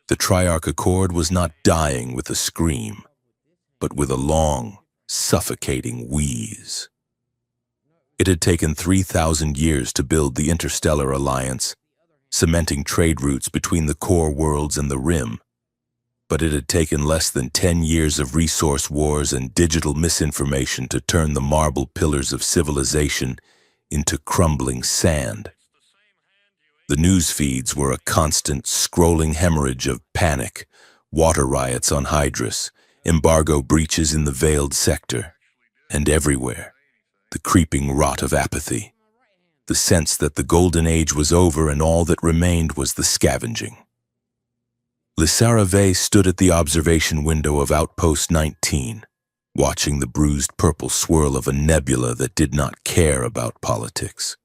The Triarch Accord was not dying with a scream, but with a long, suffocating wheeze. It had taken 3,000 years to build the interstellar alliance, cementing trade routes between the core worlds and the Rim, but it had taken less than 10 years of resource wars and digital misinformation to turn the marble pillars of civilization into crumbling sand. The news feeds were a constant, scrolling hemorrhage of panic, water riots on Hydrus, embargo breaches in the Veiled Sector, and everywhere, the creeping rot of apathy, the sense that the Golden Age was over and all that remained was the scavenging. Lysara Vey stood at the observation window of Outpost 19, watching the bruised purple swirl of a nebula that did not care about politics.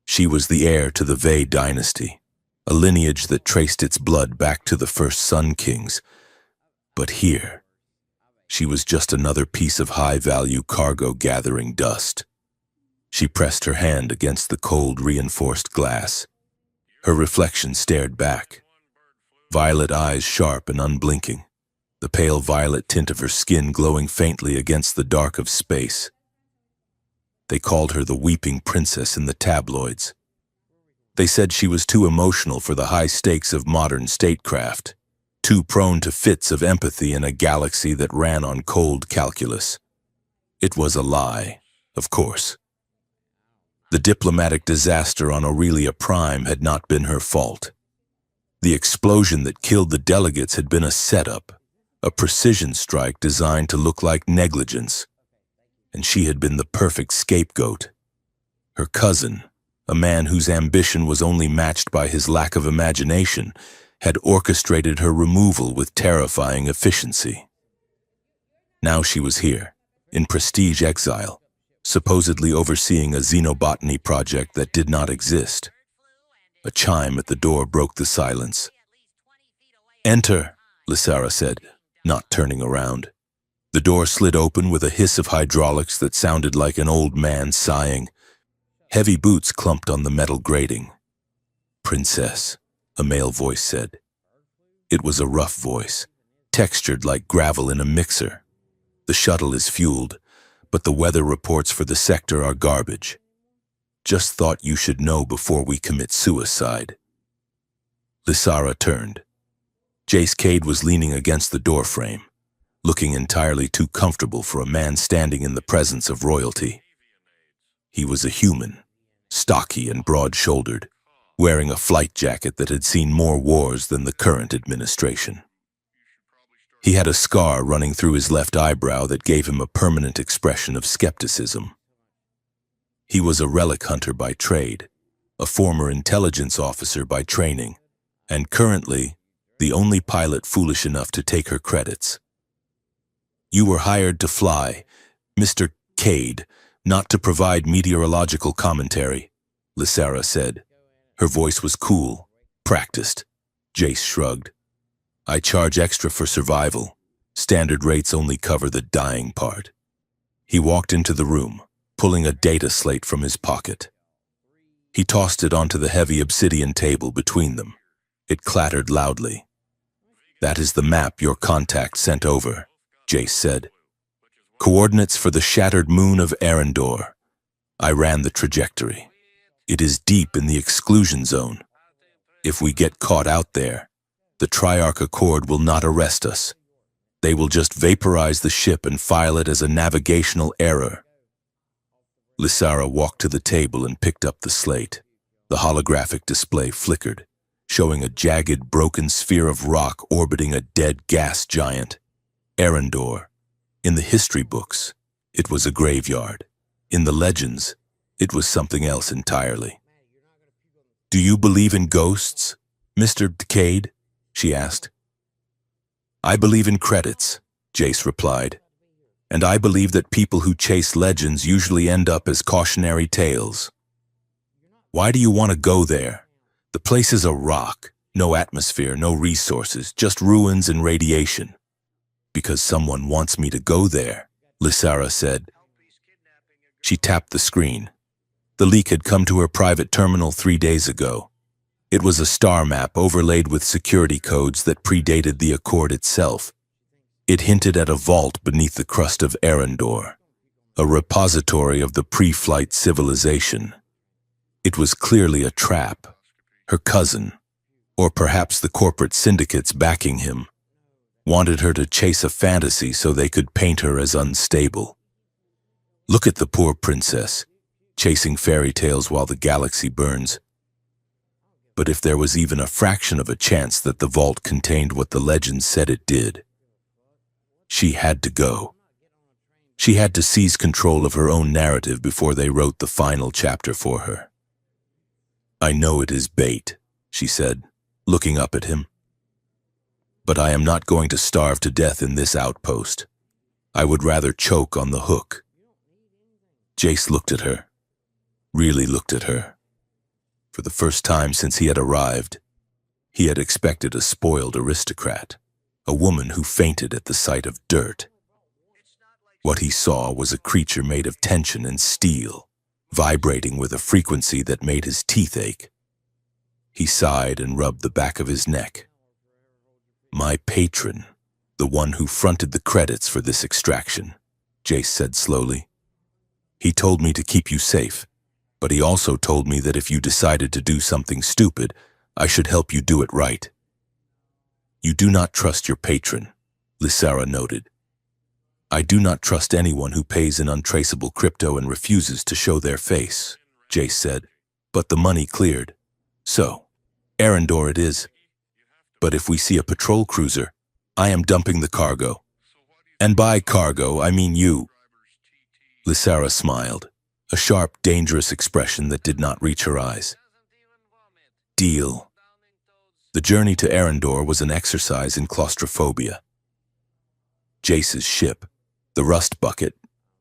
She was the heir to the Vey dynasty, a lineage that traced its blood back to the first Sun Kings. But here, she was just another piece of high-value cargo gathering dust. She pressed her hand against the cold, reinforced glass. Her reflection stared back, violet eyes sharp and unblinking, the pale violet tint of her skin glowing faintly against the dark of space. They called her the Weeping Princess in the tabloids. They said she was too emotional for the high stakes of modern statecraft, too prone to fits of empathy in a galaxy that ran on cold calculus. It was a lie, of course. The diplomatic disaster on Aurelia Prime had not been her fault. The explosion that killed the delegates had been a setup, a precision strike designed to look like negligence, and she had been the perfect scapegoat. Her cousin, a man whose ambition was only matched by his lack of imagination, had orchestrated her removal with terrifying efficiency. Now she was here, in prestige exile, supposedly overseeing a xenobotany project that did not exist. A chime at the door broke the silence. "Enter," Lysara said, not turning around. The door slid open with a hiss of hydraulics that sounded like an old man sighing. Heavy boots clumped on the metal grating. "Princess," a male voice said. It was a rough voice, textured like gravel in a mixer. "The shuttle is fueled, but the weather reports for the sector are garbage. Just thought you should know before we commit suicide." Lysara turned. Jace Cade was leaning against the doorframe, looking entirely too comfortable for a man standing in the presence of royalty. He was a human, stocky and broad-shouldered, wearing a flight jacket that had seen more wars than the current administration. He had a scar running through his left eyebrow that gave him a permanent expression of skepticism. He was a relic hunter by trade, a former intelligence officer by training, and currently the only pilot foolish enough to take her credits. "You were hired to fly, Mr. Cade, not to provide meteorological commentary," Lysara said. Her voice was cool, practiced. Jace shrugged. "I charge extra for survival. Standard rates only cover the dying part." He walked into the room, pulling a data slate from his pocket. He tossed it onto the heavy obsidian table between them. It clattered loudly. "That is the map your contact sent over," Jace said. "Coordinates for the shattered moon of Arendor. I ran the trajectory. It is deep in the exclusion zone. If we get caught out there, the Triarch Accord will not arrest us. They will just vaporize the ship and file it as a navigational error." Lysara walked to the table and picked up the slate. The holographic display flickered, showing a jagged, broken sphere of rock orbiting a dead gas giant. Arendor. In the history books, it was a graveyard. In the legends, it was something else entirely. "Do you believe in ghosts, Mr. Cade?" she asked. "I believe in credits," Jace replied. "And I believe that people who chase legends usually end up as cautionary tales. Why do you want to go there? The place is a rock, no atmosphere, no resources, just ruins and radiation." "Because someone wants me to go there," Lysara said. She tapped the screen. The leak had come to her private terminal 3 days ago. It was a star map overlaid with security codes that predated the Accord itself. It hinted at a vault beneath the crust of Arendor, a repository of the pre-flight civilization. It was clearly a trap. Her cousin, or perhaps the corporate syndicates backing him, wanted her to chase a fantasy so they could paint her as unstable. Look at the poor princess, chasing fairy tales while the galaxy burns. But if there was even a fraction of a chance that the vault contained what the legends said it did, she had to go. She had to seize control of her own narrative before they wrote the final chapter for her. "I know it is bait," she said, looking up at him. "But I am not going to starve to death in this outpost. I would rather choke on the hook." Jace looked at her, really looked at her. For the first time since he had arrived, he had expected a spoiled aristocrat, a woman who fainted at the sight of dirt. What he saw was a creature made of tension and steel, vibrating with a frequency that made his teeth ache. He sighed and rubbed the back of his neck. "My patron, the one who fronted the credits for this extraction," Jace said slowly. "He told me to keep you safe, but he also told me that if you decided to do something stupid, I should help you do it right." "You do not trust your patron," Lysara noted. "I do not trust anyone who pays in untraceable crypto and refuses to show their face," Jace said. "But the money cleared. So, Arendor it is. But if we see a patrol cruiser, I am dumping the cargo. And by cargo, I mean you." Lysara smiled, a sharp, dangerous expression that did not reach her eyes. "Deal." The journey to Arendor was an exercise in claustrophobia. Jace's ship, the Rust Bucket,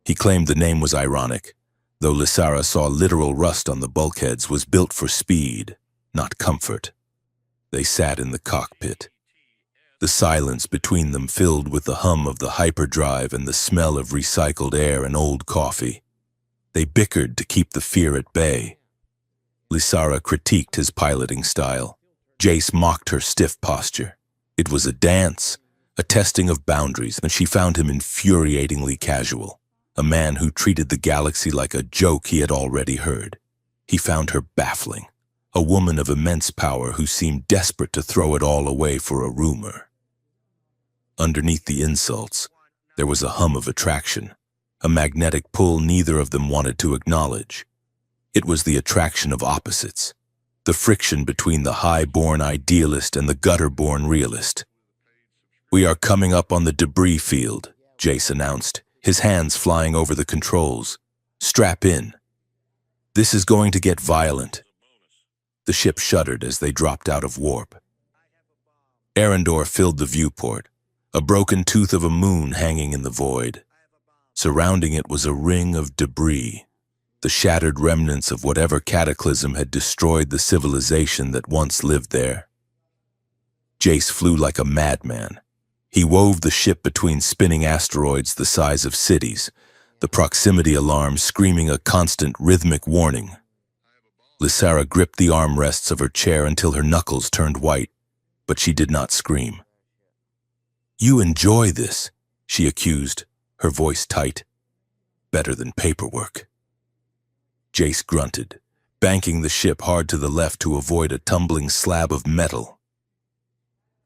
he claimed the name was ironic, though Lysara saw literal rust on the bulkheads, was built for speed, not comfort. They sat in the cockpit. The silence between them filled with the hum of the hyperdrive and the smell of recycled air and old coffee. They bickered to keep the fear at bay. Lysara critiqued his piloting style. Jace mocked her stiff posture. It was a dance, a testing of boundaries, and she found him infuriatingly casual, a man who treated the galaxy like a joke he had already heard. He found her baffling, a woman of immense power who seemed desperate to throw it all away for a rumor. Underneath the insults, there was a hum of attraction, a magnetic pull neither of them wanted to acknowledge. It was the attraction of opposites, the friction between the high-born idealist and the gutter-born realist. "We are coming up on the debris field," Jace announced, his hands flying over the controls. "Strap in. This is going to get violent." The ship shuddered as they dropped out of warp. Arendor filled the viewport, a broken tooth of a moon hanging in the void. Surrounding it was a ring of debris, the shattered remnants of whatever cataclysm had destroyed the civilization that once lived there. Jace flew like a madman. He wove the ship between spinning asteroids the size of cities, the proximity alarm screaming a constant rhythmic warning. Lysara gripped the armrests of her chair until her knuckles turned white, but she did not scream. "You enjoy this," she accused, her voice tight. "Better than paperwork." Jace grunted, banking the ship hard to the left to avoid a tumbling slab of metal.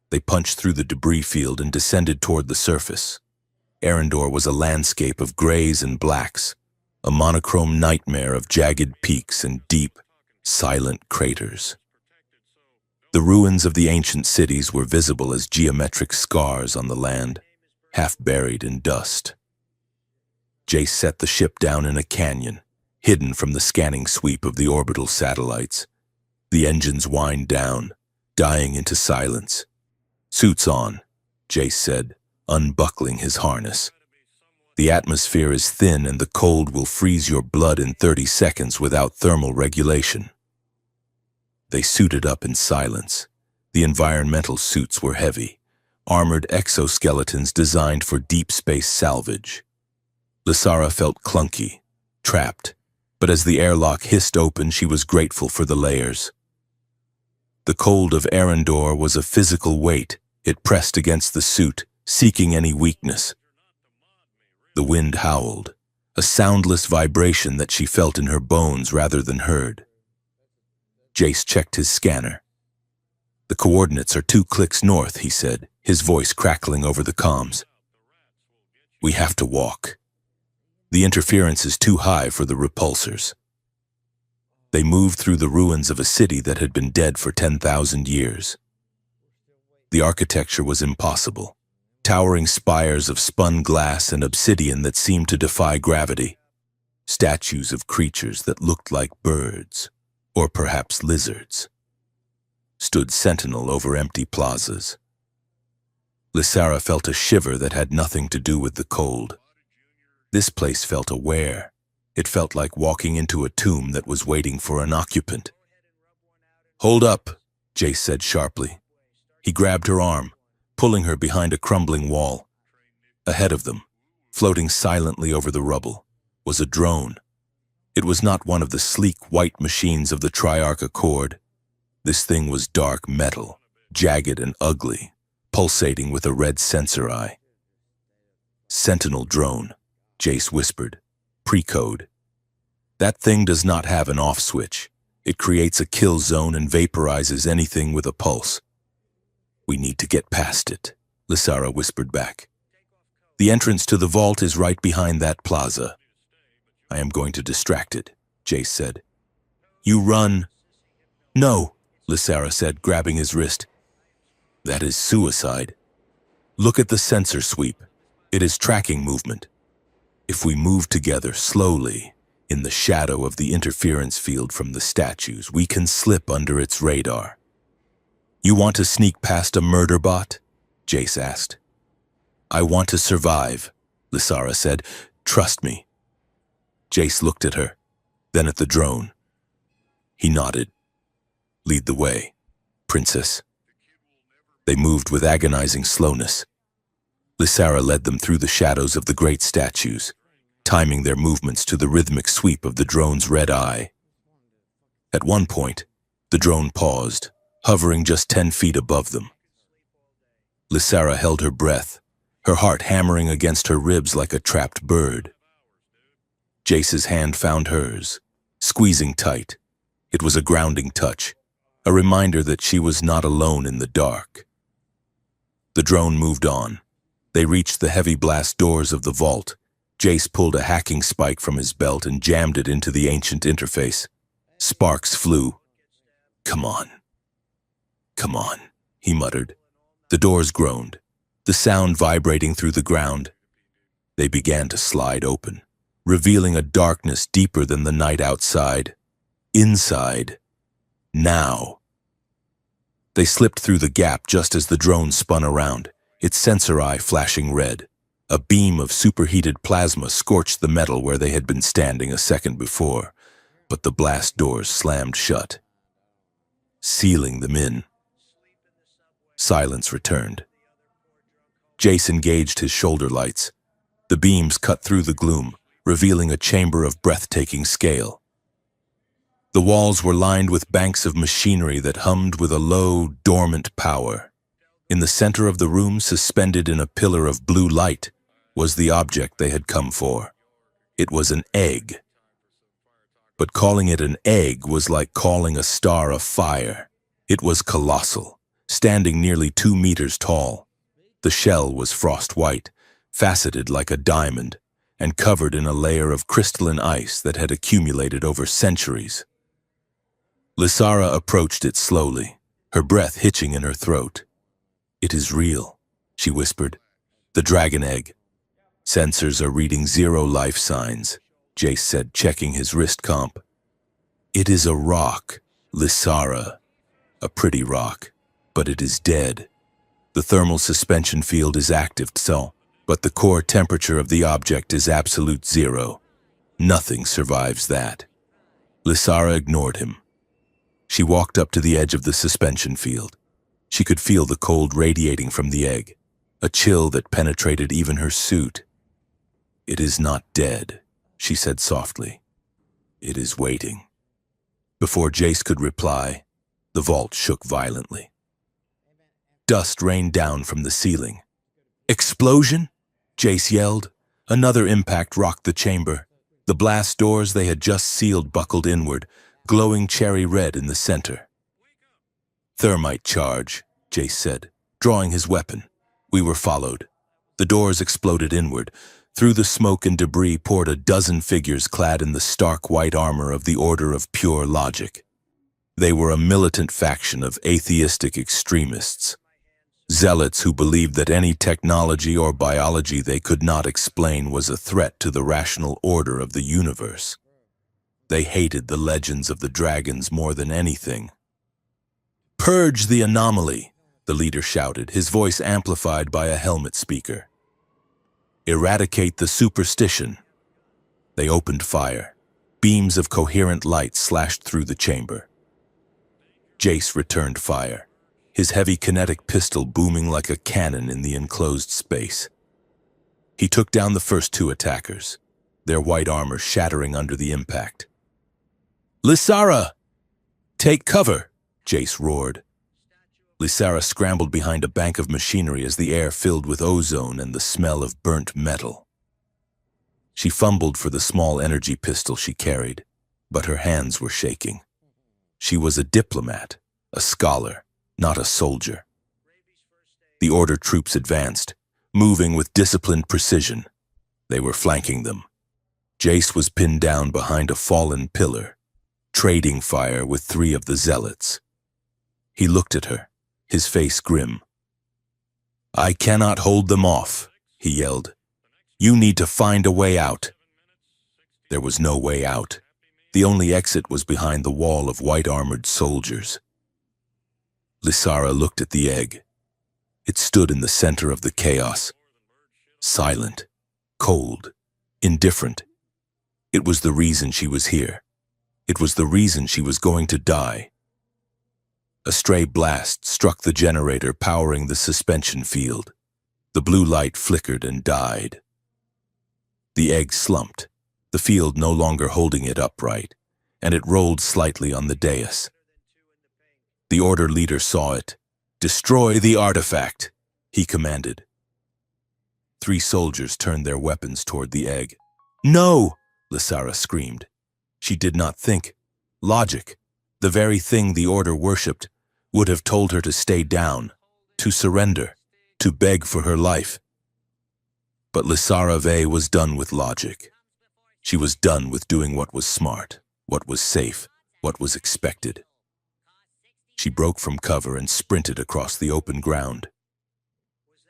They punched through the debris field and descended toward the surface. Arendor was a landscape of grays and blacks, a monochrome nightmare of jagged peaks and deep, silent craters. The ruins of the ancient cities were visible as geometric scars on the land, half buried in dust. Jace set the ship down in a canyon, hidden from the scanning sweep of the orbital satellites. The engines whined down, dying into silence. "Suits on," Jace said, unbuckling his harness. "The atmosphere is thin and the cold will freeze your blood in 30 seconds without thermal regulation." They suited up in silence. The environmental suits were heavy, armored exoskeletons designed for deep space salvage. Lysara felt clunky, trapped, but as the airlock hissed open, she was grateful for the layers. The cold of Arendor was a physical weight. It pressed against the suit, seeking any weakness. The wind howled, a soundless vibration that she felt in her bones rather than heard. Jace checked his scanner. "The coordinates are 2 clicks north," he said, his voice crackling over the comms. "We have to walk. The interference is too high for the repulsors." They moved through the ruins of a city that had been dead for 10,000 years. The architecture was impossible. Towering spires of spun glass and obsidian that seemed to defy gravity. Statues of creatures that looked like birds, or perhaps lizards, stood sentinel over empty plazas. Lysara felt a shiver that had nothing to do with the cold. This place felt aware. It felt like walking into a tomb that was waiting for an occupant. "Hold up," Jace said sharply. He grabbed her arm, pulling her behind a crumbling wall. Ahead of them, floating silently over the rubble, was a drone. It was not one of the sleek white machines of the Triarch Accord. This thing was dark metal, jagged and ugly, pulsating with a red sensor eye. "Sentinel drone," Jace whispered. "Pre-code. That thing does not have an off switch. It creates a kill zone and vaporizes anything with a pulse." "We need to get past it," Lysara whispered back. "The entrance to the vault is right behind that plaza." "I am going to distract it," Jace said. "You run." "No," Lysara said, grabbing his wrist. "That is suicide. Look at the sensor sweep. It is tracking movement. If we move together slowly, in the shadow of the interference field from the statues, we can slip under its radar." "You want to sneak past a murder bot?" Jace asked. "I want to survive," Lysara said. "Trust me." Jace looked at her, then at the drone. He nodded. "Lead the way, Princess." They moved with agonizing slowness. Lysara led them through the shadows of the great statues, timing their movements to the rhythmic sweep of the drone's red eye. At one point, the drone paused, hovering just 10 feet above them. Lysara held her breath, her heart hammering against her ribs like a trapped bird. Jace's hand found hers, squeezing tight. It was a grounding touch, a reminder that she was not alone in the dark. The drone moved on. They reached the heavy blast doors of the vault. Jace pulled a hacking spike from his belt and jammed it into the ancient interface. Sparks flew. "Come on. Come on," he muttered. The doors groaned, the sound vibrating through the ground. They began to slide open, revealing a darkness deeper than the night outside. Inside. Now. They slipped through the gap just as the drone spun around, its sensor eye flashing red. A beam of superheated plasma scorched the metal where they had been standing a second before, but the blast doors slammed shut, sealing them in. Silence returned. Jace engaged his shoulder lights. The beams cut through the gloom, revealing a chamber of breathtaking scale. The walls were lined with banks of machinery that hummed with a low, dormant power. In the center of the room, suspended in a pillar of blue light, was the object they had come for. It was an egg. But calling it an egg was like calling a star a fire. It was colossal, standing nearly 2 meters tall. The shell was frost white, faceted like a diamond, and covered in a layer of crystalline ice that had accumulated over centuries. Lysara approached it slowly, her breath hitching in her throat. "It is real," she whispered. "The dragon egg. Sensors are reading 0 life signs," Jace said, checking his wrist comp. "It is a rock, Lysara. A pretty rock, but it is dead. The thermal suspension field is active, but the core temperature of the object is absolute 0. Nothing survives that." Lysara ignored him. She walked up to the edge of the suspension field. She could feel the cold radiating from the egg, a chill that penetrated even her suit. "It is not dead," she said softly. "It is waiting." Before Jace could reply, The vault shook violently. Dust rained down from the ceiling. "Explosion?" Jace yelled. Another impact rocked the chamber. The blast doors they had just sealed buckled inward, glowing cherry red in the center. "Thermite charge," Jace said, drawing his weapon. We were followed. The doors exploded inward. Through the smoke and debris poured a dozen figures clad in the stark white armor of the Order of Pure Logic. They were a militant faction of atheistic extremists. Zealots who believed that any technology or biology they could not explain was a threat to the rational order of the universe. They hated the legends of the dragons more than anything. "Purge the anomaly," the leader shouted, his voice amplified by a helmet speaker. "Eradicate the superstition." They opened fire. Beams of coherent light slashed through the chamber. Jace returned fire, his heavy kinetic pistol booming like a cannon in the enclosed space. He took down the first two attackers, their white armor shattering under the impact. "Lysara! Take cover!" Jace roared. Lysara scrambled behind a bank of machinery as the air filled with ozone and the smell of burnt metal. She fumbled for the small energy pistol she carried, but her hands were shaking. She was a diplomat, a scholar, not a soldier. The Order troops advanced, moving with disciplined precision. They were flanking them. Jace was pinned down behind a fallen pillar, trading fire with three of the zealots. He looked at her, his face grim. "I cannot hold them off," he yelled. "You need to find a way out." There was no way out. The only exit was behind the wall of white-armored soldiers. Lysara looked at the egg. It stood in the center of the chaos. Silent, cold, indifferent. It was the reason she was here. It was the reason she was going to die. A stray blast struck the generator powering the suspension field. The blue light flickered and died. The egg slumped, the field no longer holding it upright, and it rolled slightly on the dais. The Order leader saw it. "Destroy the artifact," he commanded. Three soldiers turned their weapons toward the egg. "No!" Lysara screamed. She did not think. Logic, the very thing the Order worshipped, would have told her to stay down, to surrender, to beg for her life. But Lysara Vey was done with logic. She was done with doing what was smart, what was safe, what was expected. She broke from cover and sprinted across the open ground.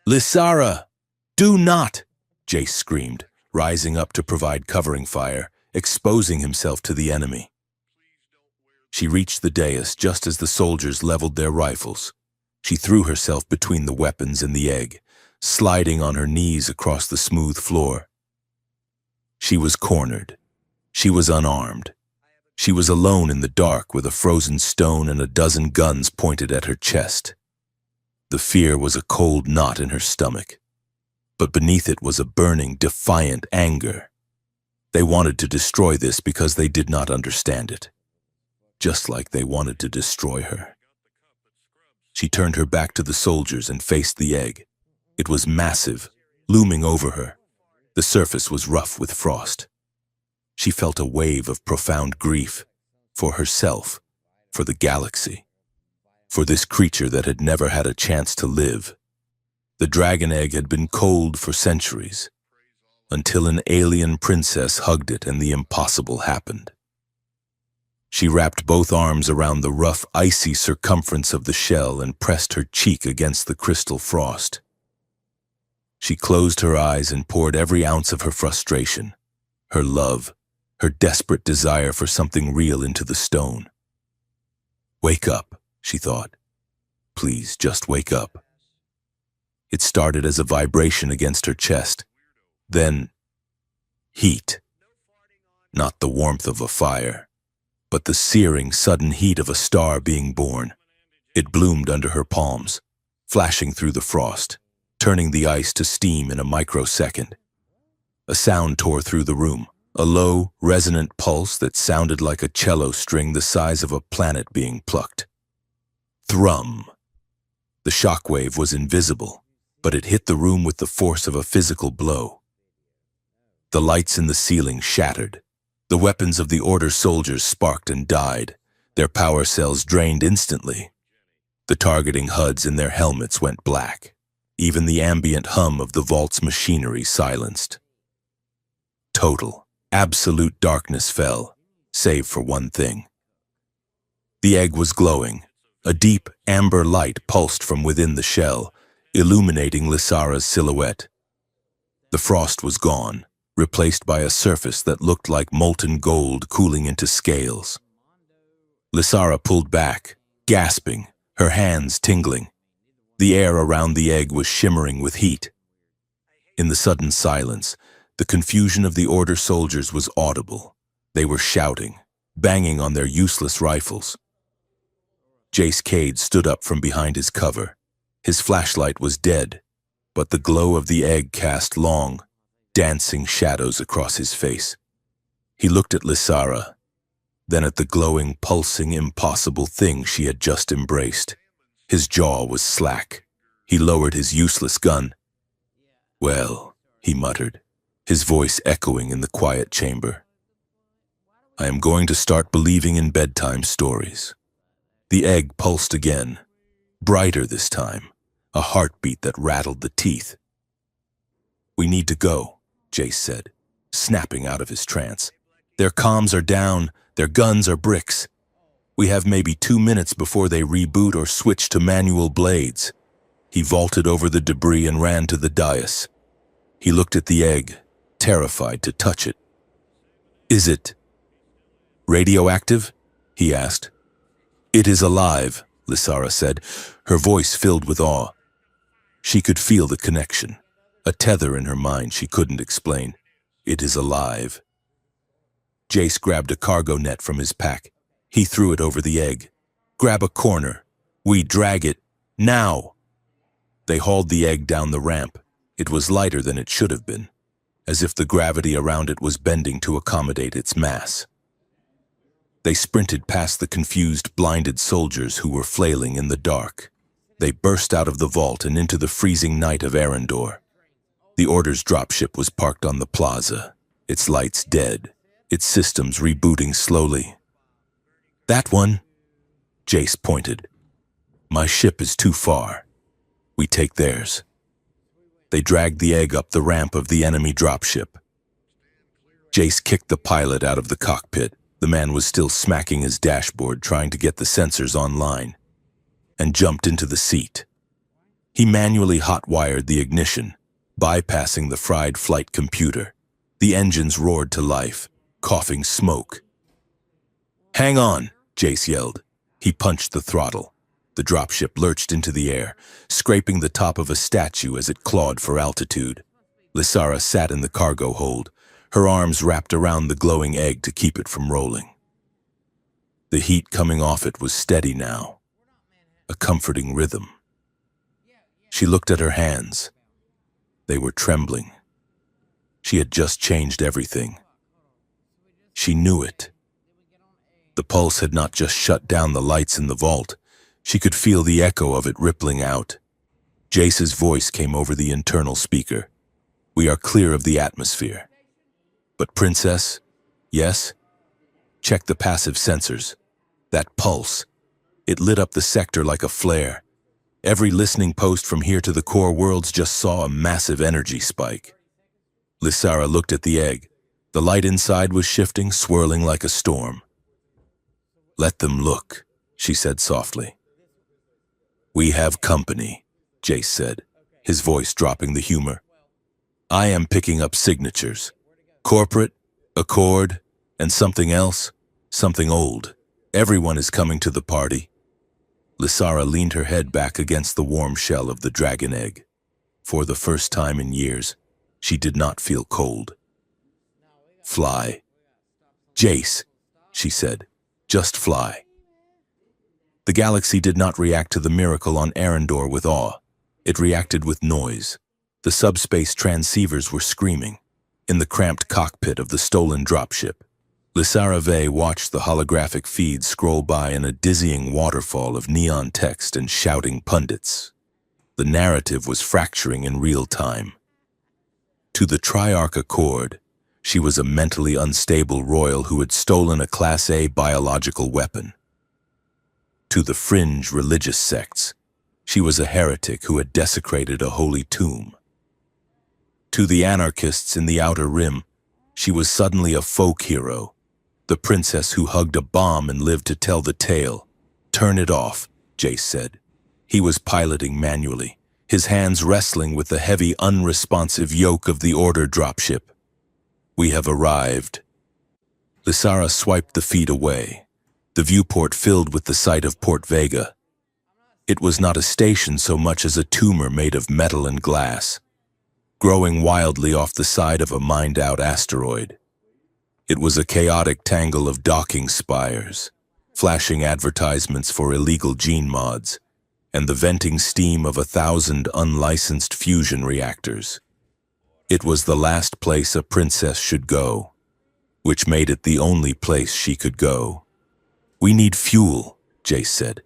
"Lysara, do not!" Jace screamed, rising up to provide covering fire, exposing himself to the enemy. She reached the dais just as the soldiers leveled their rifles. She threw herself between the weapons and the egg, sliding on her knees across the smooth floor. She was cornered. She was unarmed. She was alone in the dark with a frozen stone and a dozen guns pointed at her chest. The fear was a cold knot in her stomach, but beneath it was a burning, defiant anger. They wanted to destroy this because they did not understand it, just like they wanted to destroy her. She turned her back to the soldiers and faced the egg. It was massive, looming over her. The surface was rough with frost. She felt a wave of profound grief for herself, for the galaxy, for this creature that had never had a chance to live. The dragon egg had been cold for centuries, until an alien princess hugged it and the impossible happened. She wrapped both arms around the rough, icy circumference of the shell and pressed her cheek against the crystal frost. She closed her eyes and poured every ounce of her frustration, her love, her desperate desire for something real into the stone. "Wake up," she thought. "Please, just wake up." It started as a vibration against her chest. Then, heat. Not the warmth of a fire, but the searing, sudden heat of a star being born. It bloomed under her palms, flashing through the frost, turning the ice to steam in a microsecond. A sound tore through the room, a low, resonant pulse that sounded like a cello string the size of a planet being plucked. Thrum. The shockwave was invisible, but it hit the room with the force of a physical blow. The lights in the ceiling shattered. The weapons of the Order soldiers sparked and died, their power cells drained instantly. The targeting HUDs in their helmets went black. Even the ambient hum of the vault's machinery silenced. Total, absolute darkness fell, save for one thing. The egg was glowing. A deep, amber light pulsed from within the shell, illuminating Lysara's silhouette. The frost was gone, replaced by a surface that looked like molten gold cooling into scales. Lysara pulled back, gasping, her hands tingling. The air around the egg was shimmering with heat. In the sudden silence, the confusion of the Order soldiers was audible. They were shouting, banging on their useless rifles. Jace Cade stood up from behind his cover. His flashlight was dead, but the glow of the egg cast long, dancing shadows across his face. He looked at Lysara, then at the glowing, pulsing, impossible thing she had just embraced. His jaw was slack. He lowered his useless gun. "Well," he muttered, his voice echoing in the quiet chamber. "I am going to start believing in bedtime stories." The egg pulsed again, brighter this time, a heartbeat that rattled the teeth. "We need to go," Jace said, snapping out of his trance. "Their comms are down, their guns are bricks. We have maybe 2 minutes before they reboot or switch to manual blades." He vaulted over the debris and ran to the dais. He looked at the egg, terrified to touch it. "Is it radioactive?" he asked. "It is alive," Lysara said, her voice filled with awe. She could feel the connection, a tether in her mind she couldn't explain. "It is alive." Jace grabbed a cargo net from his pack. He threw it over the egg. "Grab a corner. We drag it. Now!" They hauled the egg down the ramp. It was lighter than it should have been, as if the gravity around it was bending to accommodate its mass. They sprinted past the confused, blinded soldiers who were flailing in the dark. They burst out of the vault and into the freezing night of Arendor. The Order's dropship was parked on the plaza, its lights dead, its systems rebooting slowly. "That one," Jace pointed. "My ship is too far. We take theirs." They dragged the egg up the ramp of the enemy dropship. Jace kicked the pilot out of the cockpit. The man was still smacking his dashboard trying to get the sensors online, and jumped into the seat. He manually hot-wired the ignition, bypassing the fried flight computer. The engines roared to life, coughing smoke. "Hang on," Jace yelled. He punched the throttle. The dropship lurched into the air, scraping the top of a statue as it clawed for altitude. Lysara sat in the cargo hold, her arms wrapped around the glowing egg to keep it from rolling. The heat coming off it was steady now, a comforting rhythm. She looked at her hands. They were trembling. She had just changed everything. She knew it. The pulse had not just shut down the lights in the vault. She could feel the echo of it rippling out. Jace's voice came over the internal speaker. "We are clear of the atmosphere." "But Princess?" "Yes?" "Check the passive sensors. That pulse. It lit up the sector like a flare. Every listening post from here to the core worlds just saw a massive energy spike." Lysara looked at the egg. The light inside was shifting, swirling like a storm. "Let them look," she said softly. "We have company," Jace said, his voice dropping the humor. "I am picking up signatures. Corporate, Accord, and something else, something old. Everyone is coming to the party." Lysara leaned her head back against the warm shell of the dragon egg. For the first time in years, she did not feel cold. "Fly." "Jace," she said, "just fly." The galaxy did not react to the miracle on Arendor with awe. It reacted with noise. The subspace transceivers were screaming. In the cramped cockpit of the stolen dropship, Lissara watched the holographic feed scroll by in a dizzying waterfall of neon text and shouting pundits. The narrative was fracturing in real time. To the Triarch Accord, she was a mentally unstable royal who had stolen a Class A biological weapon. To the fringe religious sects, she was a heretic who had desecrated a holy tomb. To the anarchists in the Outer Rim, she was suddenly a folk hero, the princess who hugged a bomb and lived to tell the tale. "Turn it off," Jace said. He was piloting manually, his hands wrestling with the heavy, unresponsive yoke of the Order dropship. "We have arrived." Lissara swiped the feed away, the viewport filled with the sight of Port Vega. It was not a station so much as a tumor made of metal and glass, growing wildly off the side of a mined-out asteroid. It was a chaotic tangle of docking spires, flashing advertisements for illegal gene mods, and the venting steam of 1,000 unlicensed fusion reactors. It was the last place a princess should go, which made it the only place she could go. "We need fuel," Jace said,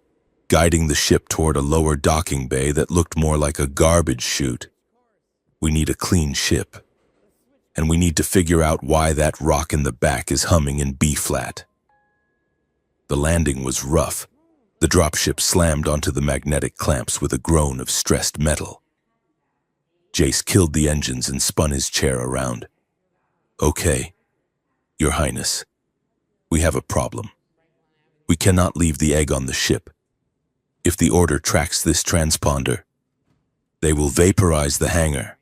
guiding the ship toward a lower docking bay that looked more like a garbage chute. "We need a clean ship. And we need to figure out why that rock in the back is humming in B-flat." The landing was rough. The dropship slammed onto the magnetic clamps with a groan of stressed metal. Jace killed the engines and spun his chair around. "Okay, Your Highness, we have a problem. We cannot leave the egg on the ship. If the Order tracks this transponder, they will vaporize the hangar.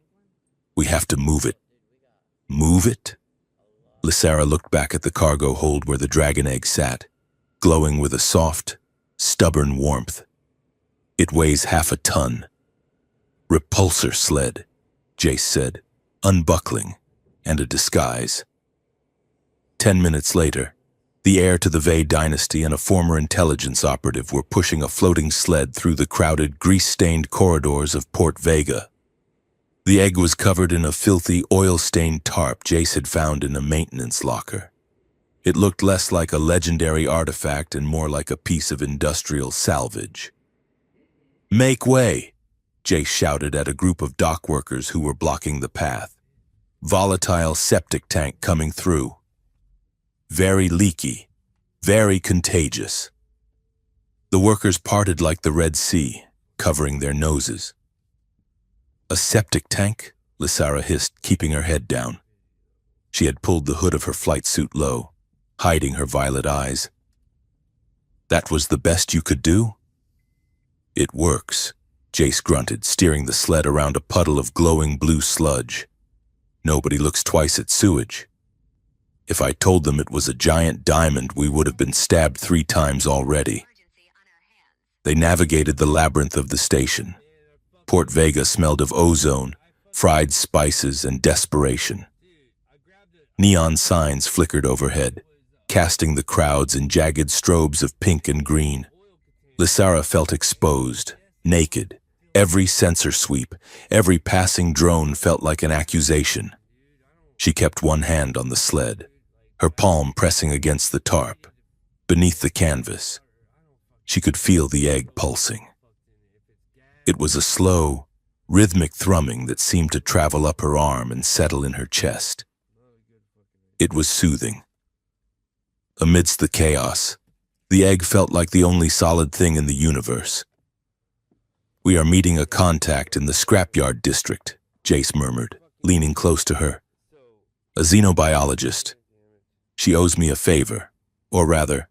We have to move it." "Move it?" Lissara looked back at the cargo hold where the dragon egg sat, glowing with a soft, stubborn warmth. "It weighs 1/2 ton. "Repulsor sled," Jace said, unbuckling, and a disguise. 10 minutes later, the heir to the Vey dynasty and a former intelligence operative were pushing a floating sled through the crowded, grease-stained corridors of Port Vega. The egg was covered in a filthy, oil-stained tarp Jace had found in a maintenance locker. It looked less like a legendary artifact and more like a piece of industrial salvage. "Make way!" Jace shouted at a group of dock workers who were blocking the path. "Volatile septic tank coming through. Very leaky, very contagious." The workers parted like the Red Sea, covering their noses. "A septic tank?" Lissara hissed, keeping her head down. She had pulled the hood of her flight suit low, hiding her violet eyes. "That was the best you could do?" "It works," Jace grunted, steering the sled around a puddle of glowing blue sludge. "Nobody looks twice at sewage. If I told them it was a giant diamond, we would have been stabbed 3 times already." They navigated the labyrinth of the station. Port Vega smelled of ozone, fried spices, and desperation. Neon signs flickered overhead, casting the crowds in jagged strobes of pink and green. Lissara felt exposed, naked. Every sensor sweep, every passing drone felt like an accusation. She kept one hand on the sled, her palm pressing against the tarp, beneath the canvas. She could feel the egg pulsing. It was a slow, rhythmic thrumming that seemed to travel up her arm and settle in her chest. It was soothing. Amidst the chaos, the egg felt like the only solid thing in the universe. "We are meeting a contact in the scrapyard district," Jace murmured, leaning close to her. "A xenobiologist. She owes me a favor, or rather,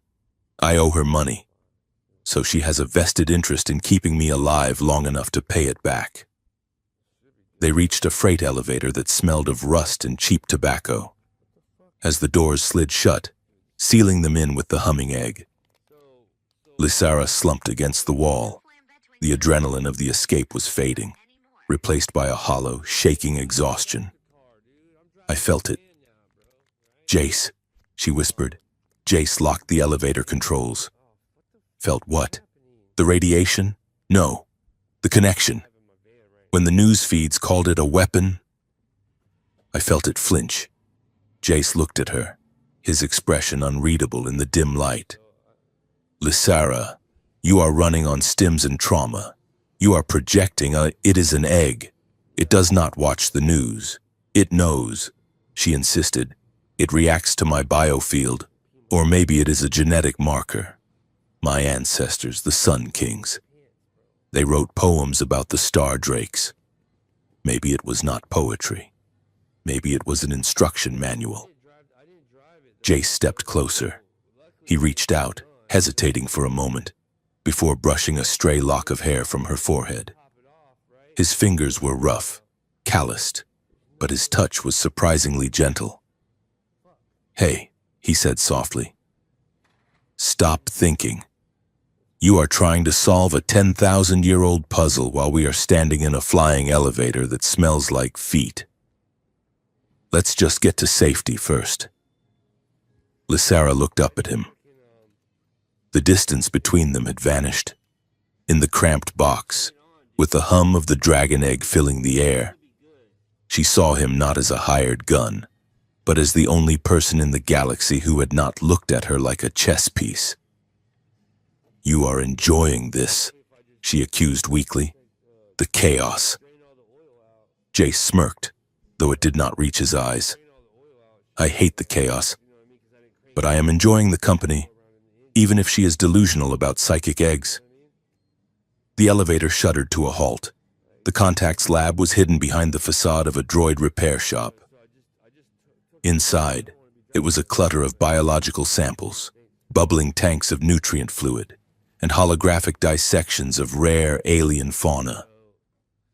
I owe her money. So she has a vested interest in keeping me alive long enough to pay it back." They reached a freight elevator that smelled of rust and cheap tobacco. As the doors slid shut, sealing them in with the humming egg, Lissara slumped against the wall. The adrenaline of the escape was fading, replaced by a hollow, shaking exhaustion. I felt it. "Jace," she whispered. Jace locked the elevator controls. Felt what? The radiation? No. The connection. When the news feeds called it a weapon, I felt it flinch. Jace looked at her, his expression unreadable in the dim light. Lysara, you are running on stims and trauma. You are projecting it is an egg. It does not watch the news. It knows, she insisted. It reacts to my biofield, or maybe it is a genetic marker. My ancestors, the Sun Kings. They wrote poems about the star drakes. Maybe it was not poetry. Maybe it was an instruction manual. Jace stepped closer. He reached out, hesitating for a moment, before brushing a stray lock of hair from her forehead. His fingers were rough, calloused, but his touch was surprisingly gentle. "Hey," he said softly. "Stop thinking. You are trying to solve a 10,000-year-old puzzle while we are standing in a flying elevator that smells like feet. Let's just get to safety first." Lysara looked up at him. The distance between them had vanished. In the cramped box, with the hum of the dragon egg filling the air, she saw him not as a hired gun, but as the only person in the galaxy who had not looked at her like a chess piece. "You are enjoying this," she accused weakly. "The chaos." Jace smirked, though it did not reach his eyes. "I hate the chaos, but I am enjoying the company, even if she is delusional about psychic eggs." The elevator shuddered to a halt. The contacts lab was hidden behind the facade of a droid repair shop. Inside, it was a clutter of biological samples, bubbling tanks of nutrient fluid, and holographic dissections of rare alien fauna.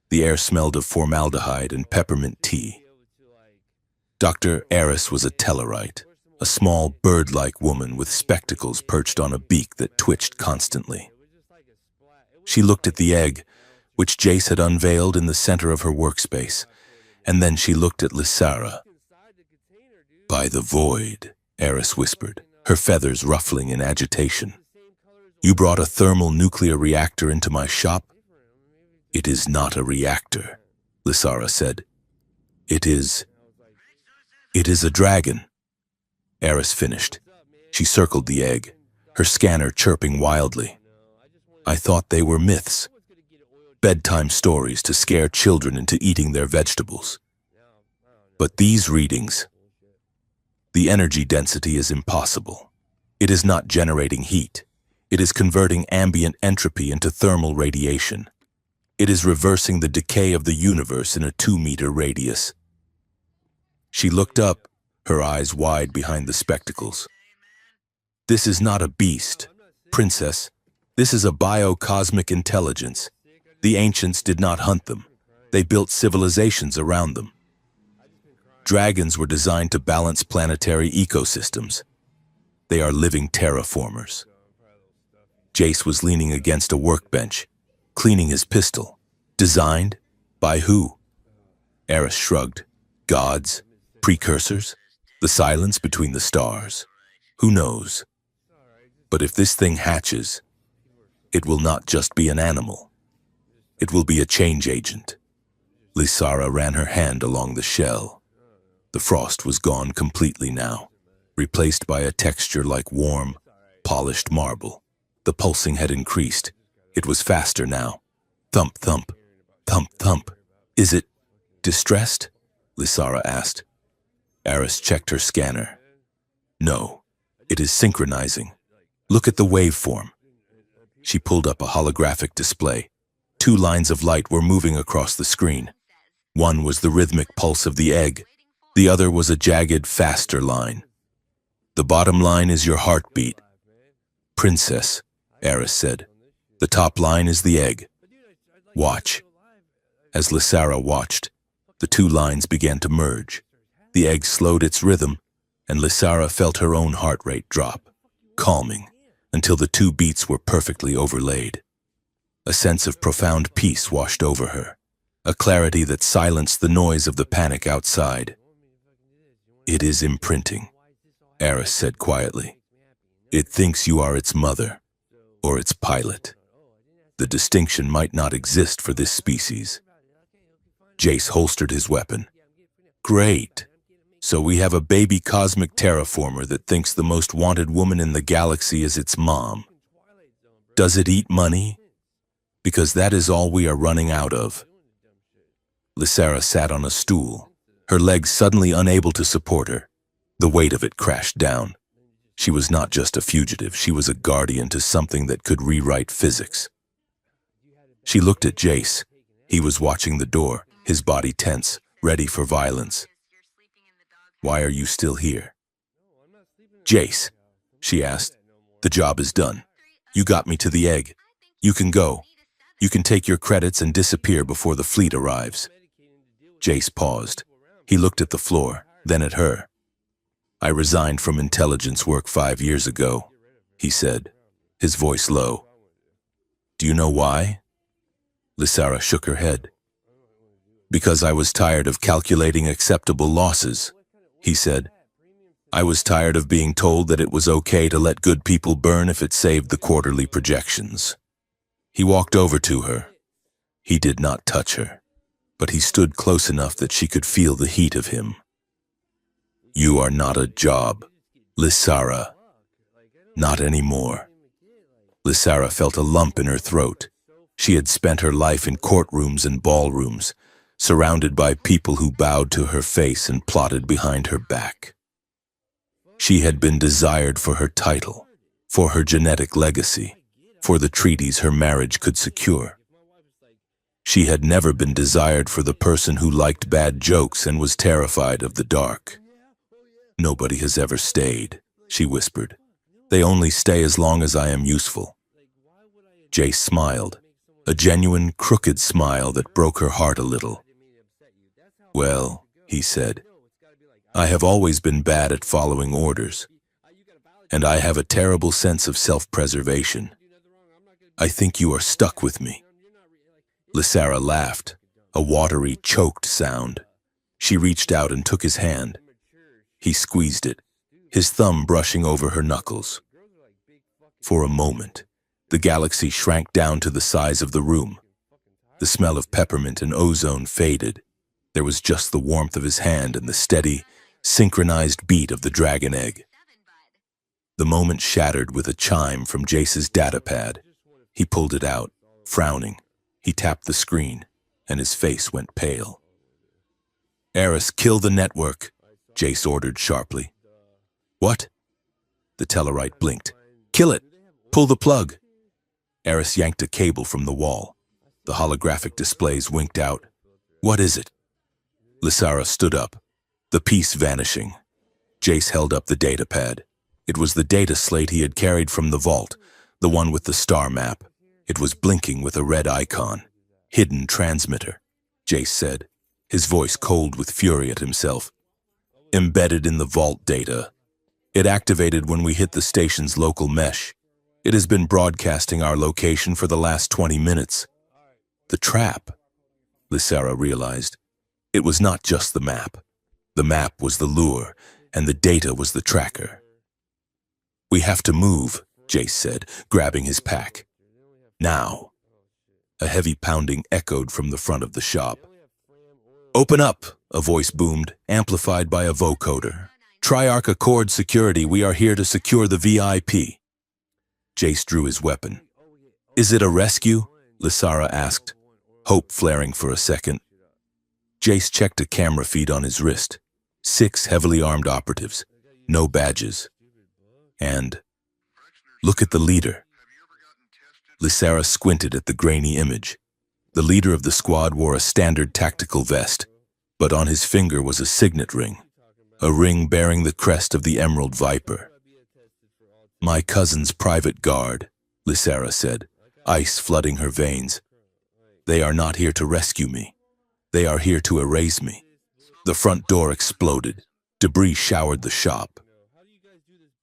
The air smelled of formaldehyde and peppermint tea. Dr. Eris was a Tellarite, a small bird-like woman with spectacles perched on a beak that twitched constantly. She looked at the egg, which Jace had unveiled in the center of her workspace, and then she looked at Lysara. "By the void," Eris whispered, her feathers ruffling in agitation. "You brought a thermal nuclear reactor into my shop?" "It is not a reactor," Lysara said. It is a dragon." Eris finished. She circled the egg, her scanner chirping wildly. "I thought they were myths. Bedtime stories to scare children into eating their vegetables. But these readings, the energy density is impossible. It is not generating heat. It is converting ambient entropy into thermal radiation. It is reversing the decay of the universe in a 2-meter radius." She looked up, her eyes wide behind the spectacles. "This is not a beast, Princess. This is a biocosmic intelligence. The ancients did not hunt them. They built civilizations around them. Dragons were designed to balance planetary ecosystems. They are living terraformers." Jace was leaning against a workbench, cleaning his pistol. "Designed? By who?" Eris shrugged. "Gods? Precursors? The silence between the stars? Who knows? But if this thing hatches, it will not just be an animal. It will be a change agent." Lysara ran her hand along the shell. The frost was gone completely now, replaced by a texture like warm, polished marble. The pulsing had increased. It was faster now. Thump, thump, thump, thump. "Is it distressed?" Lysara asked. Eris checked her scanner. "No, it is synchronizing. Look at the waveform." She pulled up a holographic display. 2 lines of light were moving across the screen. One was the rhythmic pulse of the egg. The other was a jagged, faster line. "The bottom line is your heartbeat, Princess," Eris said. "The top line is the egg. Watch." As Lysara watched, the 2 lines began to merge. The egg slowed its rhythm, and Lysara felt her own heart rate drop, calming, until the 2 beats were perfectly overlaid. A sense of profound peace washed over her, a clarity that silenced the noise of the panic outside. "It is imprinting," Eris said quietly. "It thinks you are its mother, or its pilot. The distinction might not exist for this species." Jace holstered his weapon. "Great. So we have a baby cosmic terraformer that thinks the most wanted woman in the galaxy is its mom. Does it eat money? Because that is all we are running out of. Lysara sat on a stool, her legs suddenly unable to support her. The weight of it crashed down. She was not just a fugitive, she was a guardian to something that could rewrite physics. She looked at Jace. He was watching the door, his body tense, ready for violence. Why are you still here? Jace, she asked, the job is done. You got me to the egg. You can go. You can take your credits and disappear before the fleet arrives. Jace paused. He looked at the floor, then at her. I resigned from intelligence work 5 years ago, he said, his voice low. Do you know why? Lysara shook her head. Because I was tired of calculating acceptable losses, he said. I was tired of being told that it was okay to let good people burn if it saved the quarterly projections. He walked over to her. He did not touch her, but he stood close enough that she could feel the heat of him. You are not a job, Lysara. Not anymore. Lysara felt a lump in her throat. She had spent her life in courtrooms and ballrooms, surrounded by people who bowed to her face and plotted behind her back. She had been desired for her title, for her genetic legacy, for the treaties her marriage could secure. She had never been desired for the person who liked bad jokes and was terrified of the dark. Nobody has ever stayed, she whispered. They only stay as long as I am useful. Jace smiled, a genuine, crooked smile that broke her heart a little. Well, he said, I have always been bad at following orders, and I have a terrible sense of self-preservation. I think you are stuck with me. Lysara laughed, a watery, choked sound. She reached out and took his hand. He squeezed it, his thumb brushing over her knuckles. For a moment, the galaxy shrank down to the size of the room. The smell of peppermint and ozone faded. There was just the warmth of his hand and the steady, synchronized beat of the dragon egg. The moment shattered with a chime from Jace's datapad. He pulled it out, frowning. He tapped the screen, and his face went pale. Eris, kill the network, Jace ordered sharply. What? The Tellarite blinked. Kill it! Pull the plug! Eris yanked a cable from the wall. The holographic displays winked out. What is it? Lysara stood up, the piece vanishing. Jace held up the datapad. It was the data slate he had carried from the vault, the one with the star map. It was blinking with a red icon. Hidden transmitter, Jace said, his voice cold with fury at himself. Embedded in the vault data. It activated when we hit the station's local mesh. It has been broadcasting our location for the last 20 minutes. The trap, Lysara realized. It was not just the map. The map was the lure, and the data was the tracker. We have to move, Jace said, grabbing his pack. Now. A heavy pounding echoed from the front of the shop. Open up, a voice boomed, amplified by a vocoder. Triarch Accord Security, we are here to secure the VIP. Jace drew his weapon. Is it a rescue? Lysara asked, hope flaring for a second. Jace checked a camera feed on his wrist. 6 heavily armed operatives, no badges. And, look at the leader. Lysara squinted at the grainy image. The leader of the squad wore a standard tactical vest, but on his finger was a signet ring, a ring bearing the crest of the Emerald Viper. My cousin's private guard, Lysara said, ice flooding her veins. They are not here to rescue me. They are here to erase me. The front door exploded. Debris showered the shop.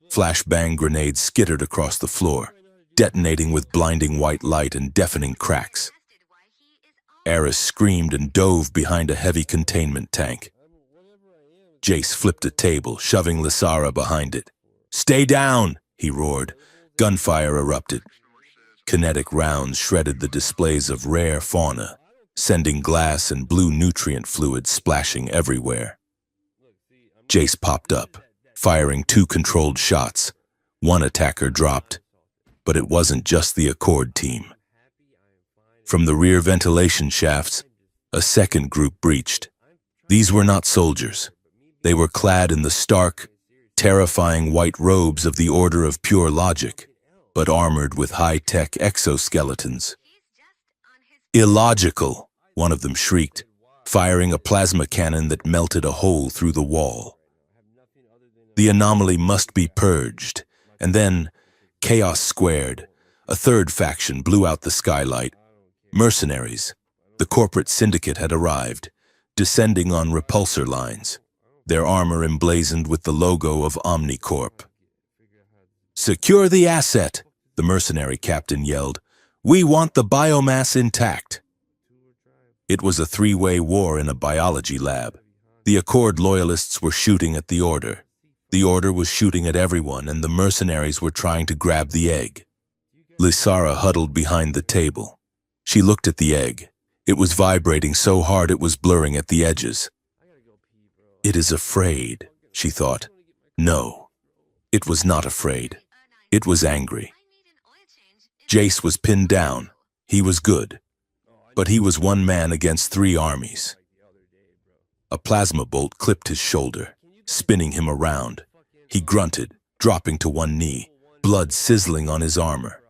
Flashbang grenades skittered across the floor, detonating with blinding white light and deafening cracks. Eris screamed and dove behind a heavy containment tank. Jace flipped a table, shoving Lysara behind it. Stay down, he roared. Gunfire erupted. Kinetic rounds shredded the displays of rare fauna, sending glass and blue nutrient fluid splashing everywhere. Jace popped up, firing 2 controlled shots. One attacker dropped, but it wasn't just the Accord team. From the rear ventilation shafts, a second group breached. These were not soldiers. They were clad in the stark, terrifying white robes of the Order of Pure Logic, but armored with high-tech exoskeletons. "Illogical," one of them shrieked, firing a plasma cannon that melted a hole through the wall. The anomaly must be purged, and then, chaos squared, a third faction blew out the skylight. Mercenaries, the corporate syndicate, had arrived, descending on repulsor lines, their armor emblazoned with the logo of Omnicorp. "Secure the asset," the mercenary captain yelled. "We want the biomass intact." It was a 3-way war in a biology lab. The Accord loyalists were shooting at the Order. The Order was shooting at everyone, and the mercenaries were trying to grab the egg. Lysara huddled behind the table. She looked at the egg. It was vibrating so hard it was blurring at the edges. "It is afraid," she thought. No, it was not afraid. It was angry. Jace was pinned down. He was good. But he was one man against 3 armies. A plasma bolt clipped his shoulder, spinning him around. He grunted, dropping to one knee, blood sizzling on his armor.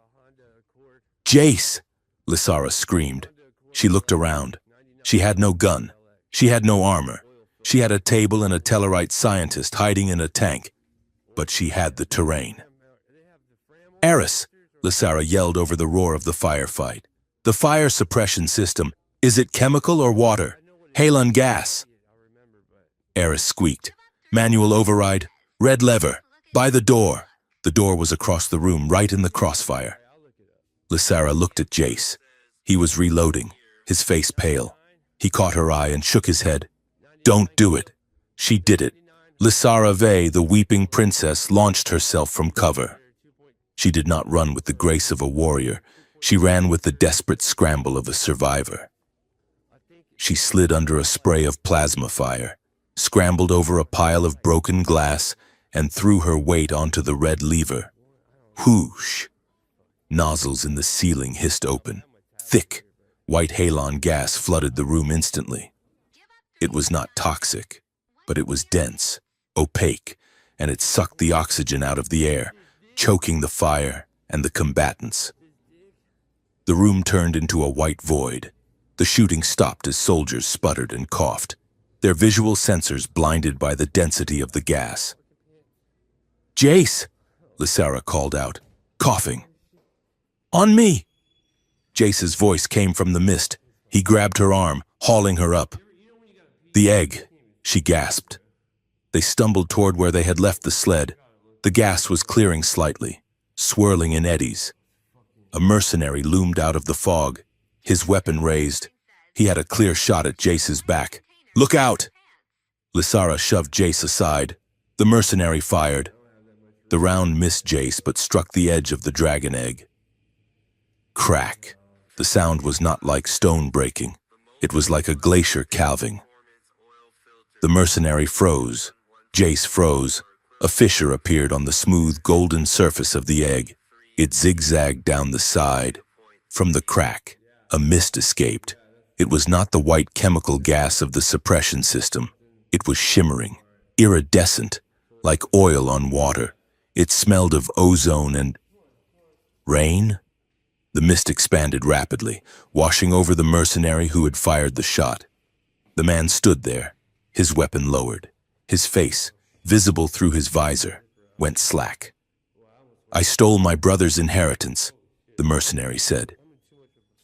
"Jace!" Lysara screamed. She looked around. She had no gun. She had no armor. She had a table and a Tellarite scientist hiding in a tank. But she had the terrain. "Eris!" Lysara yelled over the roar of the firefight. "The fire suppression system. Is it chemical or water? Halon gas." Eris squeaked. "Manual override. Red lever. By the door." The door was across the room, right in the crossfire. Lysara looked at Jace. He was reloading, his face pale. He caught her eye and shook his head. "Don't do it." She did it. Lysara Vey, the weeping princess, launched herself from cover. She did not run with the grace of a warrior. She ran with the desperate scramble of a survivor. She slid under a spray of plasma fire, scrambled over a pile of broken glass, and threw her weight onto the red lever. Whoosh! Nozzles in the ceiling hissed open. Thick, white halon gas flooded the room instantly. It was not toxic, but it was dense, opaque, and it sucked the oxygen out of the air, choking the fire and the combatants. The room turned into a white void. The shooting stopped as soldiers sputtered and coughed, their visual sensors blinded by the density of the gas. "Jace!" Lysara called out, coughing. "On me!" Jace's voice came from the mist. He grabbed her arm, hauling her up. "The egg," she gasped. They stumbled toward where they had left the sled. The gas was clearing slightly, swirling in eddies. A mercenary loomed out of the fog, his weapon raised. He had a clear shot at Jace's back. "Look out!" Lysara shoved Jace aside. The mercenary fired. The round missed Jace but struck the edge of the dragon egg. Crack. The sound was not like stone breaking. It was like a glacier calving. The mercenary froze. Jace froze. A fissure appeared on the smooth golden surface of the egg. It zigzagged down the side. From the crack, a mist escaped. It was not the white chemical gas of the suppression system. It was shimmering, iridescent, like oil on water. It smelled of ozone and rain. The mist expanded rapidly, washing over the mercenary who had fired the shot. The man stood there, his weapon lowered. His face, visible through his visor, went slack. "I stole my brother's inheritance," the mercenary said.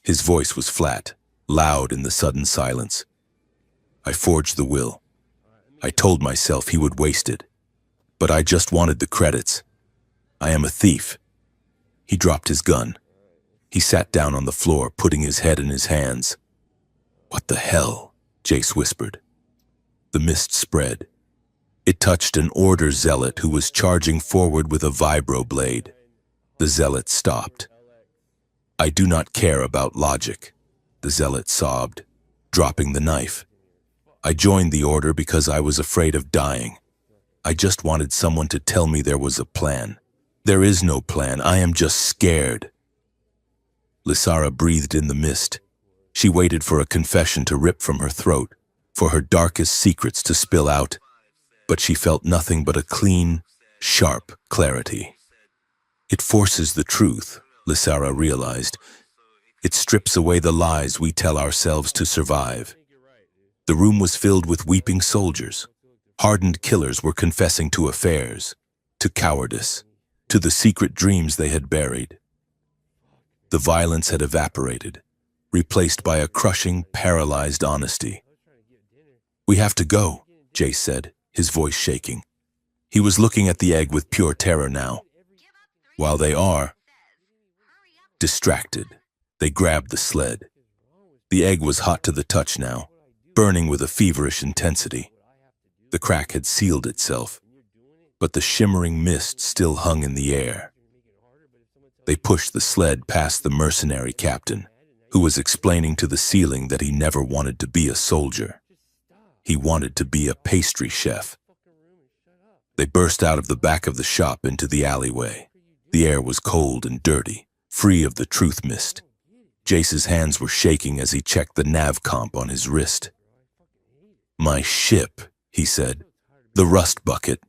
His voice was flat, loud in the sudden silence. "I forged the will. I told myself he would waste it. But I just wanted the credits. I am a thief." He dropped his gun. He sat down on the floor, putting his head in his hands. "What the hell?" Jace whispered. The mist spread. It touched an Order zealot who was charging forward with a vibroblade. The zealot stopped. "I do not care about logic," the zealot sobbed, dropping the knife. "I joined the Order because I was afraid of dying. I just wanted someone to tell me there was a plan. There is no plan. I am just scared. Lysara breathed in the mist. She waited for a confession to rip from her throat, for her darkest secrets to spill out, but she felt nothing but a clean, sharp clarity. It forces the truth, Lysara realized. It strips away the lies we tell ourselves to survive. The room was filled with weeping soldiers. Hardened killers were confessing to affairs, to cowardice, to the secret dreams they had buried. The violence had evaporated, replaced by a crushing, paralyzed honesty. "We have to go," Jace said, his voice shaking. He was looking at the egg with pure terror now. While they are distracted, they grabbed the sled. The egg was hot to the touch now, burning with a feverish intensity. The crack had sealed itself, but the shimmering mist still hung in the air. They pushed the sled past the mercenary captain, who was explaining to the ceiling that he never wanted to be a soldier. He wanted to be a pastry chef. They burst out of the back of the shop into the alleyway. The air was cold and dirty, free of the truth mist. Jace's hands were shaking as he checked the nav comp on his wrist. "My ship," he said. "The rust bucket.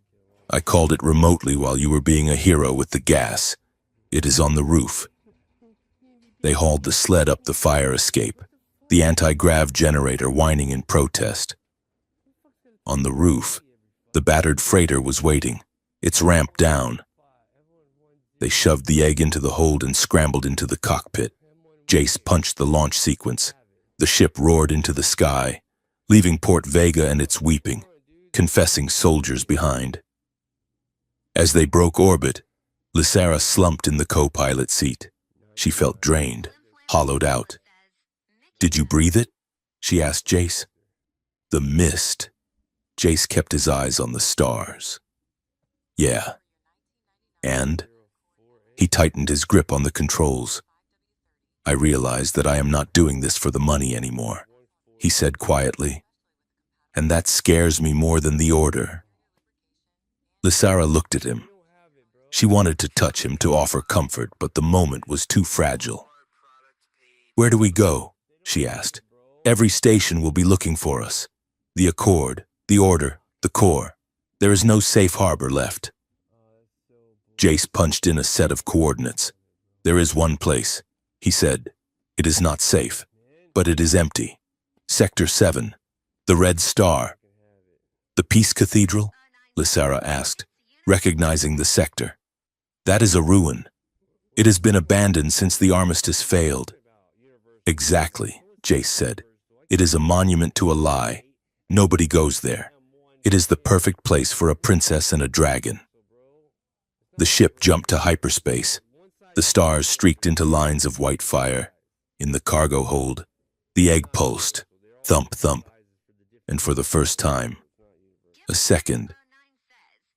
I called it remotely while you were being a hero with the gas. It is on the roof." They hauled the sled up the fire escape, the anti-grav generator whining in protest. On the roof, the battered freighter was waiting, its ramp down. They shoved the egg into the hold and scrambled into the cockpit. Jace punched the launch sequence. The ship roared into the sky, leaving Port Vega and its weeping, confessing soldiers behind. As they broke orbit, Lysara slumped in the co-pilot seat. She felt drained, hollowed out. "Did you breathe it?" she asked Jace. "The mist." Jace kept his eyes on the stars. "Yeah." "And?" He tightened his grip on the controls. "I realize that I am not doing this for the money anymore," he said quietly. "And that scares me more than the order." Lysara looked at him. She wanted to touch him to offer comfort, but the moment was too fragile. "Where do we go?" she asked. "Every station will be looking for us. The Accord, the Order, the Corps. There is no safe harbor left." Jace punched in a set of coordinates. "There is one place," he said. "It is not safe, but it is empty. Sector 7, the Red Star." "The Peace Cathedral?" Lysara asked, recognizing the sector. "That is a ruin. It has been abandoned since the armistice failed." "Exactly," Jace said. "It is a monument to a lie. Nobody goes there. It is the perfect place for a princess and a dragon." The ship jumped to hyperspace. The stars streaked into lines of white fire. In the cargo hold, the egg pulsed, thump, thump. And for the first time, a second,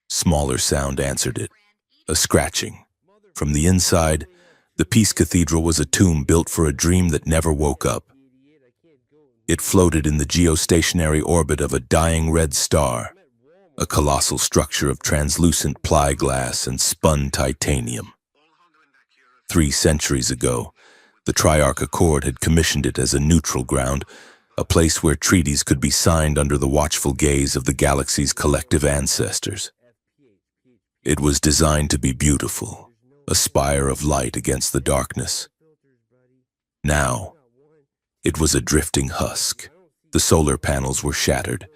smaller sound answered it, a scratching. From the inside, the Peace Cathedral was a tomb built for a dream that never woke up. It floated in the geostationary orbit of a dying red star, a colossal structure of translucent plyglass and spun titanium. 3 centuries ago, the Triarch Accord had commissioned it as a neutral ground, a place where treaties could be signed under the watchful gaze of the galaxy's collective ancestors. It was designed to be beautiful, a spire of light against the darkness. Now, it was a drifting husk. The solar panels were shattered.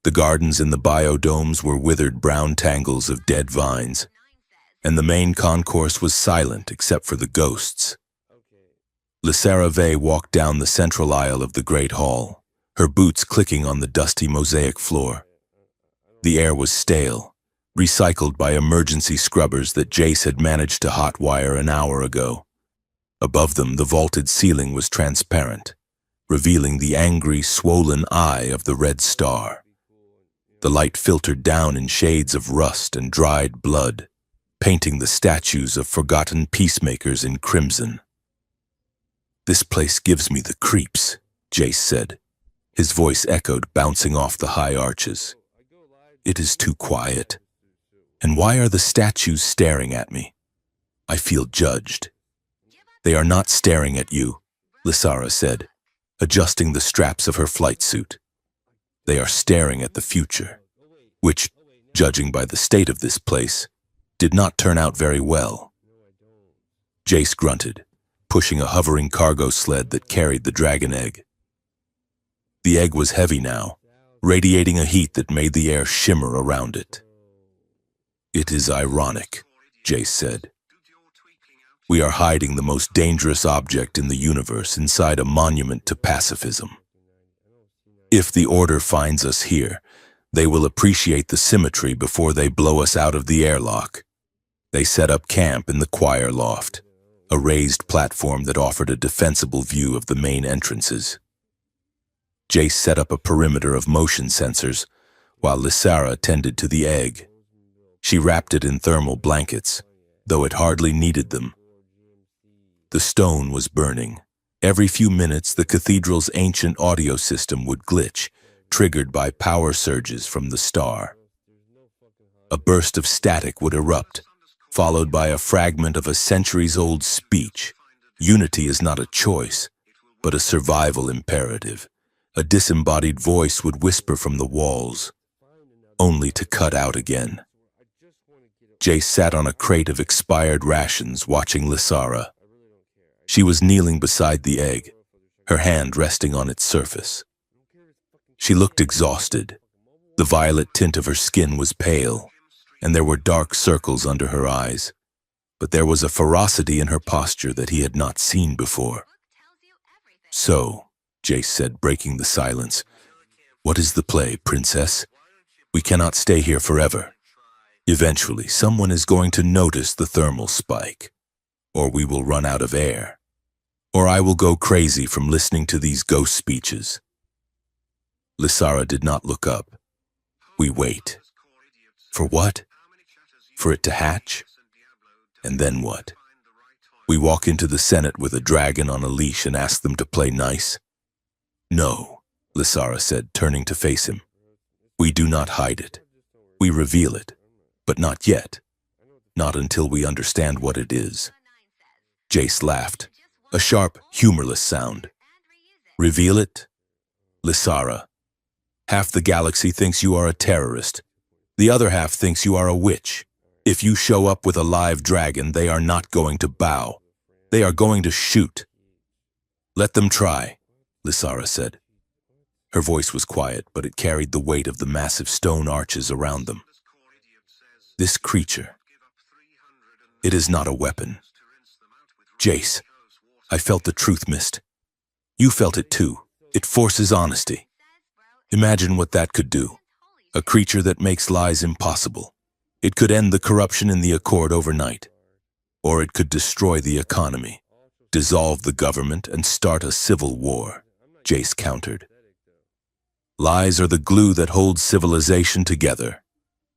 The gardens in the biodomes were withered brown tangles of dead vines, and the main concourse was silent except for the ghosts. Lysara Vey walked down the central aisle of the Great Hall, her boots clicking on the dusty mosaic floor. The air was stale, recycled by emergency scrubbers that Jace had managed to hotwire an hour ago. Above them, the vaulted ceiling was transparent, revealing the angry, swollen eye of the Red Star. The light filtered down in shades of rust and dried blood, painting the statues of forgotten peacemakers in crimson. "This place gives me the creeps," Jace said. His voice echoed, bouncing off the high arches. "It is too quiet, And why are the statues staring at me? I feel judged. They are not staring at you, Lysara said, adjusting the straps of her flight suit. They are staring at the future, which, judging by the state of this place, did not turn out very well. Jace grunted, pushing a hovering cargo sled that carried the dragon egg. The egg was heavy now, radiating a heat that made the air shimmer around it. It is ironic, Jace said. We are hiding the most dangerous object in the universe inside a monument to pacifism. If the Order finds us here, they will appreciate the symmetry before they blow us out of the airlock. They set up camp in the choir loft, a raised platform that offered a defensible view of the main entrances. Jace set up a perimeter of motion sensors, while Lysara tended to the egg. She wrapped it in thermal blankets, though it hardly needed them. The stone was burning. Every few minutes, the cathedral's ancient audio system would glitch, triggered by power surges from the star. A burst of static would erupt, followed by a fragment of a centuries-old speech. Unity is not a choice, but a survival imperative. A disembodied voice would whisper from the walls, only to cut out again. Jace sat on a crate of expired rations, watching Lysara. She was kneeling beside the egg, her hand resting on its surface. She looked exhausted. The violet tint of her skin was pale, and there were dark circles under her eyes. But there was a ferocity in her posture that he had not seen before. So, Jace said, breaking the silence, "What is the play, princess? We cannot stay here forever. Eventually, someone is going to notice the thermal spike, or we will run out of air, or I will go crazy from listening to these ghost speeches." Lysara did not look up. We wait. For what? For it to hatch? And then what? We walk into the Senate with a dragon on a leash and ask them to play nice? No, Lysara said, turning to face him. We do not hide it. We reveal it, but not yet. Not until we understand what it is. Jace laughed, a sharp, humorless sound. Reveal it? Lysara. Half the galaxy thinks you are a terrorist. The other half thinks you are a witch. If you show up with a live dragon, they are not going to bow. They are going to shoot. Let them try, Lysara said. Her voice was quiet, but it carried the weight of the massive stone arches around them. This creature, it is not a weapon. Jace, I felt the truth mist. You felt it too. It forces honesty. Imagine what that could do. A creature that makes lies impossible. It could end the corruption in the Accord overnight. Or it could destroy the economy, dissolve the government, and start a civil war, Jace countered. Lies are the glue that holds civilization together.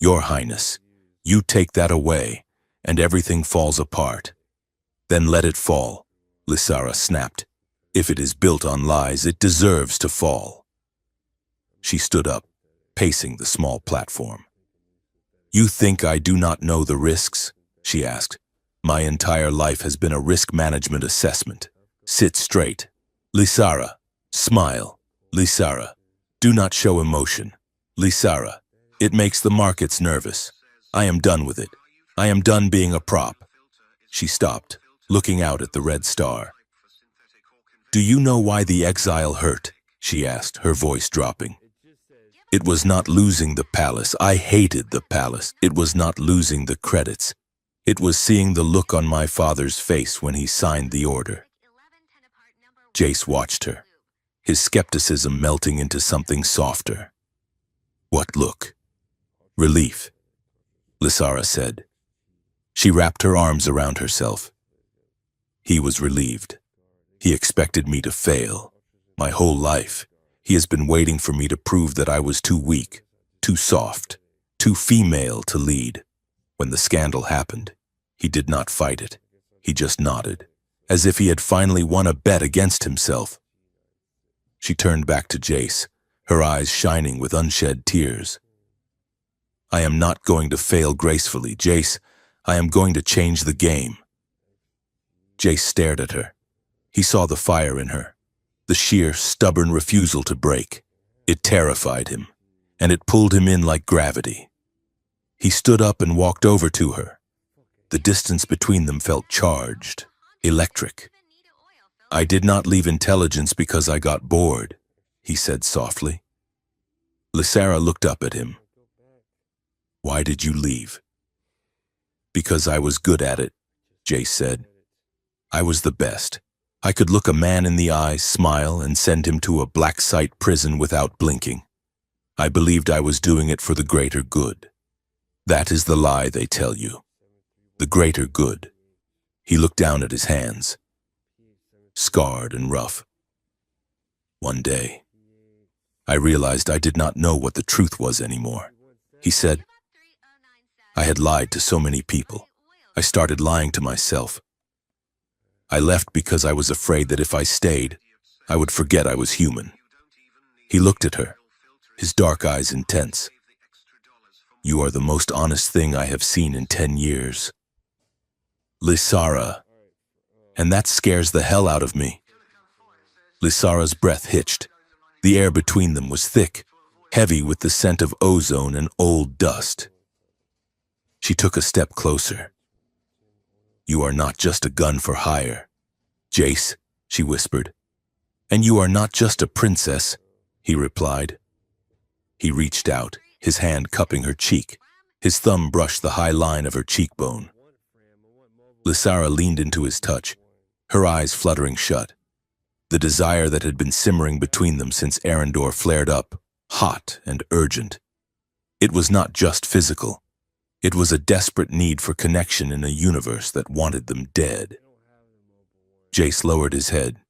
Your Highness, you take that away, and everything falls apart. Then let it fall, Lysara snapped. If it is built on lies, it deserves to fall. She stood up, pacing the small platform. You think I do not know the risks? She asked. My entire life has been a risk management assessment. Sit straight. Lysara, smile. Lysara, do not show emotion. Lysara, it makes the markets nervous. I am done with it. I am done being a prop. She stopped, looking out at the red star. Do you know why the exile hurt? She asked, her voice dropping. It was not losing the palace. I hated the palace. It was not losing the credits. It was seeing the look on my father's face when he signed the order. Jace watched her, his skepticism melting into something softer. What look? Relief, Lysara said. She wrapped her arms around herself. He was relieved. He expected me to fail. My whole life, he has been waiting for me to prove that I was too weak, too soft, too female to lead. When the scandal happened, he did not fight it. He just nodded, as if he had finally won a bet against himself. She turned back to Jace, her eyes shining with unshed tears. I am not going to fail gracefully, Jace. I am going to change the game. Jace stared at her. He saw the fire in her, the sheer, stubborn refusal to break. It terrified him, and it pulled him in like gravity. He stood up and walked over to her. The distance between them felt charged, electric. I did not leave intelligence because I got bored, he said softly. Lysara looked up at him. Why did you leave? Because I was good at it, Jace said. I was the best. I could look a man in the eye, smile, and send him to a black site prison without blinking. I believed I was doing it for the greater good. That is the lie they tell you. The greater good. He looked down at his hands, scarred and rough. One day, I realized I did not know what the truth was anymore. He said, I had lied to so many people. I started lying to myself. I left because I was afraid that if I stayed, I would forget I was human. He looked at her, his dark eyes intense. You are the most honest thing I have seen in 10 years. Lysara. And that scares the hell out of me. Lysara's breath hitched. The air between them was thick, heavy with the scent of ozone and old dust. She took a step closer. You are not just a gun for hire, Jace, she whispered. And you are not just a princess, he replied. He reached out, his hand cupping her cheek. His thumb brushed the high line of her cheekbone. Lysara leaned into his touch, her eyes fluttering shut. The desire that had been simmering between them since Arendor flared up, hot and urgent. It was not just physical. It was a desperate need for connection in a universe that wanted them dead. Jace lowered his head.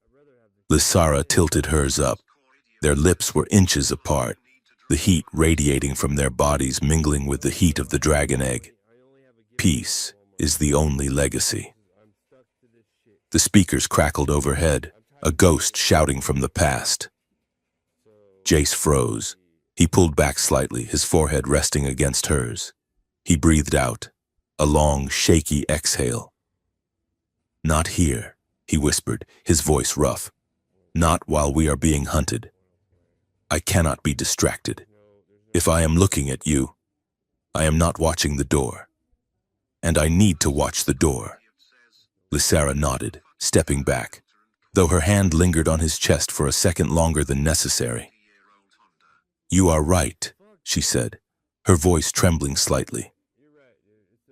Lysara tilted hers up. Their lips were inches apart, the heat radiating from their bodies mingling with the heat of the dragon egg. Peace is the only legacy. The speakers crackled overhead, a ghost shouting from the past. Jace froze. He pulled back slightly, his forehead resting against hers. He breathed out, a long, shaky exhale. Not here, he whispered, his voice rough. Not while we are being hunted. I cannot be distracted. If I am looking at you, I am not watching the door. And I need to watch the door. Lysara nodded, stepping back, though her hand lingered on his chest for a second longer than necessary. You are right, she said, her voice trembling slightly.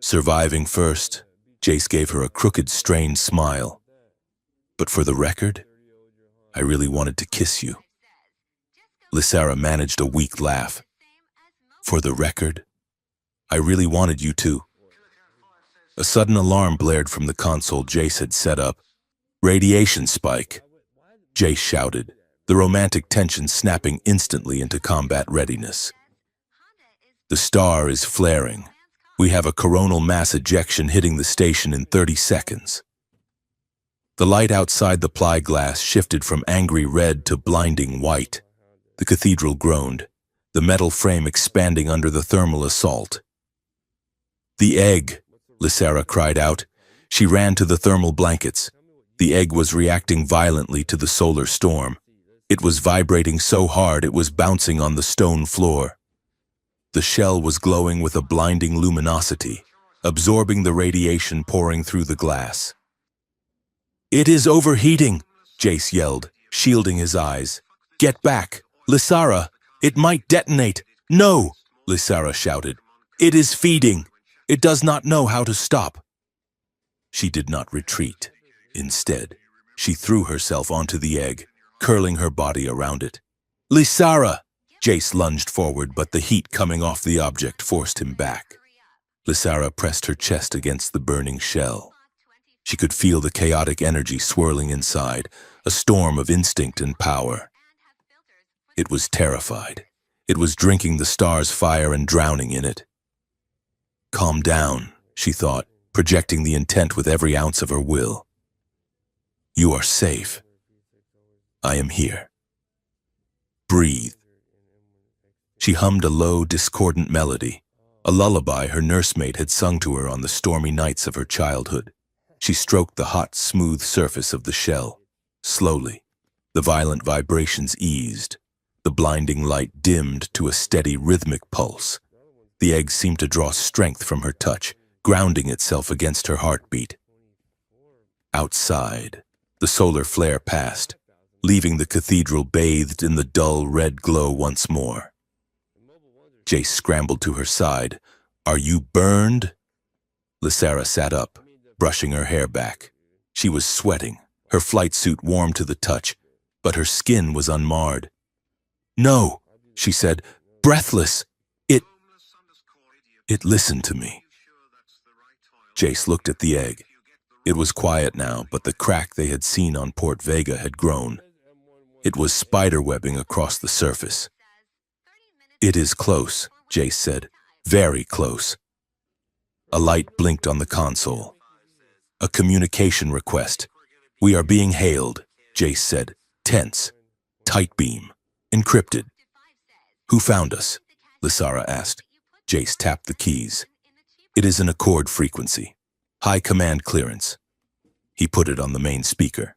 Surviving first, Jace gave her a crooked, strained smile. But for the record, I really wanted to kiss you. Lysara managed a weak laugh. For the record, I really wanted you to. A sudden alarm blared from the console Jace had set up. Radiation spike, Jace shouted, the romantic tension snapping instantly into combat readiness. The star is flaring. We have a coronal mass ejection hitting the station in 30 seconds. The light outside the plyglass shifted from angry red to blinding white. The cathedral groaned, the metal frame expanding under the thermal assault. The egg, Lysara cried out. She ran to the thermal blankets. The egg was reacting violently to the solar storm. It was vibrating so hard it was bouncing on the stone floor. The shell was glowing with a blinding luminosity, absorbing the radiation pouring through the glass. It is overheating, Jace yelled, shielding his eyes. Get back, Lysara! It might detonate! No! Lysara shouted. It is feeding! It does not know how to stop. She did not retreat. Instead, she threw herself onto the egg, curling her body around it. Lysara! Jace lunged forward, but the heat coming off the object forced him back. Lysara pressed her chest against the burning shell. She could feel the chaotic energy swirling inside, a storm of instinct and power. It was terrified. It was drinking the star's fire and drowning in it. Calm down, she thought, projecting the intent with every ounce of her will. You are safe. I am here. Breathe. She hummed a low, discordant melody. A lullaby her nursemaid had sung to her on the stormy nights of her childhood. She stroked the hot, smooth surface of the shell. Slowly, the violent vibrations eased. The blinding light dimmed to a steady, rhythmic pulse. The egg seemed to draw strength from her touch, grounding itself against her heartbeat. Outside, the solar flare passed, leaving the cathedral bathed in the dull red glow once more. Jace scrambled to her side. "Are you burned?" Lysara sat up, brushing her hair back. She was sweating, her flight suit warm to the touch, but her skin was unmarred. "No," she said, breathless. It listened to me." Jace looked at the egg. It was quiet now, but the crack they had seen on Port Vega had grown. It was spiderwebbing across the surface. "It is close," Jace said. "Very close." A light blinked on the console. "A communication request. We are being hailed," Jace said. "Tense. Tight beam. Encrypted." "Who found us?" Lysara asked. Jace tapped the keys. "It is an accord frequency. High command clearance." He put it on the main speaker.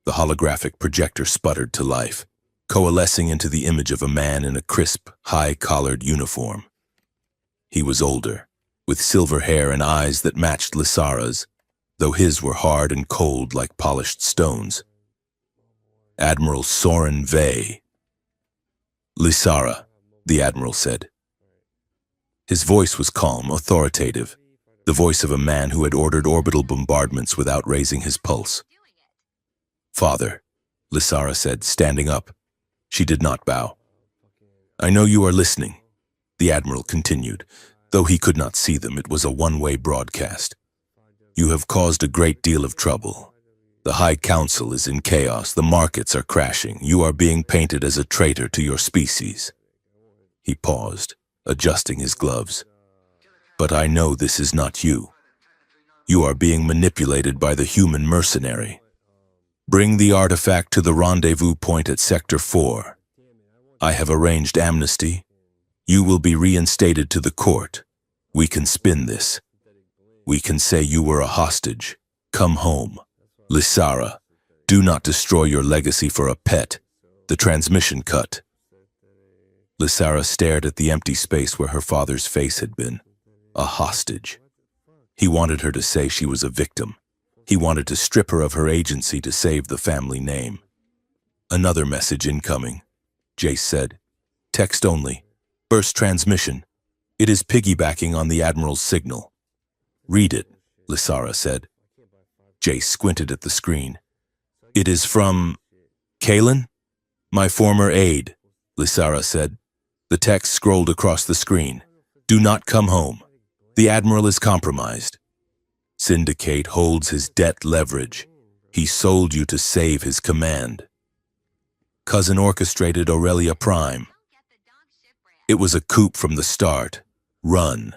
The holographic projector sputtered to life, coalescing into the image of a man in a crisp, high-collared uniform. He was older, with silver hair and eyes that matched Lysara's, though his were hard and cold like polished stones. "Admiral Soren Vey." "Lysara," the Admiral said. His voice was calm, authoritative, the voice of a man who had ordered orbital bombardments without raising his pulse. "Father," Lysara said, standing up. She did not bow. "I know you are listening," the Admiral continued. Though he could not see them, it was a one-way broadcast. "You have caused a great deal of trouble. The High Council is in chaos, the markets are crashing, you are being painted as a traitor to your species." He paused, adjusting his gloves. "But I know this is not you. You are being manipulated by the human mercenary. Bring the artifact to the rendezvous point at Sector 4. I have arranged amnesty. You will be reinstated to the court. We can spin this. We can say you were a hostage. Come home. Lysara, do not destroy your legacy for a pet." The transmission cut. Lysara stared at the empty space where her father's face had been. A hostage. He wanted her to say she was a victim. He wanted to strip her of her agency to save the family name. "Another message incoming," Jace said. "Text only. Burst transmission. It is piggybacking on the Admiral's signal." "Read it," Lysara said. Jace squinted at the screen. "It is from Kalen? My former aide," Lysara said. The text scrolled across the screen. "Do not come home. The Admiral is compromised. Syndicate holds his debt leverage. He sold you to save his command. Cousin orchestrated Aurelia Prime. It was a coup from the start. Run."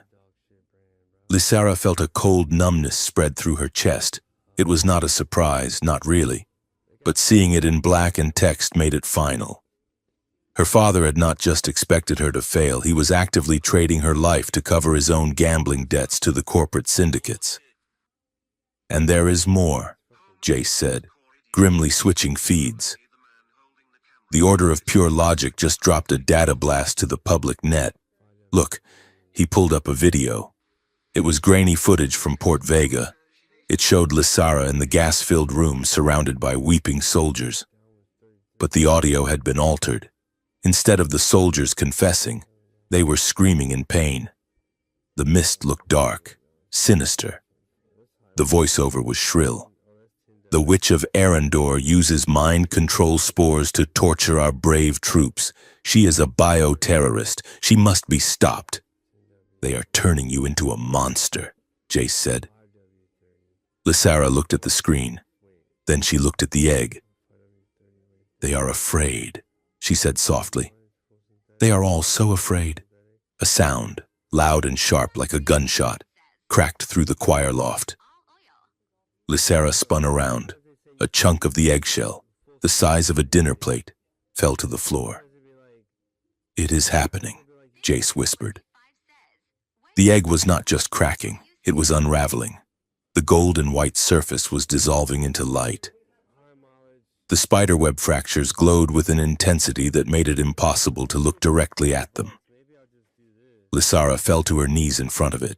Lysara felt a cold numbness spread through her chest. It was not a surprise, not really. But seeing it in black and text made it final. Her father had not just expected her to fail, he was actively trading her life to cover his own gambling debts to the corporate syndicates. "And there is more," Jace said, grimly switching feeds. "The Order of Pure Logic just dropped a data blast to the public net. Look," he pulled up a video. It was grainy footage from Port Vega. It showed Lysara in the gas-filled room surrounded by weeping soldiers. But the audio had been altered. Instead of the soldiers confessing, they were screaming in pain. The mist looked dark, sinister. The voiceover was shrill. "The Witch of Arendor uses mind control spores to torture our brave troops. She is a bioterrorist. She must be stopped." "They are turning you into a monster," Jace said. Lysara looked at the screen. Then she looked at the egg. "They are afraid," she said softly. "They are all so afraid." A sound, loud and sharp like a gunshot, cracked through the choir loft. Lysara spun around. A chunk of the eggshell, the size of a dinner plate, fell to the floor. "It is happening," Jace whispered. The egg was not just cracking, it was unraveling. The gold and white surface was dissolving into light. The spiderweb fractures glowed with an intensity that made it impossible to look directly at them. Lysara fell to her knees in front of it.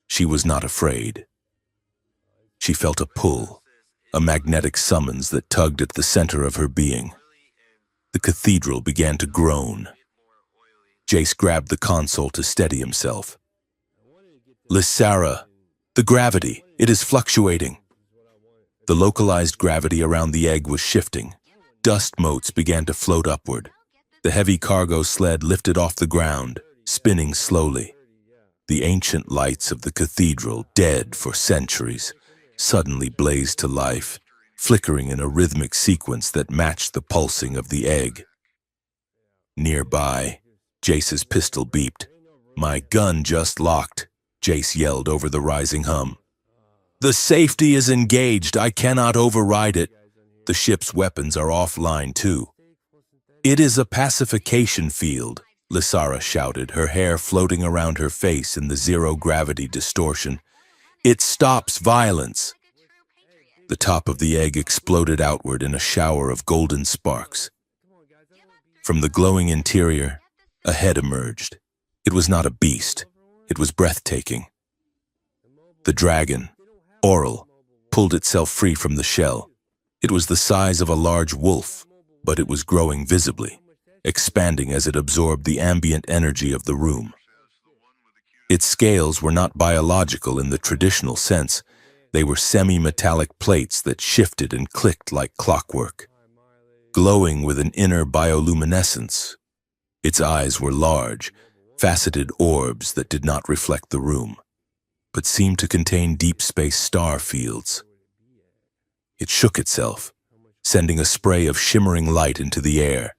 She was not afraid. She felt a pull, a magnetic summons that tugged at the center of her being. The cathedral began to groan. Jace grabbed the console to steady himself. Lysara, the gravity, it is fluctuating. The localized gravity around the egg was shifting. Dust motes began to float upward. The heavy cargo sled lifted off the ground, spinning slowly. The ancient lights of the cathedral, dead for centuries, suddenly blazed to life, flickering in a rhythmic sequence that matched the pulsing of the egg. Nearby, Jace's pistol beeped. "My gun just locked," Jace yelled over the rising hum. "The safety is engaged. I cannot override it. The ship's weapons are offline too." "It is a pacification field," Lysara shouted, her hair floating around her face in the zero-gravity distortion. "It stops violence." The top of the egg exploded outward in a shower of golden sparks. From the glowing interior, a head emerged. It was not a beast. It was breathtaking. The dragon, Oral, pulled itself free from the shell. It was the size of a large wolf, but it was growing visibly, expanding as it absorbed the ambient energy of the room. Its scales were not biological in the traditional sense. They were semi-metallic plates that shifted and clicked like clockwork, glowing with an inner bioluminescence. Its eyes were large, faceted orbs that did not reflect the room, but seemed to contain deep space star fields. It shook itself, sending a spray of shimmering light into the air.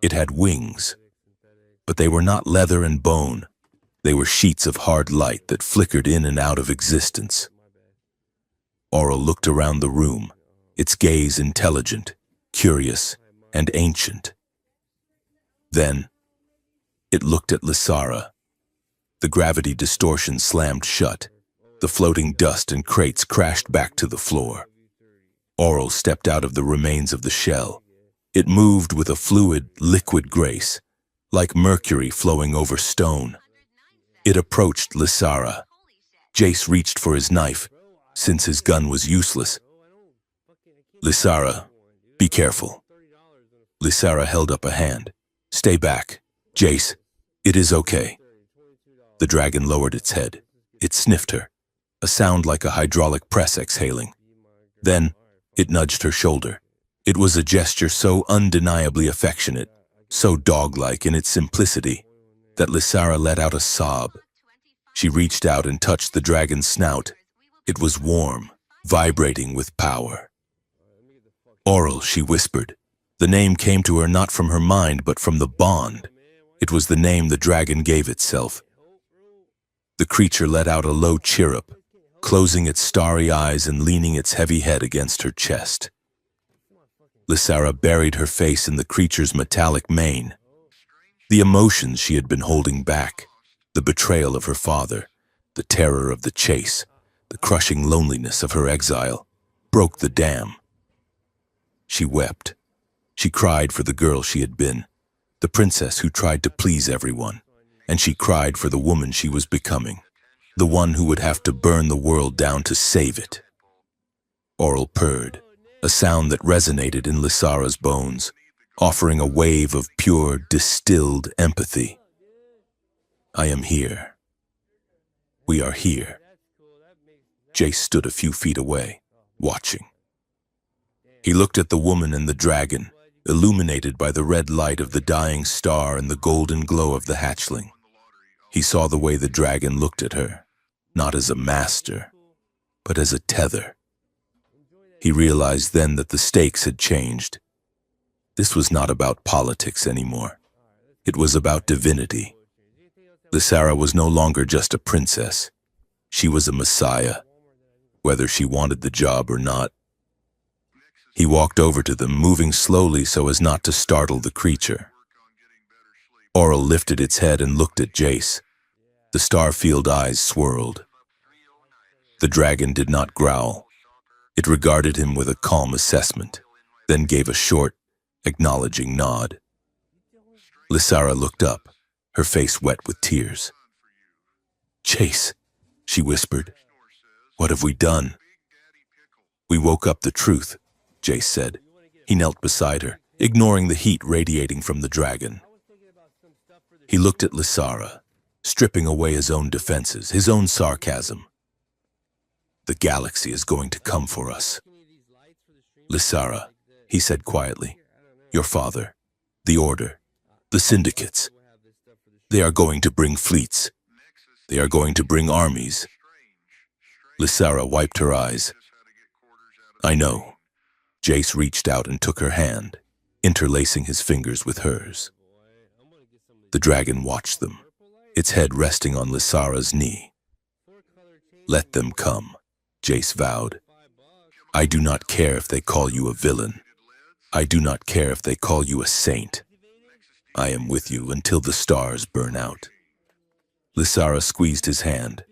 It had wings, but they were not leather and bone. They were sheets of hard light that flickered in and out of existence. Oral looked around the room, its gaze intelligent, curious, and ancient. Then, it looked at Lysara. The gravity distortion slammed shut. The floating dust and crates crashed back to the floor. Oral stepped out of the remains of the shell. It moved with a fluid, liquid grace, like mercury flowing over stone. It approached Lysara. Jace reached for his knife, since his gun was useless. "Lysara, be careful." Lysara held up a hand. "Stay back. Jace, it is okay." The dragon lowered its head. It sniffed her, a sound like a hydraulic press exhaling. Then, it nudged her shoulder. It was a gesture so undeniably affectionate, so dog-like in its simplicity, that Lysara let out a sob. She reached out and touched the dragon's snout. It was warm, vibrating with power. "Oral," she whispered. The name came to her not from her mind, but from the bond. It was the name the dragon gave itself. The creature let out a low chirrup, closing its starry eyes and leaning its heavy head against her chest. Lysara buried her face in the creature's metallic mane. The emotions she had been holding back, the betrayal of her father, the terror of the chase, the crushing loneliness of her exile, broke the dam. She wept. She cried for the girl she had been, the princess who tried to please everyone, and she cried for the woman she was becoming, the one who would have to burn the world down to save it. Oral purred, a sound that resonated in Lysara's bones, offering a wave of pure, distilled empathy. "I am here. We are here." Jace stood a few feet away, watching. He looked at the woman and the dragon, illuminated by the red light of the dying star and the golden glow of the hatchling. He saw the way the dragon looked at her, not as a master, but as a tether. He realized then that the stakes had changed. This was not about politics anymore. It was about divinity. Lysara was no longer just a princess. She was a messiah, whether she wanted the job or not. He walked over to them, moving slowly so as not to startle the creature. Oral lifted its head and looked at Jace. The star-filled eyes swirled. The dragon did not growl. It regarded him with a calm assessment, then gave a short, acknowledging nod. Lysara looked up, her face wet with tears. "Chase," she whispered, "what have we done?" "We woke up the truth," Jace said. He knelt beside her, ignoring the heat radiating from the dragon. He looked at Lysara, stripping away his own defenses, his own sarcasm. "The galaxy is going to come for us." "Lysara," he said quietly, "your father, the Order, the syndicates, they are going to bring fleets. They are going to bring armies." Lysara wiped her eyes. "I know." Jace reached out and took her hand, interlacing his fingers with hers. The dragon watched them, its head resting on Lysara's knee. "Let them come," Jace vowed. "I do not care if they call you a villain. I do not care if they call you a saint. I am with you until the stars burn out." Lysara squeezed his hand.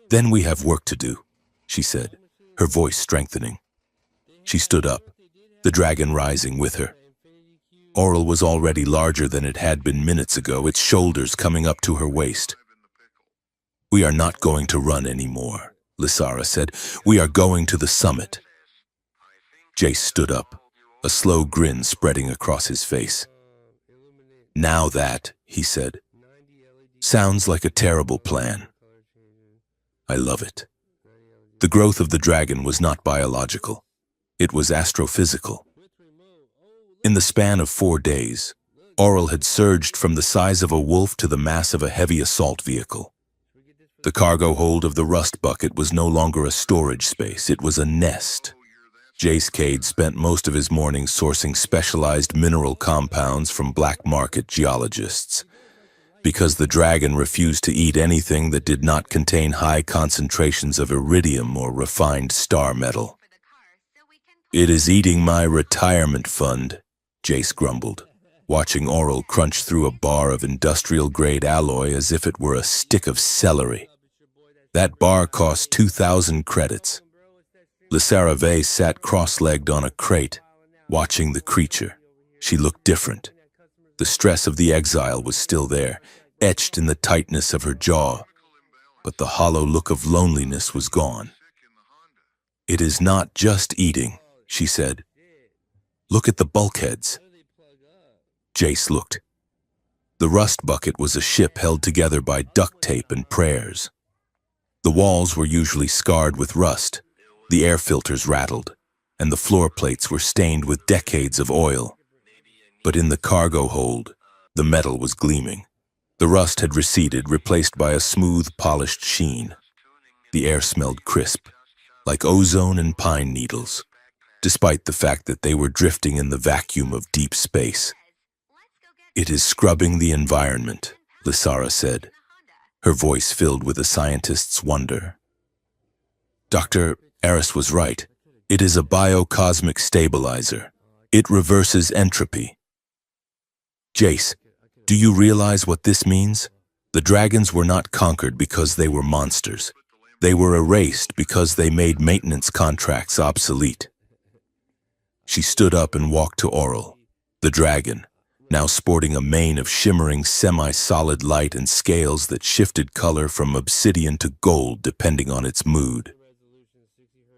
"Then we have work to do," she said, her voice strengthening. She stood up, the dragon rising with her. Oral was already larger than it had been minutes ago, its shoulders coming up to her waist. "We are not going to run anymore," Lysara said. "We are going to the summit." Jace stood up, a slow grin spreading across his face. "Now that," he said, "sounds like a terrible plan. I love it." The growth of the dragon was not biological. It was astrophysical. In the span of 4 days, Oral had surged from the size of a wolf to the mass of a heavy assault vehicle. The cargo hold of the rust bucket was no longer a storage space, it was a nest. Jace Cade spent most of his mornings sourcing specialized mineral compounds from black market geologists. Because the dragon refused to eat anything that did not contain high concentrations of iridium or refined star metal. "It is eating my retirement fund," Jace grumbled, watching Oral crunch through a bar of industrial-grade alloy as if it were a stick of celery. That bar cost 2,000 credits. Lysara Vey sat cross-legged on a crate, watching the creature. She looked different. The stress of the exile was still there, etched in the tightness of her jaw, but the hollow look of loneliness was gone. "It is not just eating," she said. "Look at the bulkheads." Jace looked. The rust bucket was a ship held together by duct tape and prayers. The walls were usually scarred with rust, the air filters rattled, and the floor plates were stained with decades of oil. But in the cargo hold, the metal was gleaming. The rust had receded, replaced by a smooth, polished sheen. The air smelled crisp, like ozone and pine needles, despite the fact that they were drifting in the vacuum of deep space. "It is scrubbing the environment," Lysara said, her voice filled with a scientist's wonder. "Dr. Eris was right. It is a biocosmic stabilizer. It reverses entropy." "Jace, do you realize what this means? The dragons were not conquered because they were monsters. They were erased because they made maintenance contracts obsolete." She stood up and walked to Oral, the dragon, now sporting a mane of shimmering semi-solid light and scales that shifted color from obsidian to gold depending on its mood.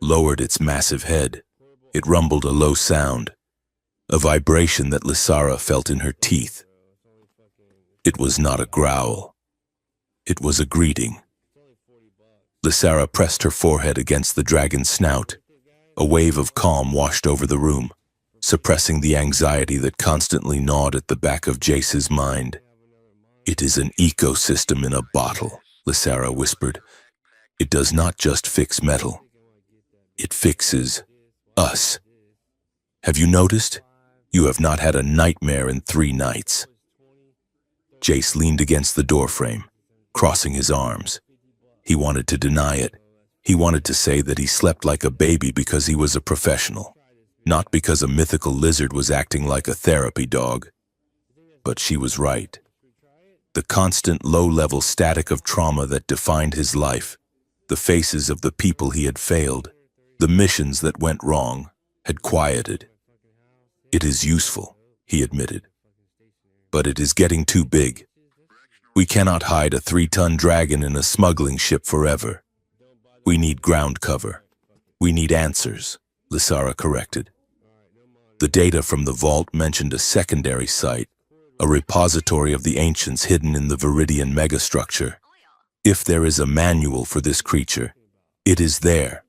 Lowered its massive head, it rumbled a low sound, a vibration that Lysara felt in her teeth. It was not a growl. It was a greeting. Lysara pressed her forehead against the dragon's snout. A wave of calm washed over the room, suppressing the anxiety that constantly gnawed at the back of Jace's mind. "It is an ecosystem in a bottle," Lysara whispered. "It does not just fix metal. It fixes us. Have you noticed? You have not had a nightmare in 3 nights. Jace leaned against the doorframe, crossing his arms. He wanted to deny it. He wanted to say that he slept like a baby because he was a professional, not because a mythical lizard was acting like a therapy dog. But she was right. the constant low-level static of trauma that defined his life, the faces of the people he had failed, the missions that went wrong, had quieted. "It is useful," he admitted, "but it is getting too big. We cannot hide a 3-ton dragon in a smuggling ship forever. We need ground cover. We need answers," Lysara corrected. The data from the vault mentioned a secondary site, a repository of the ancients hidden in the Viridian megastructure. If there is a manual for this creature, it is there.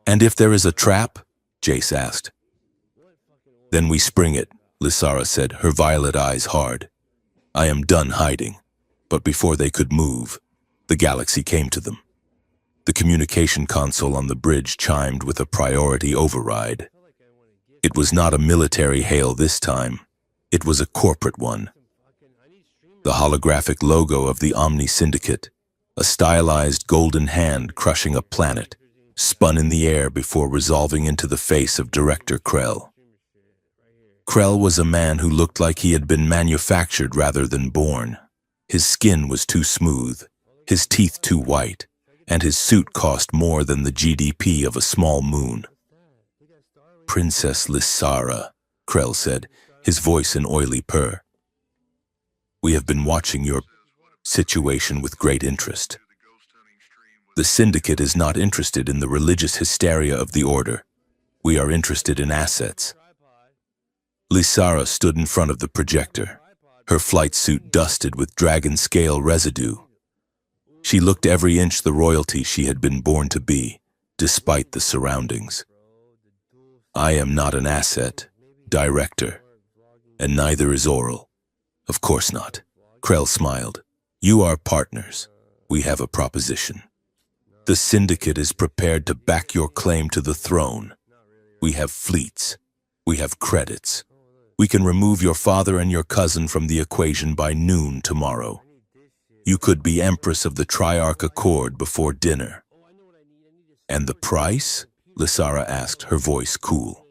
"And if there is a trap?" Jace asked. "Then we spring it," Lysara said, her violet eyes hard. "I am done hiding." But before they could move, the galaxy came to them. The communication console on the bridge chimed with a priority override. It was not a military hail this time. It was a corporate one. The holographic logo of the Omni Syndicate, a stylized golden hand crushing a planet, spun in the air before resolving into the face of Director Krell. Krell was a man who looked like he had been manufactured rather than born. His skin was too smooth, his teeth too white, and his suit cost more than the GDP of a small moon. "Princess Lysara," Krell said, his voice an oily purr. "We have been watching your situation with great interest. The Syndicate is not interested in the religious hysteria of the Order. We are interested in assets." Lysara stood in front of the projector, her flight suit dusted with dragon scale residue. She looked every inch the royalty she had been born to be, despite the surroundings. "I am not an asset, Director, and neither is Oral." "Of course not," Krell smiled. "You are partners. We have a proposition. The Syndicate is prepared to back your claim to the throne. We have fleets. We have credits. We can remove your father and your cousin from the equation by noon tomorrow. You could be Empress of the Triarch Accord before dinner." "And the price?" Lysara asked, her voice cool.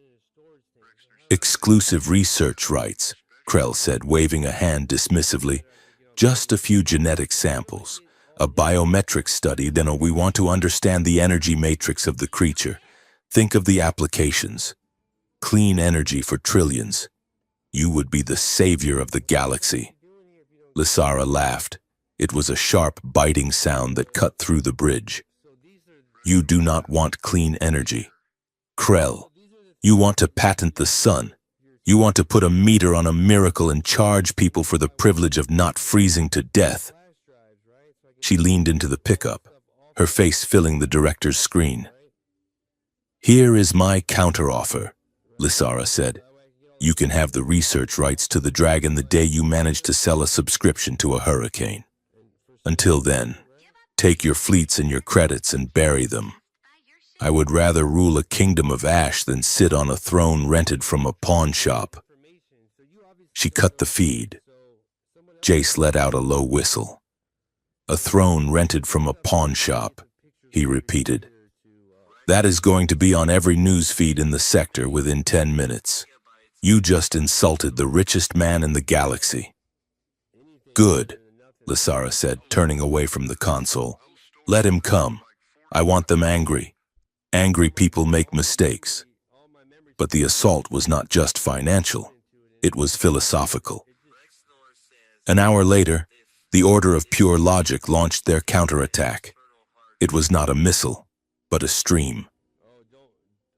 "Exclusive research rights," Krell said, waving a hand dismissively. "Just a few genetic samples, a biometric study, then we want to understand the energy matrix of the creature. Think of the applications. Clean energy for trillions. You would be the savior of the galaxy." Lysara laughed. It was a sharp, biting sound that cut through the bridge. "You do not want clean energy. Krell, you want to patent the sun. You want to put a meter on a miracle and charge people for the privilege of not freezing to death." She leaned into the pickup, her face filling the director's screen. "Here is my counteroffer," Lysara said. "You can have the research rights to the dragon the day you manage to sell a subscription to a hurricane. Until then, take your fleets and your credits and bury them. I would rather rule a kingdom of ash than sit on a throne rented from a pawn shop." She cut the feed. Jace let out a low whistle. "A throne rented from a pawn shop," he repeated. "That is going to be on every news feed in the sector within 10 minutes. You just insulted the richest man in the galaxy." "Good," Lysara said, turning away from the console. "Let him come. I want them angry. Angry people make mistakes." But the assault was not just financial. It was philosophical. An hour later, the Order of Pure Logic launched their counterattack. It was not a missile, but a stream.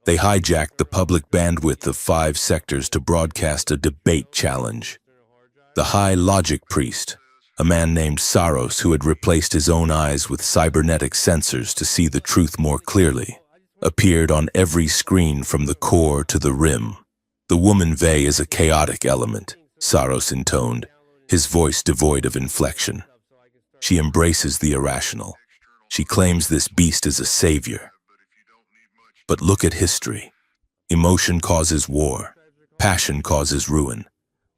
They hijacked the public bandwidth of 5 sectors to broadcast a debate challenge. The High Logic Priest, a man named Saros who had replaced his own eyes with cybernetic sensors to see the truth more clearly, appeared on every screen from the core to the rim. "The woman Vey is a chaotic element," Saros intoned, his voice devoid of inflection. "She embraces the irrational. She claims this beast is a savior. But look at history. Emotion causes war. Passion causes ruin.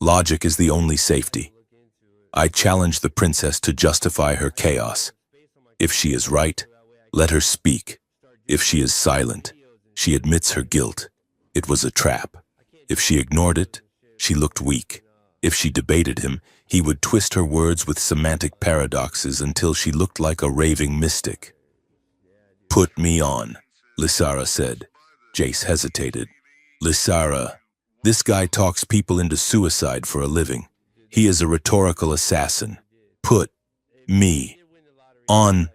Logic is the only safety. I challenge the princess to justify her chaos. If she is right, let her speak. If she is silent, she admits her guilt. It was a trap. If she ignored it, she looked weak. If she debated him, He would twist her words with semantic paradoxes until she looked like a raving mystic. "Put me on," Lysara said. Jace hesitated. "Lysara, this guy talks people into suicide for a living. He is a rhetorical assassin. Put me on."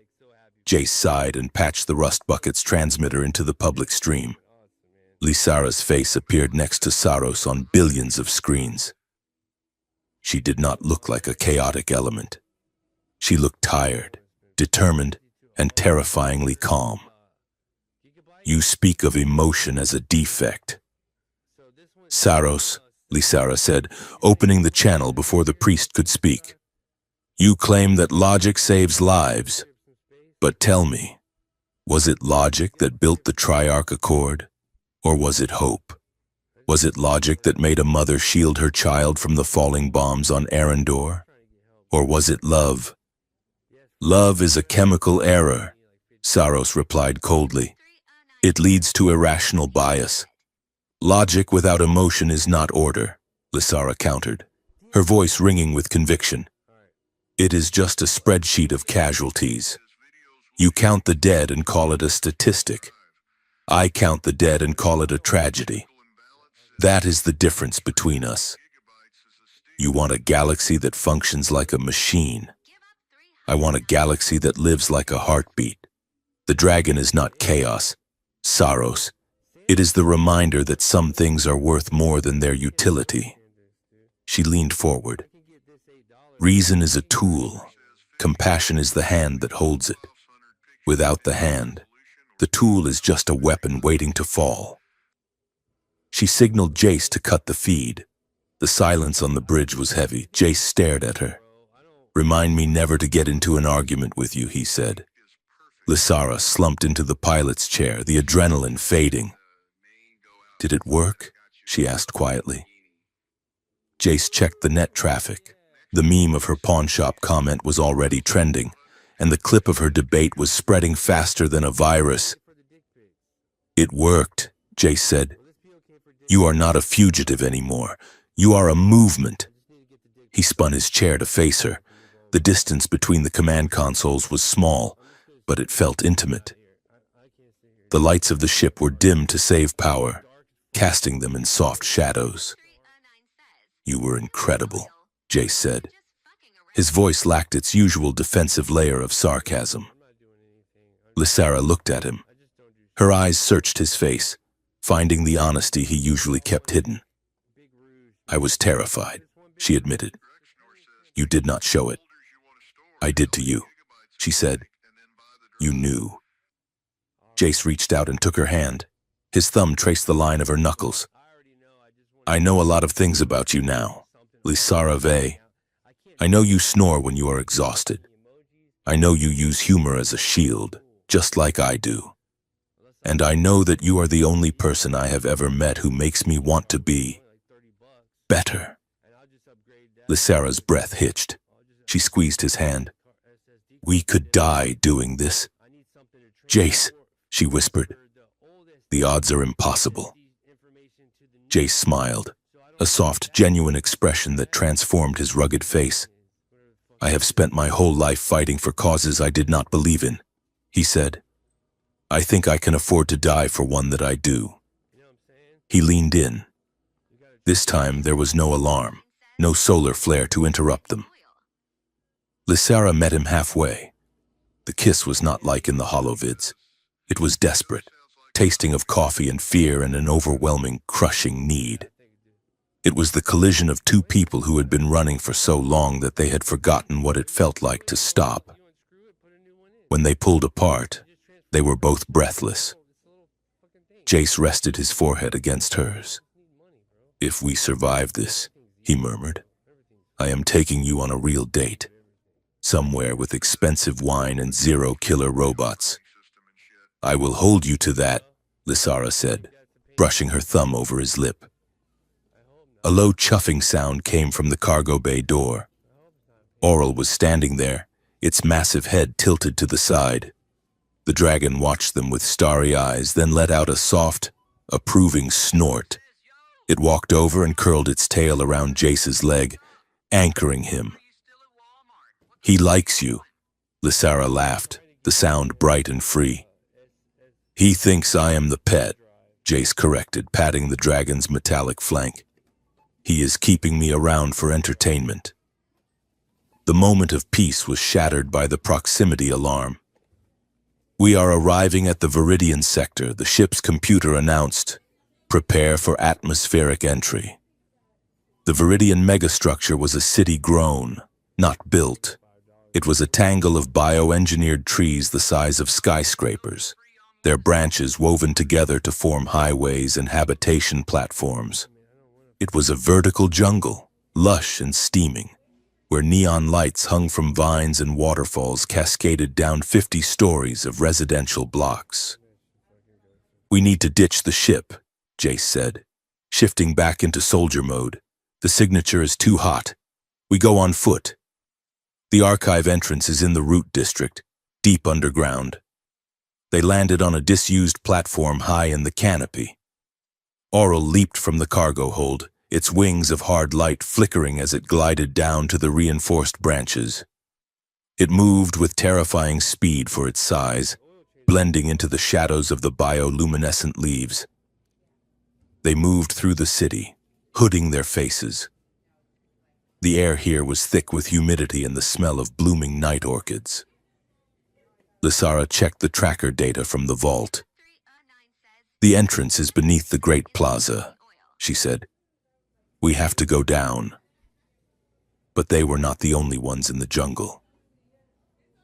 Jace sighed and patched the Rust Bucket's transmitter into the public stream. Lysara's face appeared next to Saros on billions of screens. She did not look like a chaotic element. She looked tired, determined, and terrifyingly calm. "You speak of emotion as a defect." "Saros," Lysara said, opening the channel before the priest could speak. "You claim that logic saves lives. But tell me, was it logic that built the Triarch Accord? Or was it hope? Was it logic that made a mother shield her child from the falling bombs on Arendor? Or was it love?" "Love is a chemical error," Saros replied coldly. "It leads to irrational bias. Logic without emotion is not order," Lysara countered, her voice ringing with conviction. "It is just a spreadsheet of casualties. You count the dead and call it a statistic. I count the dead and call it a tragedy. That is the difference between us. You want a galaxy that functions like a machine. I want a galaxy that lives like a heartbeat. The dragon is not chaos, Saros. It is the reminder that some things are worth more than their utility." She leaned forward. "Reason is a tool. Compassion is the hand that holds it. Without the hand, the tool is just a weapon waiting to fall." She signaled Jace to cut the feed. The silence on the bridge was heavy. Jace stared at her. "Remind me never to get into an argument with you," he said. Lysara slumped into the pilot's chair, the adrenaline fading. "Did it work?" she asked quietly. Jace checked the net traffic. The meme of her pawnshop comment was already trending, and the clip of her debate was spreading faster than a virus. "It worked," Jace said. "You are not a fugitive anymore. You are a movement." He spun his chair to face her. The distance between the command consoles was small, but it felt intimate. The lights of the ship were dimmed to save power, casting them in soft shadows. "You were incredible," Jace said. His voice lacked its usual defensive layer of sarcasm. Lysara looked at him. Her eyes searched his face, finding the honesty he usually kept hidden. "I was terrified," she admitted. "You did not show it." "I did to you," she said. "You knew." Jace reached out and took her hand. His thumb traced the line of her knuckles. "I know a lot of things about you now, Lysara Vey. I know you snore when you are exhausted. I know you use humor as a shield, just like I do. And I know that you are the only person I have ever met who makes me want to be better." Lysara's breath hitched. She squeezed his hand. "We could die doing this." "Jace," she whispered. "The odds are impossible." Jace smiled, a soft, genuine expression that transformed his rugged face. "I have spent my whole life fighting for causes I did not believe in," he said. "I think I can afford to die for one that I do." He leaned in. This time there was no alarm, no solar flare to interrupt them. Lysara met him halfway. The kiss was not like in the holovids. It was desperate, tasting of coffee and fear and an overwhelming, crushing need. It was the collision of two people who had been running for so long that they had forgotten what it felt like to stop. When they pulled apart, they were both breathless. Jace rested his forehead against hers. "If we survive this," he murmured, "I am taking you on a real date. Somewhere with expensive wine and 0 killer robots." "I will hold you to that," Lysara said, brushing her thumb over his lip. A low chuffing sound came from the cargo bay door. Oral was standing there, its massive head tilted to the side. The dragon watched them with starry eyes, then let out a soft, approving snort. It walked over and curled its tail around Jace's leg, anchoring him. "He likes you," Lysara laughed, the sound bright and free. "He thinks I am the pet," Jace corrected, patting the dragon's metallic flank. "He is keeping me around for entertainment." The moment of peace was shattered by the proximity alarm. "We are arriving at the Viridian sector," the ship's computer announced. "Prepare for atmospheric entry." The Viridian megastructure was a city grown, not built. It was a tangle of bioengineered trees the size of skyscrapers, their branches woven together to form highways and habitation platforms. It was a vertical jungle, lush and steaming, where neon lights hung from vines and waterfalls cascaded down 50 stories of residential blocks. "We need to ditch the ship," Jace said, shifting back into soldier mode. "The signature is too hot. We go on foot." The archive entrance is in the Root District, deep underground. They landed on a disused platform high in the canopy. Aurel leaped from the cargo hold, its wings of hard light flickering as it glided down to the reinforced branches. It moved with terrifying speed for its size, blending into the shadows of the bioluminescent leaves. They moved through the city, hooding their faces. The air here was thick with humidity and the smell of blooming night orchids. Lysara checked the tracker data from the vault. "The entrance is beneath the Great Plaza," she said. "We have to go down." But they were not the only ones in the jungle.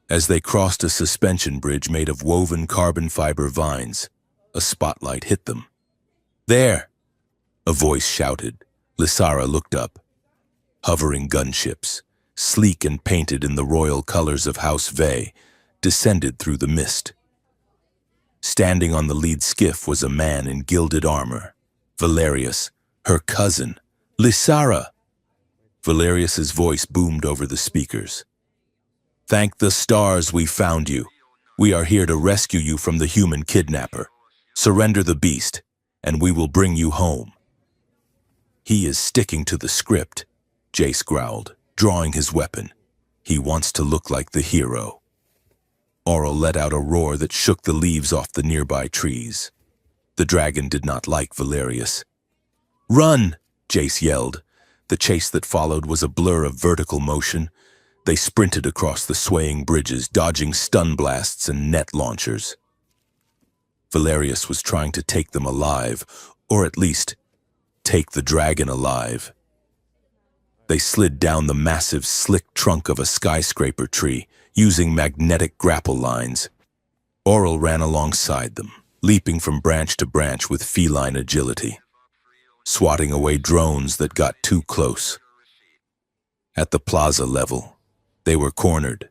As they crossed a suspension bridge made of woven carbon fiber vines, a spotlight hit them. "There!" a voice shouted. Lysara looked up. Hovering gunships, sleek and painted in the royal colors of House Vey, descended through the mist. Standing on the lead skiff was a man in gilded armor, Valerius, her cousin. "Lysara!" Valerius's voice boomed over the speakers. "Thank the stars we found you. We are here to rescue you from the human kidnapper. Surrender the beast, and we will bring you home." "He is sticking to the script," Jace growled, drawing his weapon. "He wants to look like the hero." Aurel let out a roar that shook the leaves off the nearby trees. The dragon did not like Valerius. "Run!" Jace yelled. The chase that followed was a blur of vertical motion. They sprinted across the swaying bridges, dodging stun blasts and net launchers. Valerius was trying to take them alive, or at least, take the dragon alive. They slid down the massive, slick trunk of a skyscraper tree, using magnetic grapple lines. Aurel ran alongside them, leaping from branch to branch with feline agility, swatting away drones that got too close. At the plaza level, they were cornered.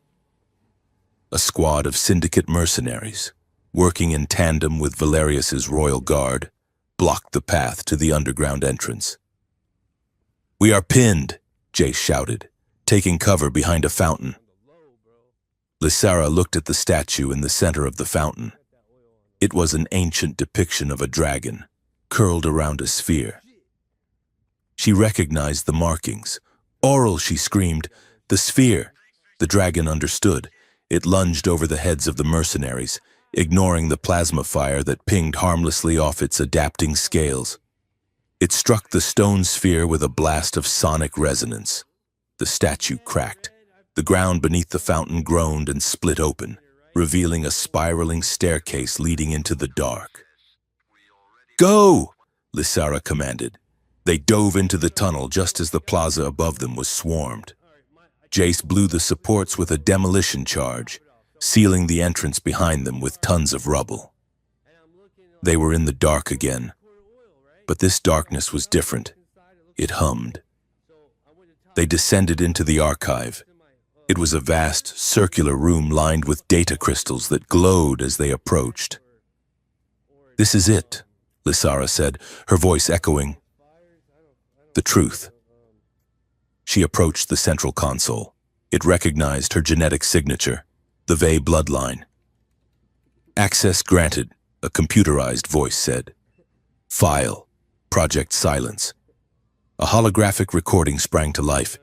A squad of syndicate mercenaries, working in tandem with Valerius's royal guard, blocked the path to the underground entrance. "We are pinned," Jace shouted, taking cover behind a fountain. Lysara looked at the statue in the center of the fountain. It was an ancient depiction of a dragon, curled around a sphere. She recognized the markings. "Aurel," she screamed. "The sphere!" The dragon understood. It lunged over the heads of the mercenaries, ignoring the plasma fire that pinged harmlessly off its adapting scales. It struck the stone sphere with a blast of sonic resonance. The statue cracked. The ground beneath the fountain groaned and split open, revealing a spiraling staircase leading into the dark. "Go!" Lysara commanded. They dove into the tunnel just as the plaza above them was swarmed. Jace blew the supports with a demolition charge, sealing the entrance behind them with tons of rubble. They were in the dark again, but this darkness was different. It hummed. They descended into the archive. It was a vast, circular room lined with data crystals that glowed as they approached. "This is it," Lysara said, her voice echoing. "The truth." She approached the central console. It recognized her genetic signature, the Vey bloodline. "Access granted," a computerized voice said. "File. Project Silence." A holographic recording sprang to life.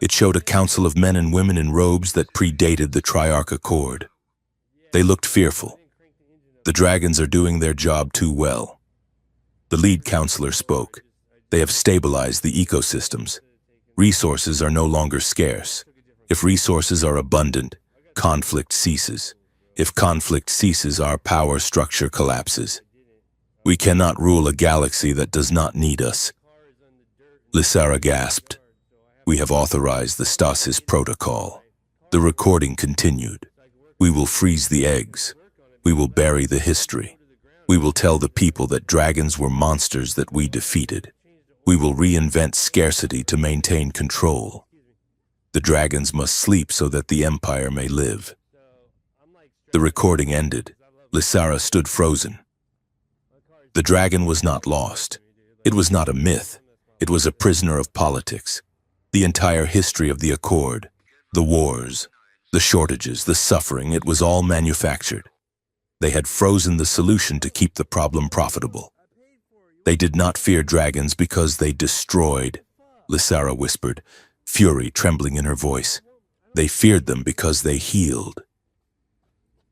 It showed a council of men and women in robes that predated the Triarch Accord. They looked fearful. The dragons are doing their job too well. The lead counselor spoke. They have stabilized the ecosystems. Resources are no longer scarce. If resources are abundant, conflict ceases. If conflict ceases, our power structure collapses. We cannot rule a galaxy that does not need us. Lysara gasped. We have authorized the Stasis protocol. The recording continued. We will freeze the eggs. We will bury the history. We will tell the people that dragons were monsters that we defeated. We will reinvent scarcity to maintain control. The dragons must sleep so that the Empire may live. The recording ended. Lysara stood frozen. The dragon was not lost. It was not a myth. It was a prisoner of politics. The entire history of the Accord, the wars, the shortages, the suffering, it was all manufactured. They had frozen the solution to keep the problem profitable. They did not fear dragons because they destroyed, Lysara whispered, fury trembling in her voice. They feared them because they healed.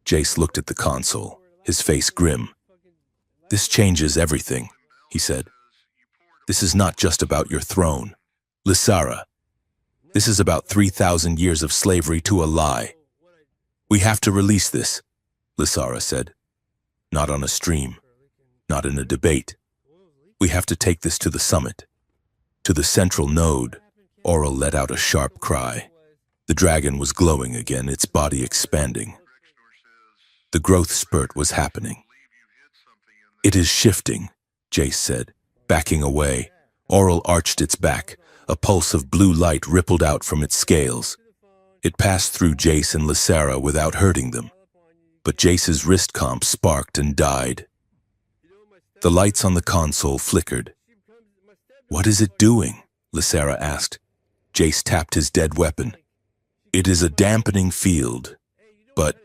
Jace looked at the console, his face grim. This changes everything, he said. This is not just about your throne, Lysara. This is about 3,000 years of slavery to a lie. We have to release this, Lysara said. Not on a stream, not in a debate. We have to take this to the summit, to the central node. Oral let out a sharp cry. The dragon was glowing again, its body expanding. The growth spurt was happening. It is shifting, Jace said, backing away. Oral arched its back. A pulse of blue light rippled out from its scales. It passed through Jace and Lysara without hurting them. But Jace's wrist comp sparked and died. The lights on the console flickered. What is it doing? Lysara asked. Jace tapped his dead weapon. It is a dampening field, but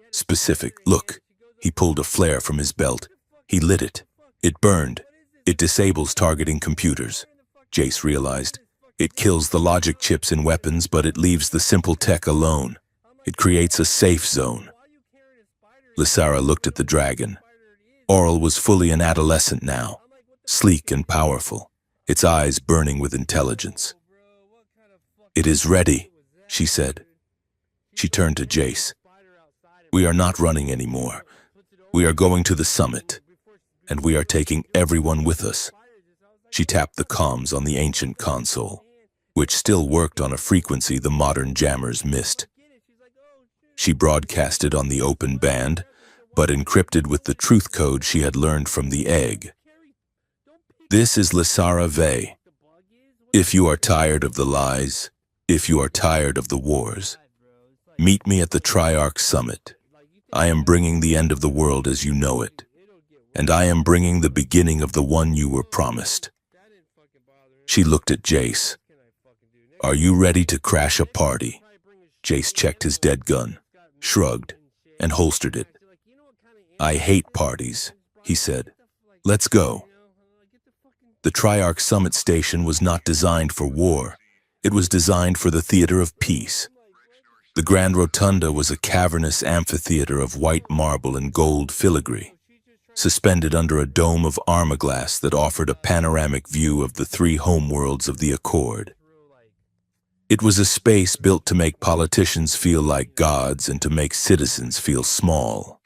specific. Look, he pulled a flare from his belt. He lit it. It burned. It disables targeting computers. Jace realized. It kills the logic chips in weapons, but it leaves the simple tech alone. It creates a safe zone. Lysara looked at the dragon. Oral was fully an adolescent now, sleek and powerful, its eyes burning with intelligence. It is ready, she said. She turned to Jace. We are not running anymore. We are going to the summit, and we are taking everyone with us. She tapped the comms on the ancient console, which still worked on a frequency the modern jammers missed. She broadcasted on the open band, but encrypted with the truth code she had learned from the egg. This is Lysara Vey. If you are tired of the lies, if you are tired of the wars, meet me at the Triarch Summit. I am bringing the end of the world as you know it, and I am bringing the beginning of the one you were promised. She looked at Jace. Are you ready to crash a party? Jace checked his dead gun, shrugged, and holstered it. I hate parties, he said. Let's go. The Triarch Summit Station was not designed for war. It was designed for the theater of peace. The Grand Rotunda was a cavernous amphitheater of white marble and gold filigree, suspended under a dome of armaglass that offered a panoramic view of the three homeworlds of the Accord. It was a space built to make politicians feel like gods and to make citizens feel small.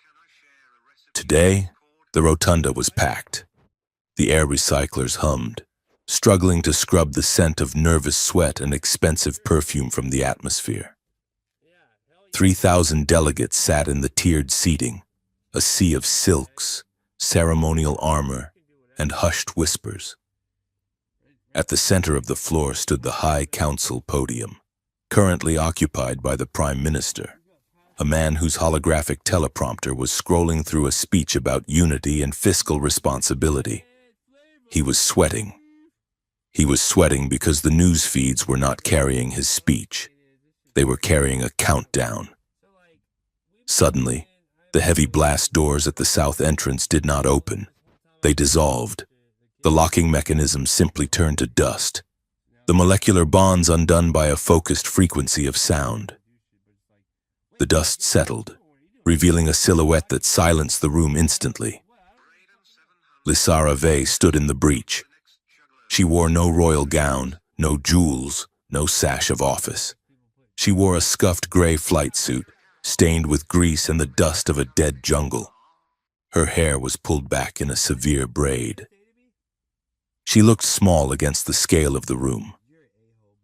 Today, the rotunda was packed. The air recyclers hummed, struggling to scrub the scent of nervous sweat and expensive perfume from the atmosphere. 3,000 delegates sat in the tiered seating, a sea of silks, ceremonial armor, and hushed whispers. At the center of the floor stood the High Council podium, currently occupied by the Prime Minister, a man whose holographic teleprompter was scrolling through a speech about unity and fiscal responsibility. He was sweating. He was sweating because the news feeds were not carrying his speech. They were carrying a countdown. Suddenly, the heavy blast doors at the south entrance did not open. They dissolved. The locking mechanism simply turned to dust. the molecular bonds undone by a focused frequency of sound. The dust settled, revealing a silhouette that silenced the room instantly. Lysara Vey stood in the breach. She wore no royal gown, no jewels, no sash of office. She wore a scuffed gray flight suit, stained with grease and the dust of a dead jungle. Her hair was pulled back in a severe braid. She looked small against the scale of the room,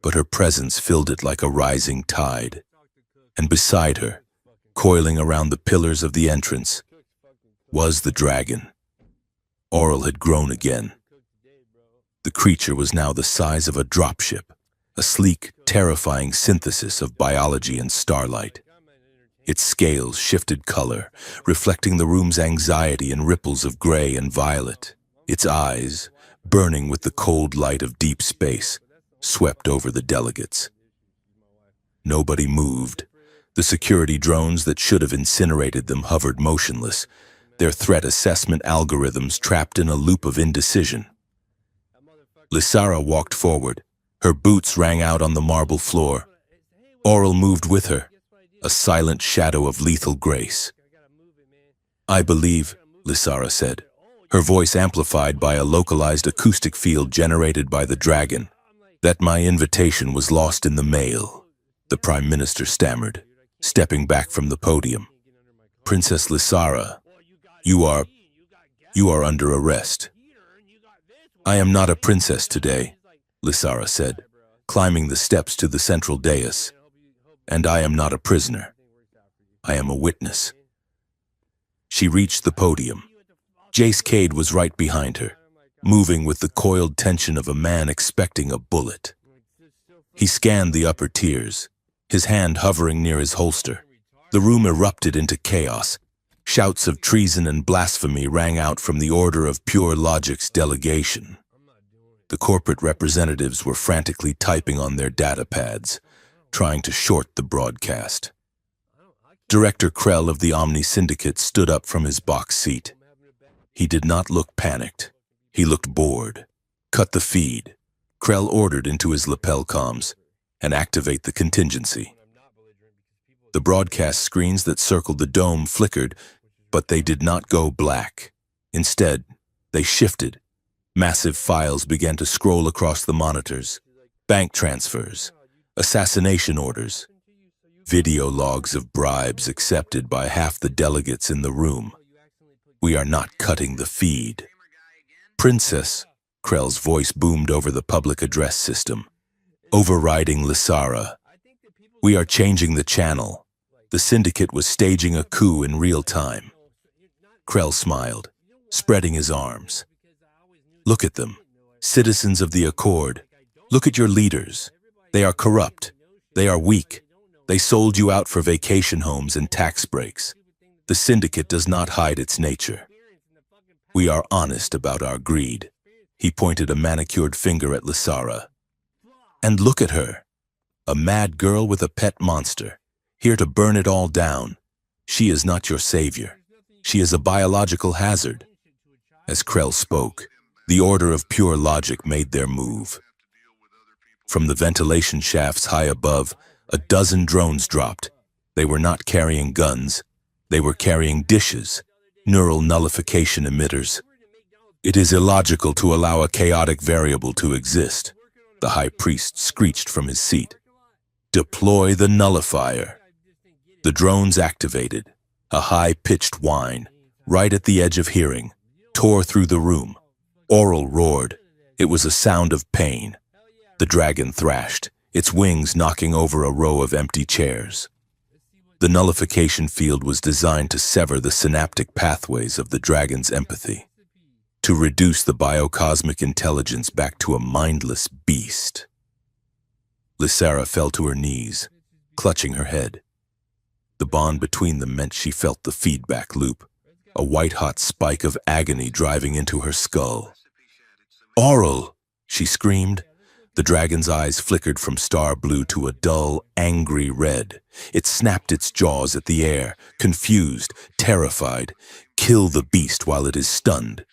but her presence filled it like a rising tide. And beside her, coiling around the pillars of the entrance, was the dragon. Oral had grown again. The creature was now the size of a dropship, a sleek, terrifying synthesis of biology and starlight. Its scales shifted color, reflecting the room's anxiety in ripples of gray and violet. Its eyes, burning with the cold light of deep space, swept over the delegates. Nobody moved. The security drones that should have incinerated them hovered motionless, their threat assessment algorithms trapped in a loop of indecision. Lysara walked forward. Her boots rang out on the marble floor. Oral moved with her, a silent shadow of lethal grace. "I believe," Lysara said, her voice amplified by a localized acoustic field generated by the dragon, "that my invitation was lost in the mail," the Prime Minister stammered, stepping back from the podium. "Princess Lysara, you are under arrest." "I am not a princess today," Lysara said, climbing the steps to the central dais. "And I am not a prisoner. I am a witness." She reached the podium. Jace Cade was right behind her, moving with the coiled tension of a man expecting a bullet. He scanned the upper tiers, his hand hovering near his holster. The room erupted into chaos. Shouts of treason and blasphemy rang out from the Order of Pure Logic's delegation. The corporate representatives were frantically typing on their data pads, trying to short the broadcast. Director Krell of the Omni Syndicate stood up from his box seat. He did not look panicked. He looked bored. "Cut the feed," Krell ordered into his lapel comms, "and activate the contingency." The broadcast screens that circled the dome flickered, but they did not go black. Instead, they shifted. Massive files began to scroll across the monitors. Bank transfers, assassination orders, video logs of bribes accepted by half the delegates in the room. "We are not cutting the feed." "Princess," Krell's voice boomed over the public address system, overriding Lysara. "We are changing the channel." The syndicate was staging a coup in real time. Krell smiled, spreading his arms. "Look at them, citizens of the Accord. Look at your leaders. They are corrupt. They are weak. They sold you out for vacation homes and tax breaks. The syndicate does not hide its nature. We are honest about our greed." He pointed a manicured finger at Lysara. "And look at her, a mad girl with a pet monster, here to burn it all down. She is not your savior. She is a biological hazard." As Krell spoke, the Order of Pure Logic made their move. From the ventilation shafts high above, a dozen drones dropped. They were not carrying guns. They were carrying dishes, neural nullification emitters. "It is illogical to allow a chaotic variable to exist," the High Priest screeched from his seat. "Deploy the nullifier." The drones activated. A high-pitched whine, right at the edge of hearing, tore through the room. Oral roared. It was a sound of pain. The dragon thrashed, its wings knocking over a row of empty chairs. The nullification field was designed to sever the synaptic pathways of the dragon's empathy, to reduce the biocosmic intelligence back to a mindless beast. Lysara fell to her knees, clutching her head. The bond between them meant she felt the feedback loop, a white-hot spike of agony driving into her skull. "Oral!" she screamed. The dragon's eyes flickered from star blue to a dull, angry red. It snapped its jaws at the air, confused, terrified. "Kill the beast while it is stunned."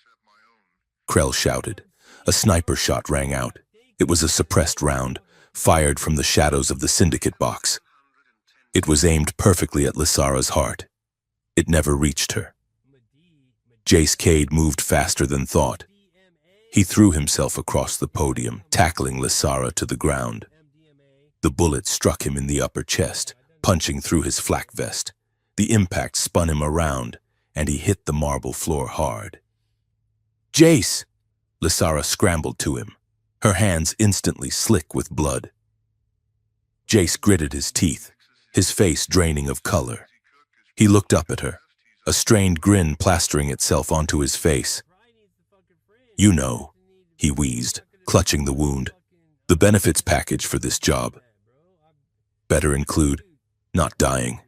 Krell shouted. A sniper shot rang out. It was a suppressed round, fired from the shadows of the syndicate box. It was aimed perfectly at Lysara's heart. It never reached her. Jace Cade moved faster than thought. He threw himself across the podium, tackling Lysara to the ground. The bullet struck him in the upper chest, punching through his flak vest. The impact spun him around, and he hit the marble floor hard. "Jace!" Lysara scrambled to him, her hands instantly slick with blood. Jace gritted his teeth, his face draining of color. He looked up at her, a strained grin plastering itself onto his face. "You know," he wheezed, clutching the wound, "the benefits package for this job. Better include not dying."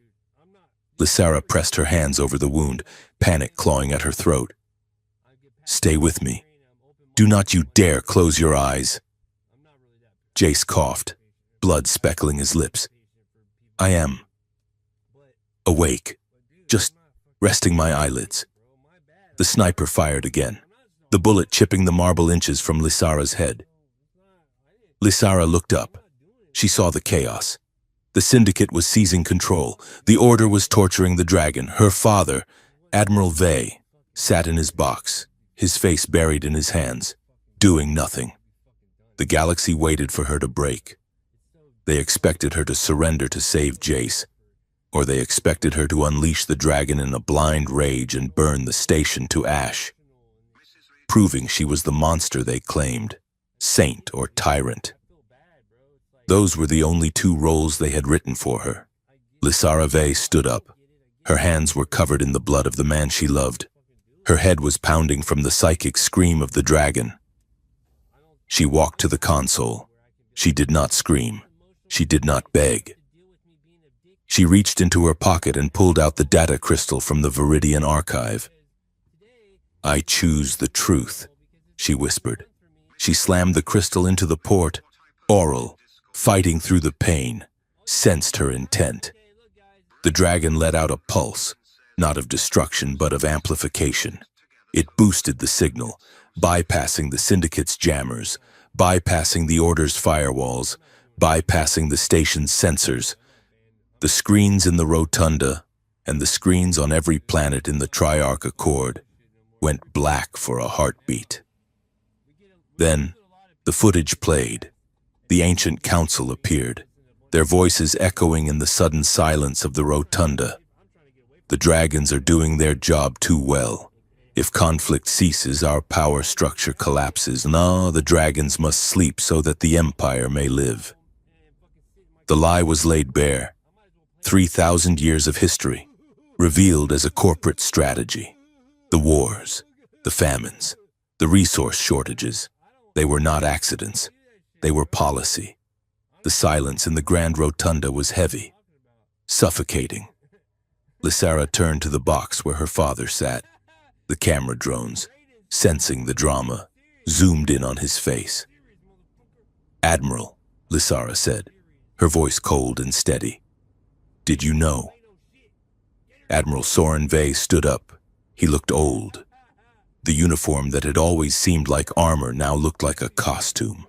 Lysara pressed her hands over the wound, panic clawing at her throat. "Stay with me. Do not you dare close your eyes." Jace coughed, blood speckling his lips. "I am awake, just resting my eyelids." The sniper fired again, the bullet chipping the marble inches from Lysara's head. Lysara looked up. She saw the chaos. The syndicate was seizing control. The Order was torturing the dragon. Her father, Admiral Vey, sat in his box, his face buried in his hands, doing nothing. The galaxy waited for her to break. They expected her to surrender to save Jace, or they expected her to unleash the dragon in a blind rage and burn the station to ash, proving she was the monster they claimed, saint or tyrant. Those were the only two roles they had written for her. Lysara Vey stood up. Her hands were covered in the blood of the man she loved. Her head was pounding from the psychic scream of the dragon. She walked to the console. She did not scream. She did not beg. She reached into her pocket and pulled out the data crystal from the Viridian archive. "I choose the truth," she whispered. She slammed the crystal into the port. Oral, fighting through the pain, sensed her intent. The dragon let out a pulse, not of destruction but of amplification. It boosted the signal, bypassing the syndicate's jammers, bypassing the Order's firewalls, bypassing the station's sensors. The screens in the rotunda and the screens on every planet in the Triarch Accord went black for a heartbeat. Then, the footage played. The ancient council appeared, their voices echoing in the sudden silence of the rotunda. "The dragons are doing their job too well. If conflict ceases, our power structure collapses. No, the dragons must sleep so that the Empire may live." The lie was laid bare. 3,000 years of history, revealed as a corporate strategy. The wars, the famines, the resource shortages, they were not accidents. They were policy. The silence in the Grand Rotunda was heavy, suffocating. Lysara turned to the box where her father sat. The camera drones, sensing the drama, zoomed in on his face. "Admiral," Lysara said, her voice cold and steady. "Did you know?" Admiral Soren Vey stood up. He looked old. The uniform that had always seemed like armor now looked like a costume.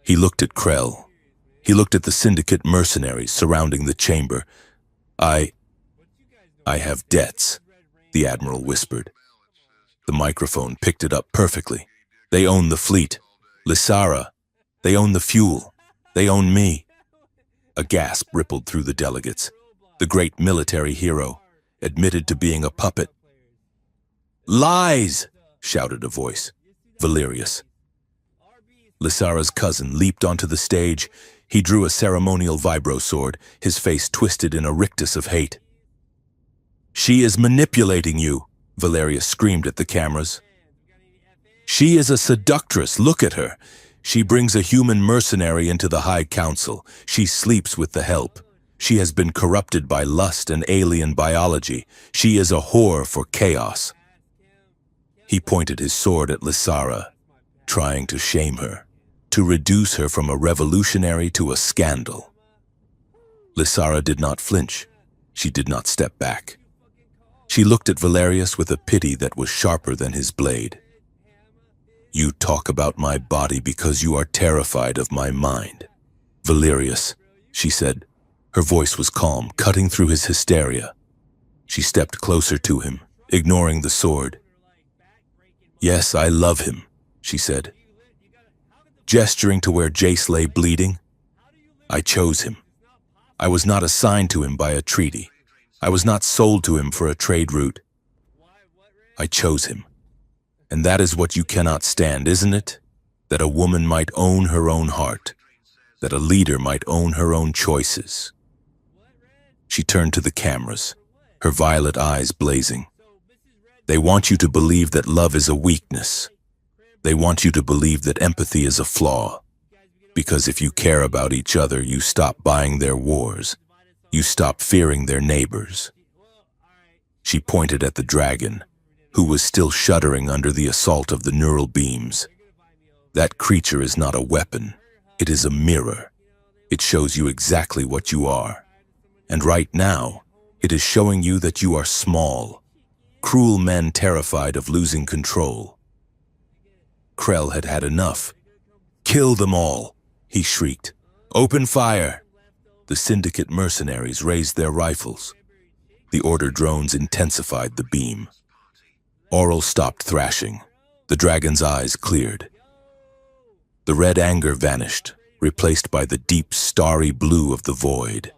He looked at Krell. He looked at the syndicate mercenaries surrounding the chamber. I have debts," the Admiral whispered. The microphone picked it up perfectly. "They own the fleet. Lysara, they own the fuel. They own me." A gasp rippled through the delegates. The great military hero admitted to being a puppet. "Lies!" shouted a voice. Valerius. Lysara's cousin leaped onto the stage. He drew a ceremonial vibro sword, his face twisted in a rictus of hate. "She is manipulating you," Valerius screamed at the cameras. "She is a seductress, look at her. She brings a human mercenary into the High Council. She sleeps with the help. She has been corrupted by lust and alien biology. She is a whore for chaos." He pointed his sword at Lysara, trying to shame her, to reduce her from a revolutionary to a scandal. Lysara did not flinch. She did not step back. She looked at Valerius with a pity that was sharper than his blade. You talk about my body because you are terrified of my mind. Valerius, she said. Her voice was calm, cutting through his hysteria. She stepped closer to him, ignoring the sword. Yes, I love him, she said, gesturing to where Jace lay bleeding. I chose him. I was not assigned to him by a treaty. I was not sold to him for a trade route. I chose him. And that is what you cannot stand, isn't it? That a woman might own her own heart. That a leader might own her own choices. She turned to the cameras, her violet eyes blazing. They want you to believe that love is a weakness. They want you to believe that empathy is a flaw. Because if you care about each other, you stop buying their wars. You stop fearing their neighbors. She pointed at the dragon, who was still shuddering under the assault of the neural beams. That creature is not a weapon. It is a mirror. It shows you exactly what you are. And right now, it is showing you that you are small, cruel men terrified of losing control. Krell had had enough. Kill them all, he shrieked. Open fire! The Syndicate mercenaries raised their rifles. The Order drones intensified the beam. Aurel stopped thrashing. The dragon's eyes cleared. The red anger vanished, replaced by the deep, starry blue of the void.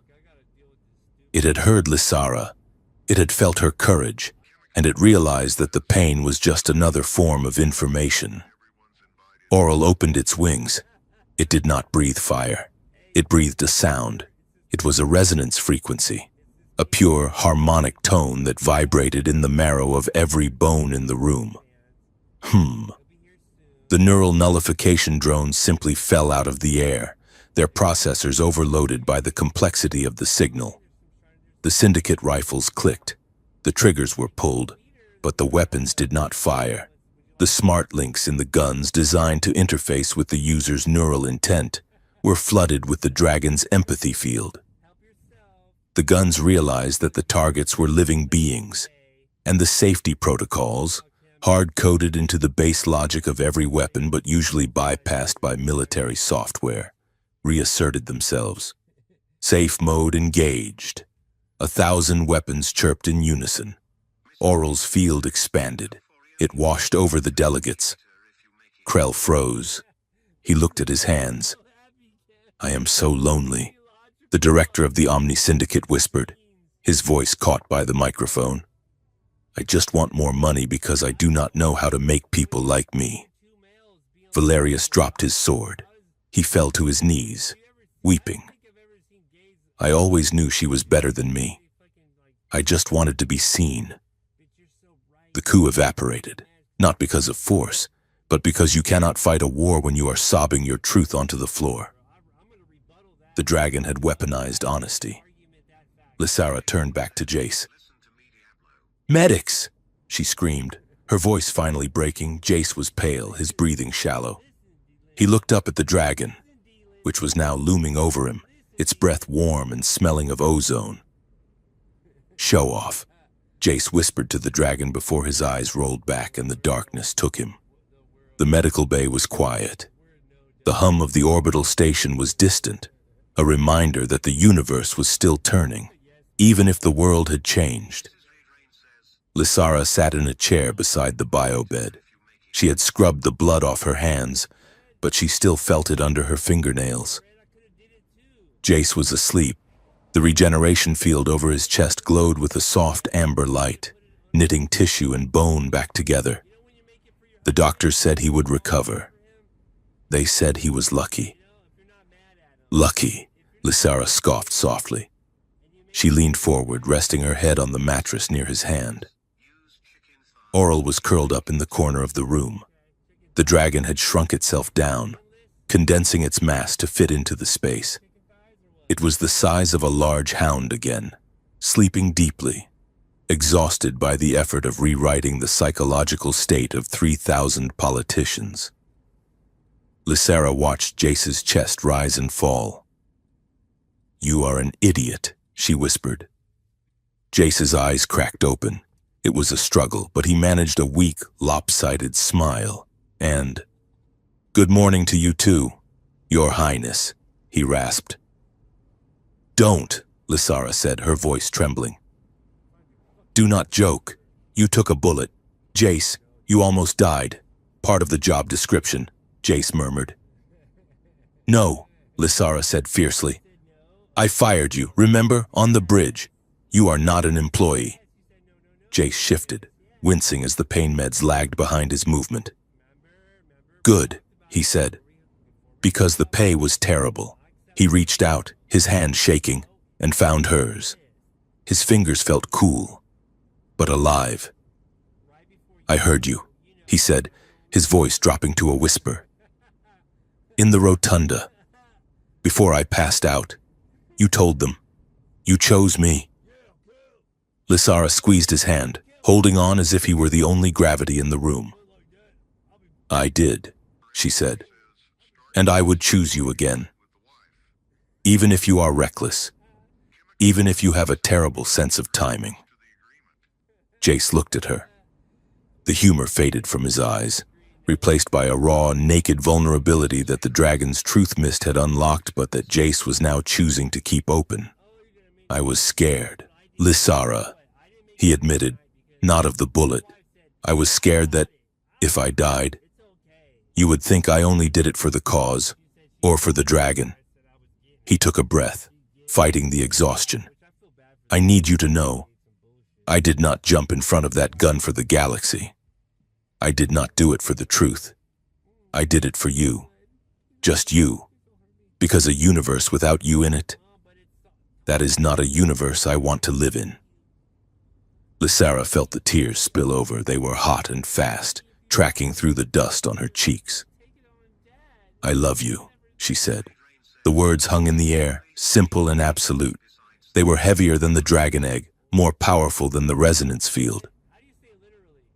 It had heard Lysara. It had felt her courage, and it realized that the pain was just another form of information. Aurel opened its wings. It did not breathe fire. It breathed a sound. It was a resonance frequency, a pure, harmonic tone that vibrated in the marrow of every bone in the room. The neural nullification drones simply fell out of the air, their processors overloaded by the complexity of the signal. The Syndicate rifles clicked. The triggers were pulled, but the weapons did not fire. The smart links in the guns designed to interface with the user's neural intent were flooded with the dragon's empathy field. The guns realized that the targets were living beings, and the safety protocols, hard-coded into the base logic of every weapon but usually bypassed by military software, reasserted themselves. Safe mode engaged. 1,000 weapons chirped in unison. Aurel's field expanded. It washed over the delegates. Krell froze. He looked at his hands. I am so lonely, the director of the Omni Syndicate whispered, his voice caught by the microphone. I just want more money because I do not know how to make people like me. Valerius dropped his sword. He fell to his knees, weeping. I always knew she was better than me. I just wanted to be seen. The coup evaporated, not because of force, but because you cannot fight a war when you are sobbing your truth onto the floor. The dragon had weaponized honesty. Lysara turned back to Jace. Medics! She screamed, her voice finally breaking. Jace was pale, his breathing shallow. He looked up at the dragon, which was now looming over him, its breath warm and smelling of ozone. Show off, Jace whispered to the dragon before his eyes rolled back and the darkness took him. The medical bay was quiet. The hum of the orbital station was distant, a reminder that the universe was still turning, even if the world had changed. Lysara sat in a chair beside the biobed. She had scrubbed the blood off her hands, but she still felt it under her fingernails. Jace was asleep. The regeneration field over his chest glowed with a soft amber light, knitting tissue and bone back together. The doctors said he would recover. They said he was lucky. Lucky, Lysara scoffed softly. She leaned forward, resting her head on the mattress near his hand. Aurel was curled up in the corner of the room. The dragon had shrunk itself down, condensing its mass to fit into the space. It was the size of a large hound again, sleeping deeply, exhausted by the effort of rewriting the psychological state of 3,000 politicians. Lysara watched Jace's chest rise and fall. You are an idiot, she whispered. Jace's eyes cracked open. It was a struggle, but he managed a weak, lopsided smile. And, "Good morning to you too, Your Highness," he rasped. "Don't," Lysara said, her voice trembling. "Do not joke. You took a bullet. Jace, you almost died. Part of the job description," Jace murmured. "No," Lysara said fiercely. "I fired you, remember, on the bridge. You are not an employee." Jace shifted, wincing as the pain meds lagged behind his movement. "Good," he said. Because the pay was terrible. He reached out, his hand shaking, and found hers. His fingers felt cool, but alive. "I heard you," he said, his voice dropping to a whisper. "In the rotunda. Before I passed out, you told them. You chose me." Lysara squeezed his hand, holding on as if he were the only gravity in the room. "I did," she said, "and I would choose you again. Even if you are reckless. Even if you have a terrible sense of timing." Jace looked at her. The humor faded from his eyes, replaced by a raw, naked vulnerability that the dragon's truth mist had unlocked but that Jace was now choosing to keep open. "I was scared, Lysara," he admitted, "not of the bullet. I was scared that, if I died, you would think I only did it for the cause, or for the dragon." He took a breath, fighting the exhaustion. "I need you to know, I did not jump in front of that gun for the galaxy. I did not do it for the truth. I did it for you. Just you. Because a universe without you in it, that is not a universe I want to live in." Lysara felt the tears spill over. They were hot and fast, tracking through the dust on her cheeks. "I love you," she said. The words hung in the air, simple and absolute. They were heavier than the dragon egg, more powerful than the resonance field.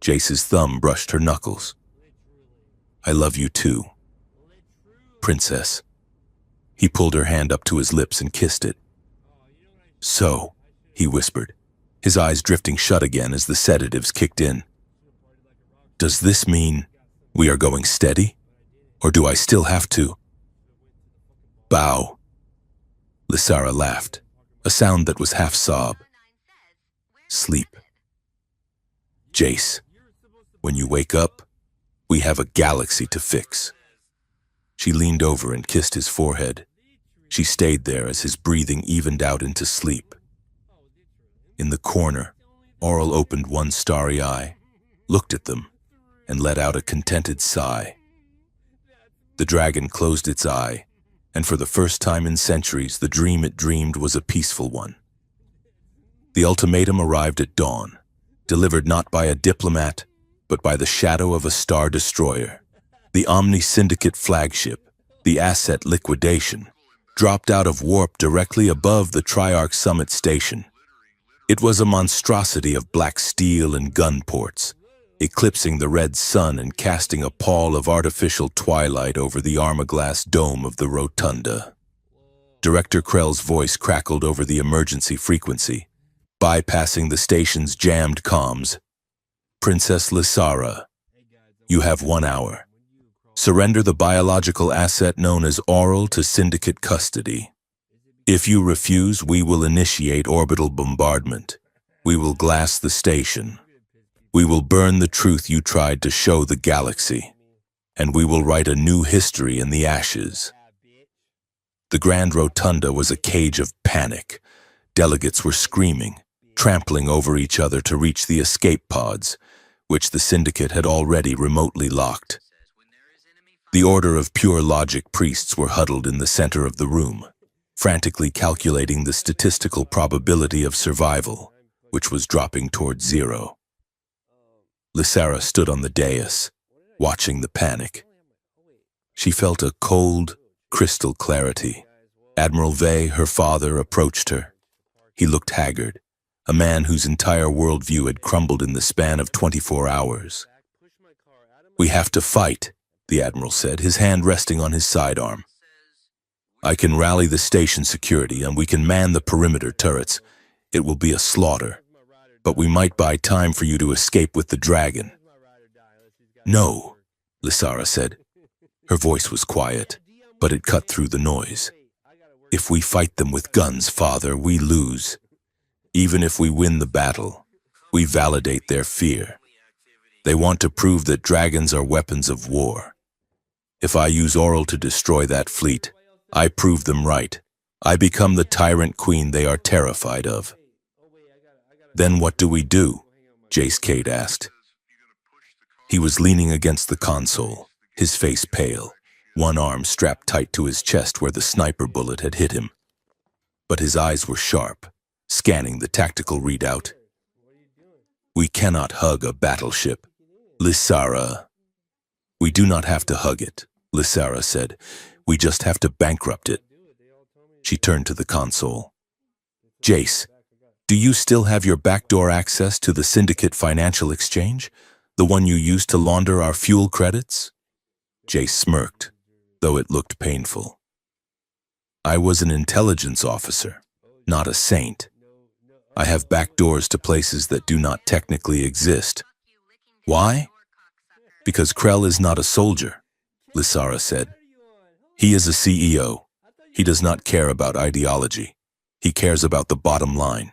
Jace's thumb brushed her knuckles. "I love you too, Princess." He pulled her hand up to his lips and kissed it. "So," he whispered, his eyes drifting shut again as the sedatives kicked in. "Does this mean we are going steady? Or do I still have to?" "Bow." Lysara laughed, a sound that was half sob. "Sleep. Jace, when you wake up, we have a galaxy to fix." She leaned over and kissed his forehead. She stayed there as his breathing evened out into sleep. In the corner, Aurel opened one starry eye, looked at them, and let out a contented sigh. The dragon closed its eye, and for the first time in centuries, the dream it dreamed was a peaceful one. The ultimatum arrived at dawn, delivered not by a diplomat, but by the shadow of a star destroyer. The Omni Syndicate flagship, the asset liquidation, dropped out of warp directly above the Triarch Summit Station. It was a monstrosity of black steel and gun ports, eclipsing the red sun and casting a pall of artificial twilight over the armor-glass dome of the rotunda. Director Krell's voice crackled over the emergency frequency, bypassing the station's jammed comms. "Princess Lysara, you have 1 hour. Surrender the biological asset known as Aurel to Syndicate custody. If you refuse, we will initiate orbital bombardment. We will glass the station. We will burn the truth you tried to show the galaxy, and we will write a new history in the ashes." The Grand Rotunda was a cage of panic. Delegates were screaming, trampling over each other to reach the escape pods, which the Syndicate had already remotely locked. The Order of Pure Logic priests were huddled in the center of the room, frantically calculating the statistical probability of survival, which was dropping toward 0. Lysara stood on the dais, watching the panic. She felt a cold, crystal clarity. Admiral Vey, her father, approached her. He looked haggard, a man whose entire worldview had crumbled in the span of 24 hours. "We have to fight," the Admiral said, his hand resting on his sidearm. "I can rally the station security and we can man the perimeter turrets. It will be a slaughter, but we might buy time for you to escape with the dragon." "No," Lysara said. Her voice was quiet, but it cut through the noise. If we fight them with guns, Father, we lose. Even if we win the battle, we validate their fear. They want to prove that dragons are weapons of war. If I use Oral to destroy that fleet, I prove them right. I become the tyrant queen they are terrified of. Then what do we do? Jace Cade asked. He was leaning against the console, his face pale, one arm strapped tight to his chest where the sniper bullet had hit him. But his eyes were sharp, scanning the tactical readout. We cannot hug a battleship. Lysara. We do not have to hug it, Lysara said. We just have to bankrupt it. She turned to the console. Jace, do you still have your backdoor access to the Syndicate Financial Exchange? The one you used to launder our fuel credits? Jace smirked, though it looked painful. I was an intelligence officer, not a saint. I have backdoors to places that do not technically exist. Why? Because Krell is not a soldier, Lysara said. He is a CEO. He does not care about ideology. He cares about the bottom line.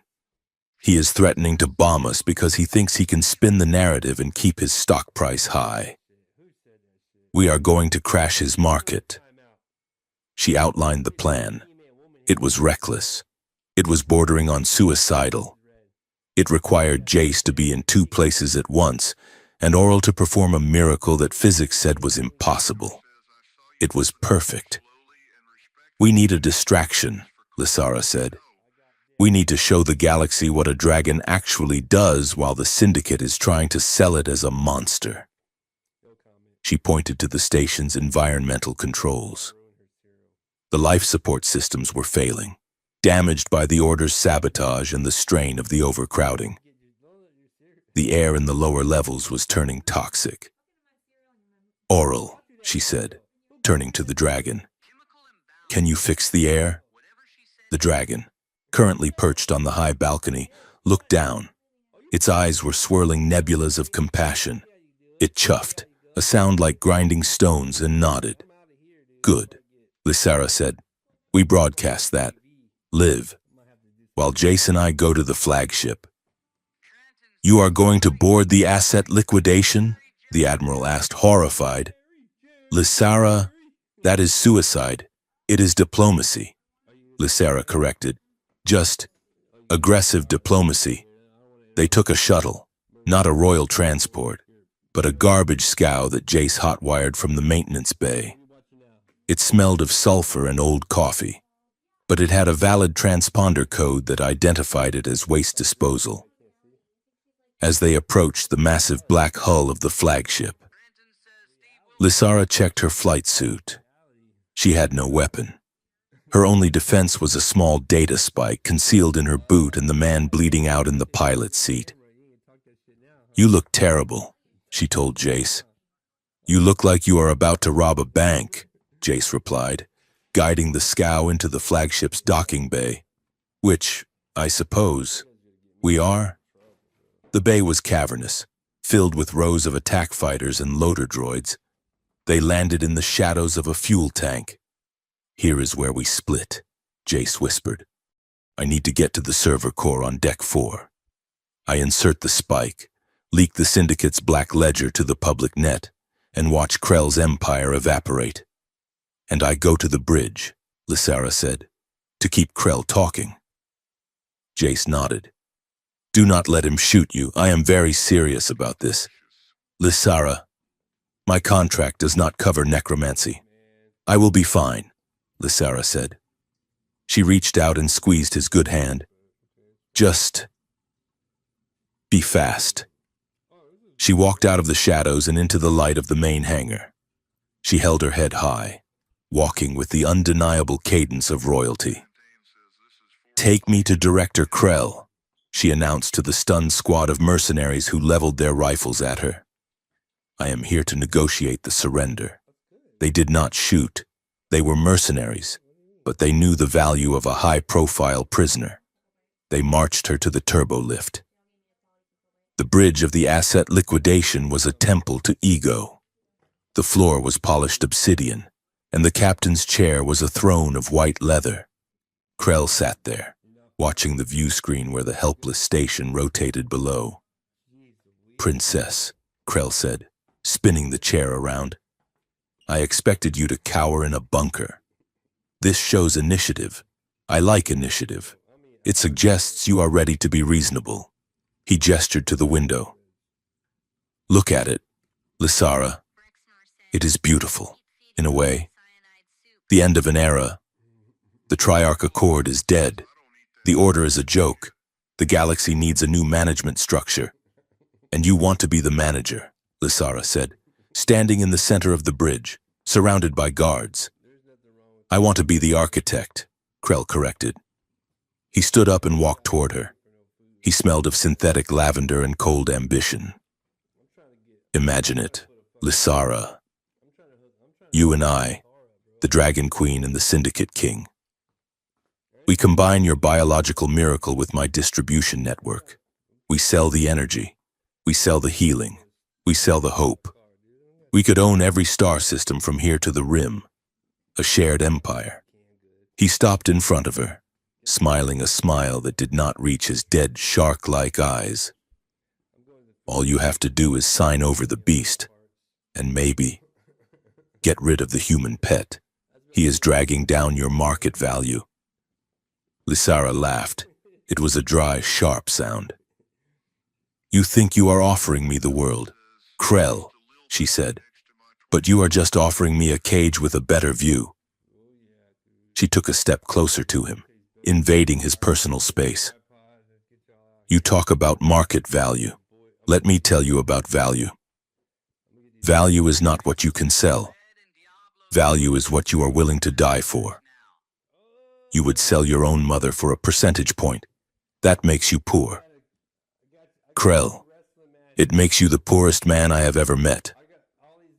He is threatening to bomb us because he thinks he can spin the narrative and keep his stock price high. We are going to crash his market. She outlined the plan. It was reckless. It was bordering on suicidal. It required Jace to be in two places at once, and Oral to perform a miracle that physics said was impossible. It was perfect. We need a distraction, Lysara said. We need to show the galaxy what a dragon actually does while the Syndicate is trying to sell it as a monster. She pointed to the station's environmental controls. The life support systems were failing, damaged by the Order's sabotage and the strain of the overcrowding. The air in the lower levels was turning toxic. Oral, she said, turning to the dragon. Can you fix the air? The dragon, currently perched on the high balcony, looked down. Its eyes were swirling nebulas of compassion. It chuffed, a sound like grinding stones, and nodded. Good, Lysara said. We broadcast that. Live. While Jace and I go to the flagship. You are going to board the asset liquidation? The Admiral asked, horrified. Lysara, that is suicide. It is diplomacy, Lysara corrected. Just aggressive diplomacy. They took a shuttle, not a royal transport, but a garbage scow that Jace hotwired from the maintenance bay. It smelled of sulfur and old coffee, but it had a valid transponder code that identified it as waste disposal. As they approached the massive black hull of the flagship, Lysara checked her flight suit. She had no weapon. Her only defense was a small data spike concealed in her boot and the man bleeding out in the pilot's seat. You look terrible, she told Jace. You look like you are about to rob a bank, Jace replied, guiding the scow into the flagship's docking bay. Which, I suppose, we are? The bay was cavernous, filled with rows of attack fighters and loader droids. They landed in the shadows of a fuel tank. Here is where we split, Jace whispered. I need to get to the server core on Deck 4. I insert the spike, leak the Syndicate's black ledger to the public net, and watch Krell's empire evaporate. And I go to the bridge, Lysara said, to keep Krell talking. Jace nodded. Do not let him shoot you. I am very serious about this. Lysara, my contract does not cover necromancy. I will be fine, Lysara said. She reached out and squeezed his good hand. Just be fast. She walked out of the shadows and into the light of the main hangar. She held her head high, walking with the undeniable cadence of royalty. Take me to Director Krell, she announced to the stunned squad of mercenaries who leveled their rifles at her. I am here to negotiate the surrender. They did not shoot. They were mercenaries, but they knew the value of a high-profile prisoner. They marched her to the turbo lift. The bridge of the asset liquidation was a temple to ego. The floor was polished obsidian, and the captain's chair was a throne of white leather. Krell sat there, watching the view screen where the helpless station rotated below. "Princess," Krell said, spinning the chair around. "I expected you to cower in a bunker. This shows initiative. I like initiative. It suggests you are ready to be reasonable." He gestured to the window. "Look at it, Lysara. It is beautiful, in a way. The end of an era. The Triarch Accord is dead. The Order is a joke. The galaxy needs a new management structure. And you want to be the manager," Lysara said, standing in the center of the bridge, surrounded by guards. "I want to be the architect," Krell corrected. He stood up and walked toward her. He smelled of synthetic lavender and cold ambition. "Imagine it, Lysara. You and I, the Dragon Queen and the Syndicate King. We combine your biological miracle with my distribution network. We sell the energy. We sell the healing. We sell the hope. We could own every star system from here to the rim. A shared empire." He stopped in front of her, smiling a smile that did not reach his dead shark-like eyes. "All you have to do is sign over the beast, and maybe get rid of the human pet. He is dragging down your market value." Lysara laughed. It was a dry, sharp sound. "You think you are offering me the world, Krell," she said, "but you are just offering me a cage with a better view." She took a step closer to him, invading his personal space. "You talk about market value. Let me tell you about value. Value is not what you can sell. Value is what you are willing to die for. You would sell your own mother for a percentage point. That makes you poor. Krell, it makes you the poorest man I have ever met."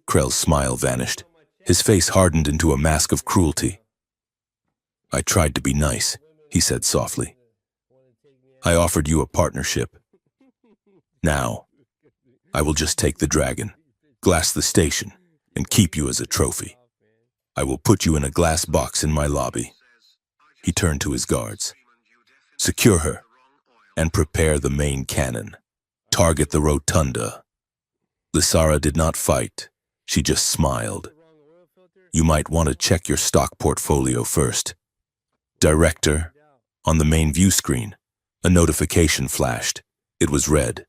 Krell's smile vanished. His face hardened into a mask of cruelty. "I tried to be nice," he said softly. "I offered you a partnership. Now, I will just take the dragon, glass the station, and keep you as a trophy. I will put you in a glass box in my lobby." He turned to his guards. "Secure her, and prepare the main cannon. Target the rotunda." Lysara did not fight. She just smiled. "You might want to check your stock portfolio first." "Director." On the main view screen, a notification flashed. It was red,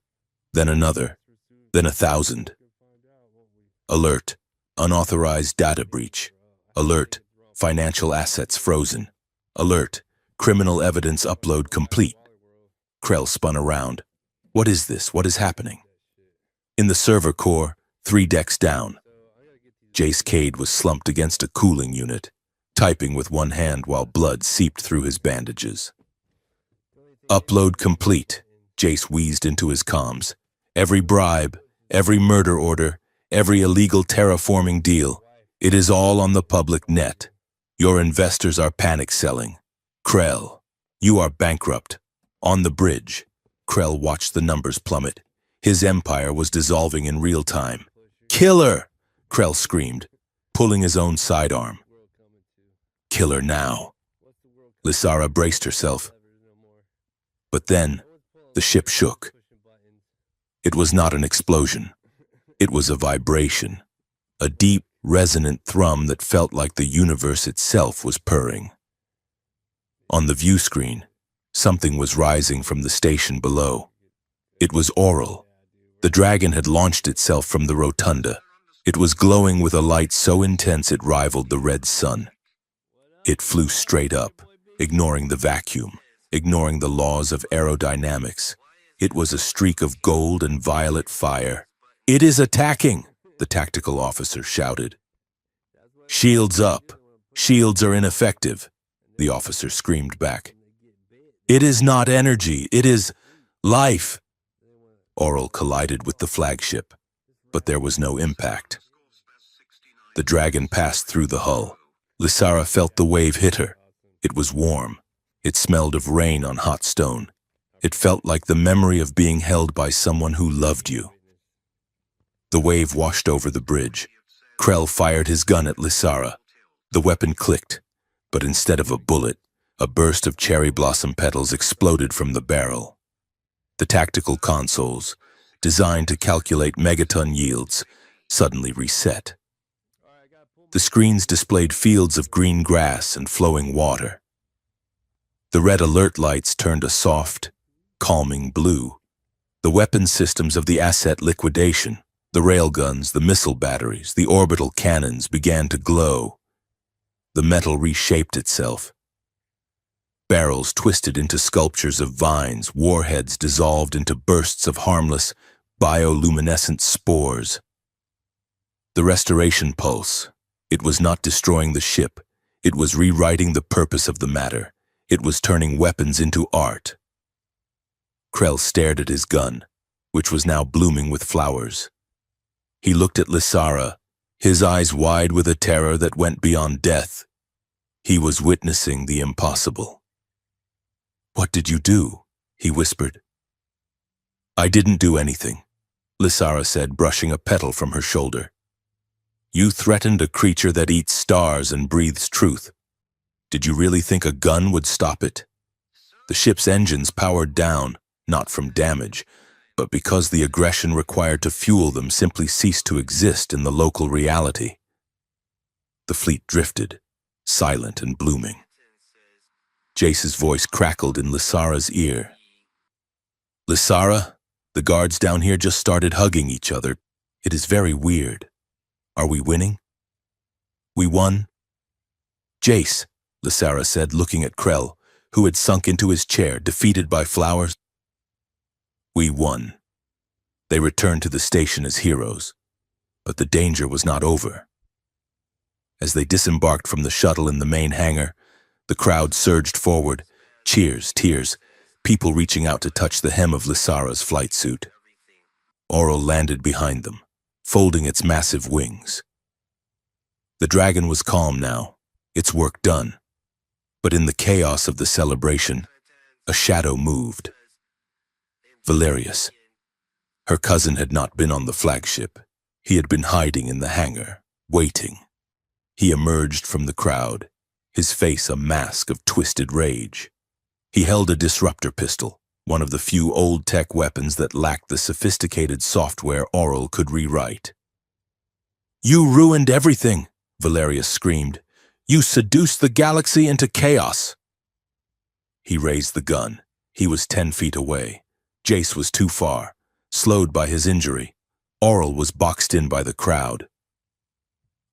then another, then 1,000. "Alert, unauthorized data breach. Alert, financial assets frozen. Alert, criminal evidence upload complete." Krell spun around. "What is this? What is happening?" In the server core, 3 decks down, Jace Cade was slumped against a cooling unit, typing with one hand while blood seeped through his bandages. "Upload complete," Jace wheezed into his comms. "Every bribe, every murder order, every illegal terraforming deal, it is all on the public net. Your investors are panic selling. Krell, you are bankrupt. On the bridge." Krell watched the numbers plummet. His empire was dissolving in real time. "Killer!" Krell screamed, pulling his own sidearm. "Kill her now." Lysara braced herself. But then, the ship shook. It was not an explosion. It was a vibration, a deep, resonant thrum that felt like the universe itself was purring. On the view screen, something was rising from the station below. It was Oral. The dragon had launched itself from the rotunda. It was glowing with a light so intense it rivaled the red sun. It flew straight up, ignoring the vacuum, ignoring the laws of aerodynamics. It was a streak of gold and violet fire. "It is attacking!" the tactical officer shouted. "Shields up! Shields are ineffective!" the officer screamed back. "It is not energy, it is life!" Oral collided with the flagship, but there was no impact. The dragon passed through the hull. Lysara felt the wave hit her. It was warm. It smelled of rain on hot stone. It felt like the memory of being held by someone who loved you. The wave washed over the bridge. Krell fired his gun at Lysara. The weapon clicked, but instead of a bullet, a burst of cherry blossom petals exploded from the barrel. The tactical consoles, designed to calculate megaton yields, suddenly reset. The screens displayed fields of green grass and flowing water. The red alert lights turned a soft, calming blue. The weapon systems of the asset liquidation, the railguns, the missile batteries, the orbital cannons began to glow. The metal reshaped itself. Barrels twisted into sculptures of vines, warheads dissolved into bursts of harmless, bioluminescent spores. The restoration pulse. It was not destroying the ship. It was rewriting the purpose of the matter. It was turning weapons into art. Krell stared at his gun, which was now blooming with flowers. He looked at Lysara, his eyes wide with a terror that went beyond death. He was witnessing the impossible. "What did you do?" he whispered. "I didn't do anything," Lysara said, brushing a petal from her shoulder. "You threatened a creature that eats stars and breathes truth. Did you really think a gun would stop it? The ship's engines powered down, not from damage, but because the aggression required to fuel them simply ceased to exist in the local reality." The fleet drifted, silent and blooming. Jace's voice crackled in Lysara's ear. "Lysara, the guards down here just started hugging each other. It is very weird. Are we winning?" "We won." "Jace," Lysara said, looking at Krell, who had sunk into his chair, defeated by flowers. "We won." They returned to the station as heroes, but the danger was not over. As they disembarked from the shuttle in the main hangar, the crowd surged forward, cheers, tears, people reaching out to touch the hem of Lysara's flight suit. Oral landed behind them, folding its massive wings. The dragon was calm now, its work done. But in the chaos of the celebration, a shadow moved. Valerius. Her cousin had not been on the flagship. He had been hiding in the hangar, waiting. He emerged from the crowd, his face a mask of twisted rage. He held a disruptor pistol, one of the few old-tech weapons that lacked the sophisticated software Oral could rewrite. "You ruined everything," Valerius screamed. "You seduced the galaxy into chaos." He raised the gun. He was 10 feet away. Jace was too far, slowed by his injury. Oral was boxed in by the crowd.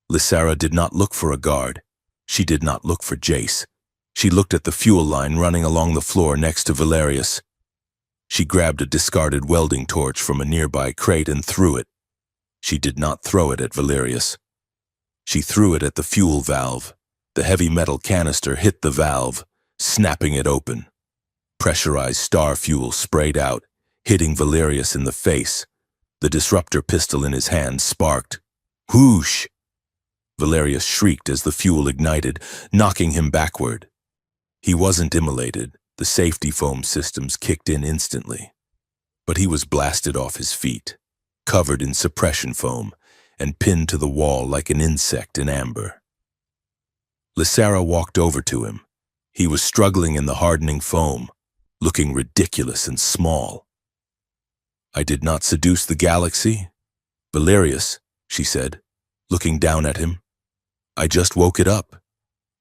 Lysara did not look for a guard. She did not look for Jace. She looked at the fuel line running along the floor next to Valerius. She grabbed a discarded welding torch from a nearby crate and threw it. She did not throw it at Valerius. She threw it at the fuel valve. The heavy metal canister hit the valve, snapping it open. Pressurized star fuel sprayed out, hitting Valerius in the face. The disruptor pistol in his hand sparked. Whoosh! Valerius shrieked as the fuel ignited, knocking him backward. He wasn't immolated. The safety foam systems kicked in instantly. But he was blasted off his feet, covered in suppression foam, and pinned to the wall like an insect in amber. Lysara walked over to him. He was struggling in the hardening foam, looking ridiculous and small. "I did not seduce the galaxy, Valerius," she said, looking down at him. "I just woke it up.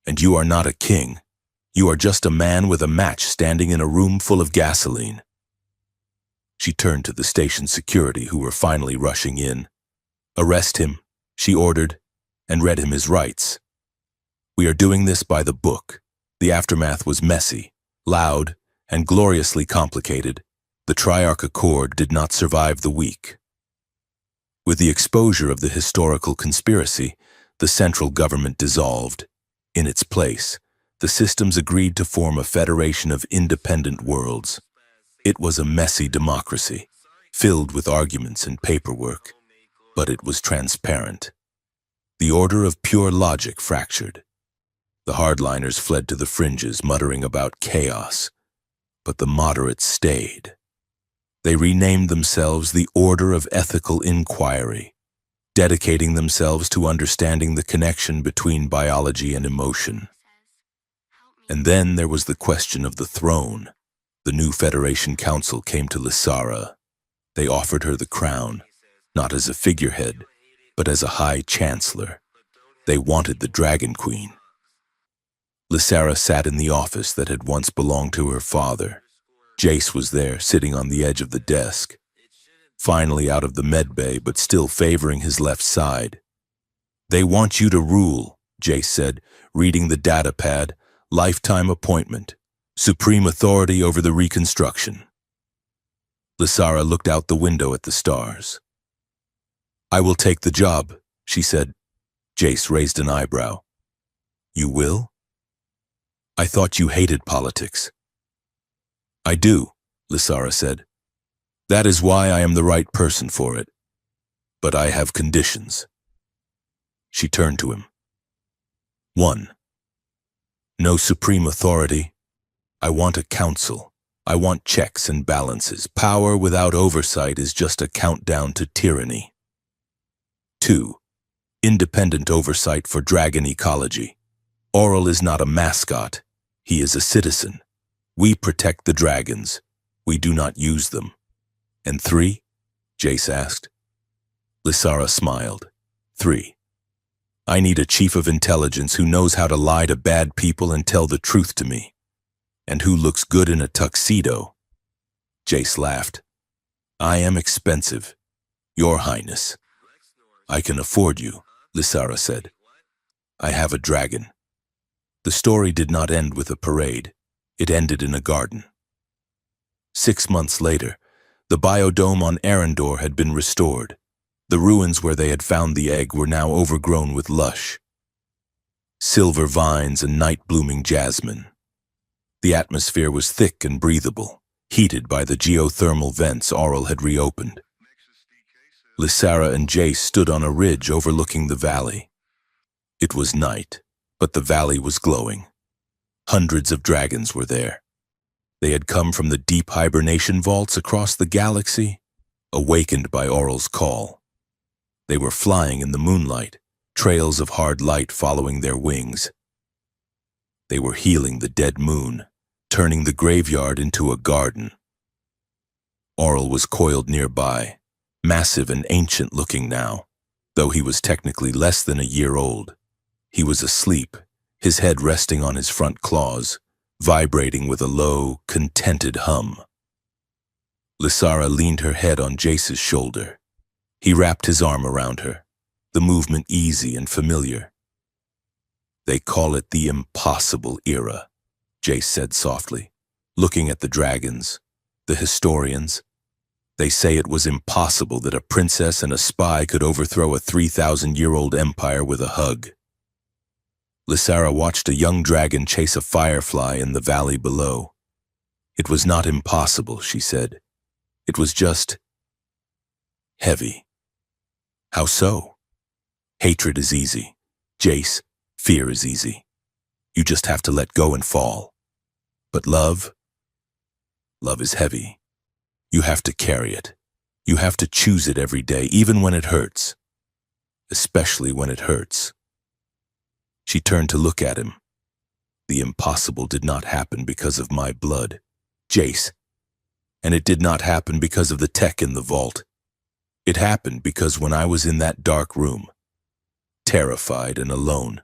And you are not a king. You are just a man with a match standing in a room full of gasoline." She turned to the station security who were finally rushing in. "Arrest him," she ordered, and read him his rights. "We are doing this by the book." The aftermath was messy, loud, and gloriously complicated. The Triarch Accord did not survive the week. With the exposure of the historical conspiracy, the central government dissolved. In its place, the systems agreed to form a federation of independent worlds. It was a messy democracy, filled with arguments and paperwork, but it was transparent. The order of pure logic fractured. The hardliners fled to the fringes, muttering about chaos, but the moderates stayed. They renamed themselves the Order of Ethical Inquiry. dedicating themselves to understanding the connection between biology and emotion. And then there was the question of the throne. The new Federation Council came to Lysara. They offered her the crown, not as a figurehead, but as a High Chancellor. They wanted the Dragon Queen. Lysara sat in the office that had once belonged to her father. Jace was there, sitting on the edge of the desk, finally out of the medbay, but still favoring his left side. "They want you to rule," Jace said, reading the data pad. "Lifetime appointment. Supreme authority over the reconstruction." Lysara looked out the window at the stars. "I will take the job," she said. Jace raised an eyebrow. "You will?" "I thought you hated politics." "I do," Lysara said. "That is why I am the right person for it. But I have conditions." She turned to him. 1. No supreme authority. I want a council. I want checks and balances. Power without oversight is just a countdown to tyranny. 2. Independent oversight for dragon ecology. Aurel is not a mascot. He is a citizen. We protect the dragons. We do not use them. And 3? Jace asked. Lysara smiled. 3. I need a chief of intelligence who knows how to lie to bad people and tell the truth to me, and who looks good in a tuxedo. Jace laughed. I am expensive, Your Highness. I can afford you, Lysara said. I have a dragon. The story did not end with a parade. It ended in a garden. 6 months later, the biodome on Arendor had been restored. The ruins where they had found the egg were now overgrown with lush silver vines and night-blooming jasmine. The atmosphere was thick and breathable, heated by the geothermal vents Aurel had reopened. Lysara and Jace stood on a ridge overlooking the valley. It was night, but the valley was glowing. Hundreds of dragons were there. They had come from the deep hibernation vaults across the galaxy, awakened by Aurel's call. They were flying in the moonlight, trails of hard light following their wings. They were healing the dead moon, turning the graveyard into a garden. Aurel was coiled nearby, massive and ancient-looking now, though he was technically less than a year old. He was asleep, his head resting on his front claws, vibrating with a low, contented hum. Lysara leaned her head on Jace's shoulder. He wrapped his arm around her, the movement easy and familiar. They call it the impossible era, Jace said softly, looking at the dragons, the historians. They say it was impossible that a princess and a spy could overthrow a 3,000-year-old empire with a hug. Lysara watched a young dragon chase a firefly in the valley below. It was not impossible, she said. It was just heavy. How so? Hatred is easy. Jace, fear is easy. You just have to let go and fall. But love is heavy. You have to carry it. You have to choose it every day, even when it hurts. Especially when it hurts. She turned to look at him. The impossible did not happen because of my blood, Jace. And it did not happen because of the tech in the vault. It happened because when I was in that dark room, terrified and alone,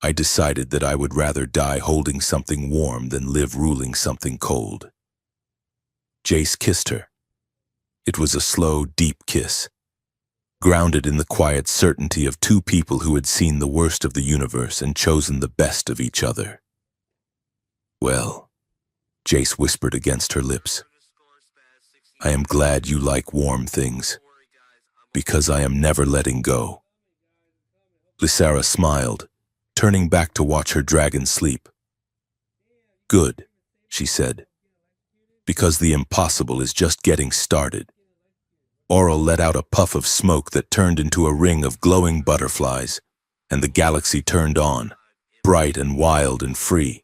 I decided that I would rather die holding something warm than live ruling something cold. Jace kissed her. It was a slow, deep kiss, grounded in the quiet certainty of two people who had seen the worst of the universe and chosen the best of each other. Well, Jace whispered against her lips, I am glad you like warm things, because I am never letting go. Lysara smiled, turning back to watch her dragon sleep. Good, she said, because the impossible is just getting started. Aurel let out a puff of smoke that turned into a ring of glowing butterflies, and the galaxy turned on, bright and wild and free.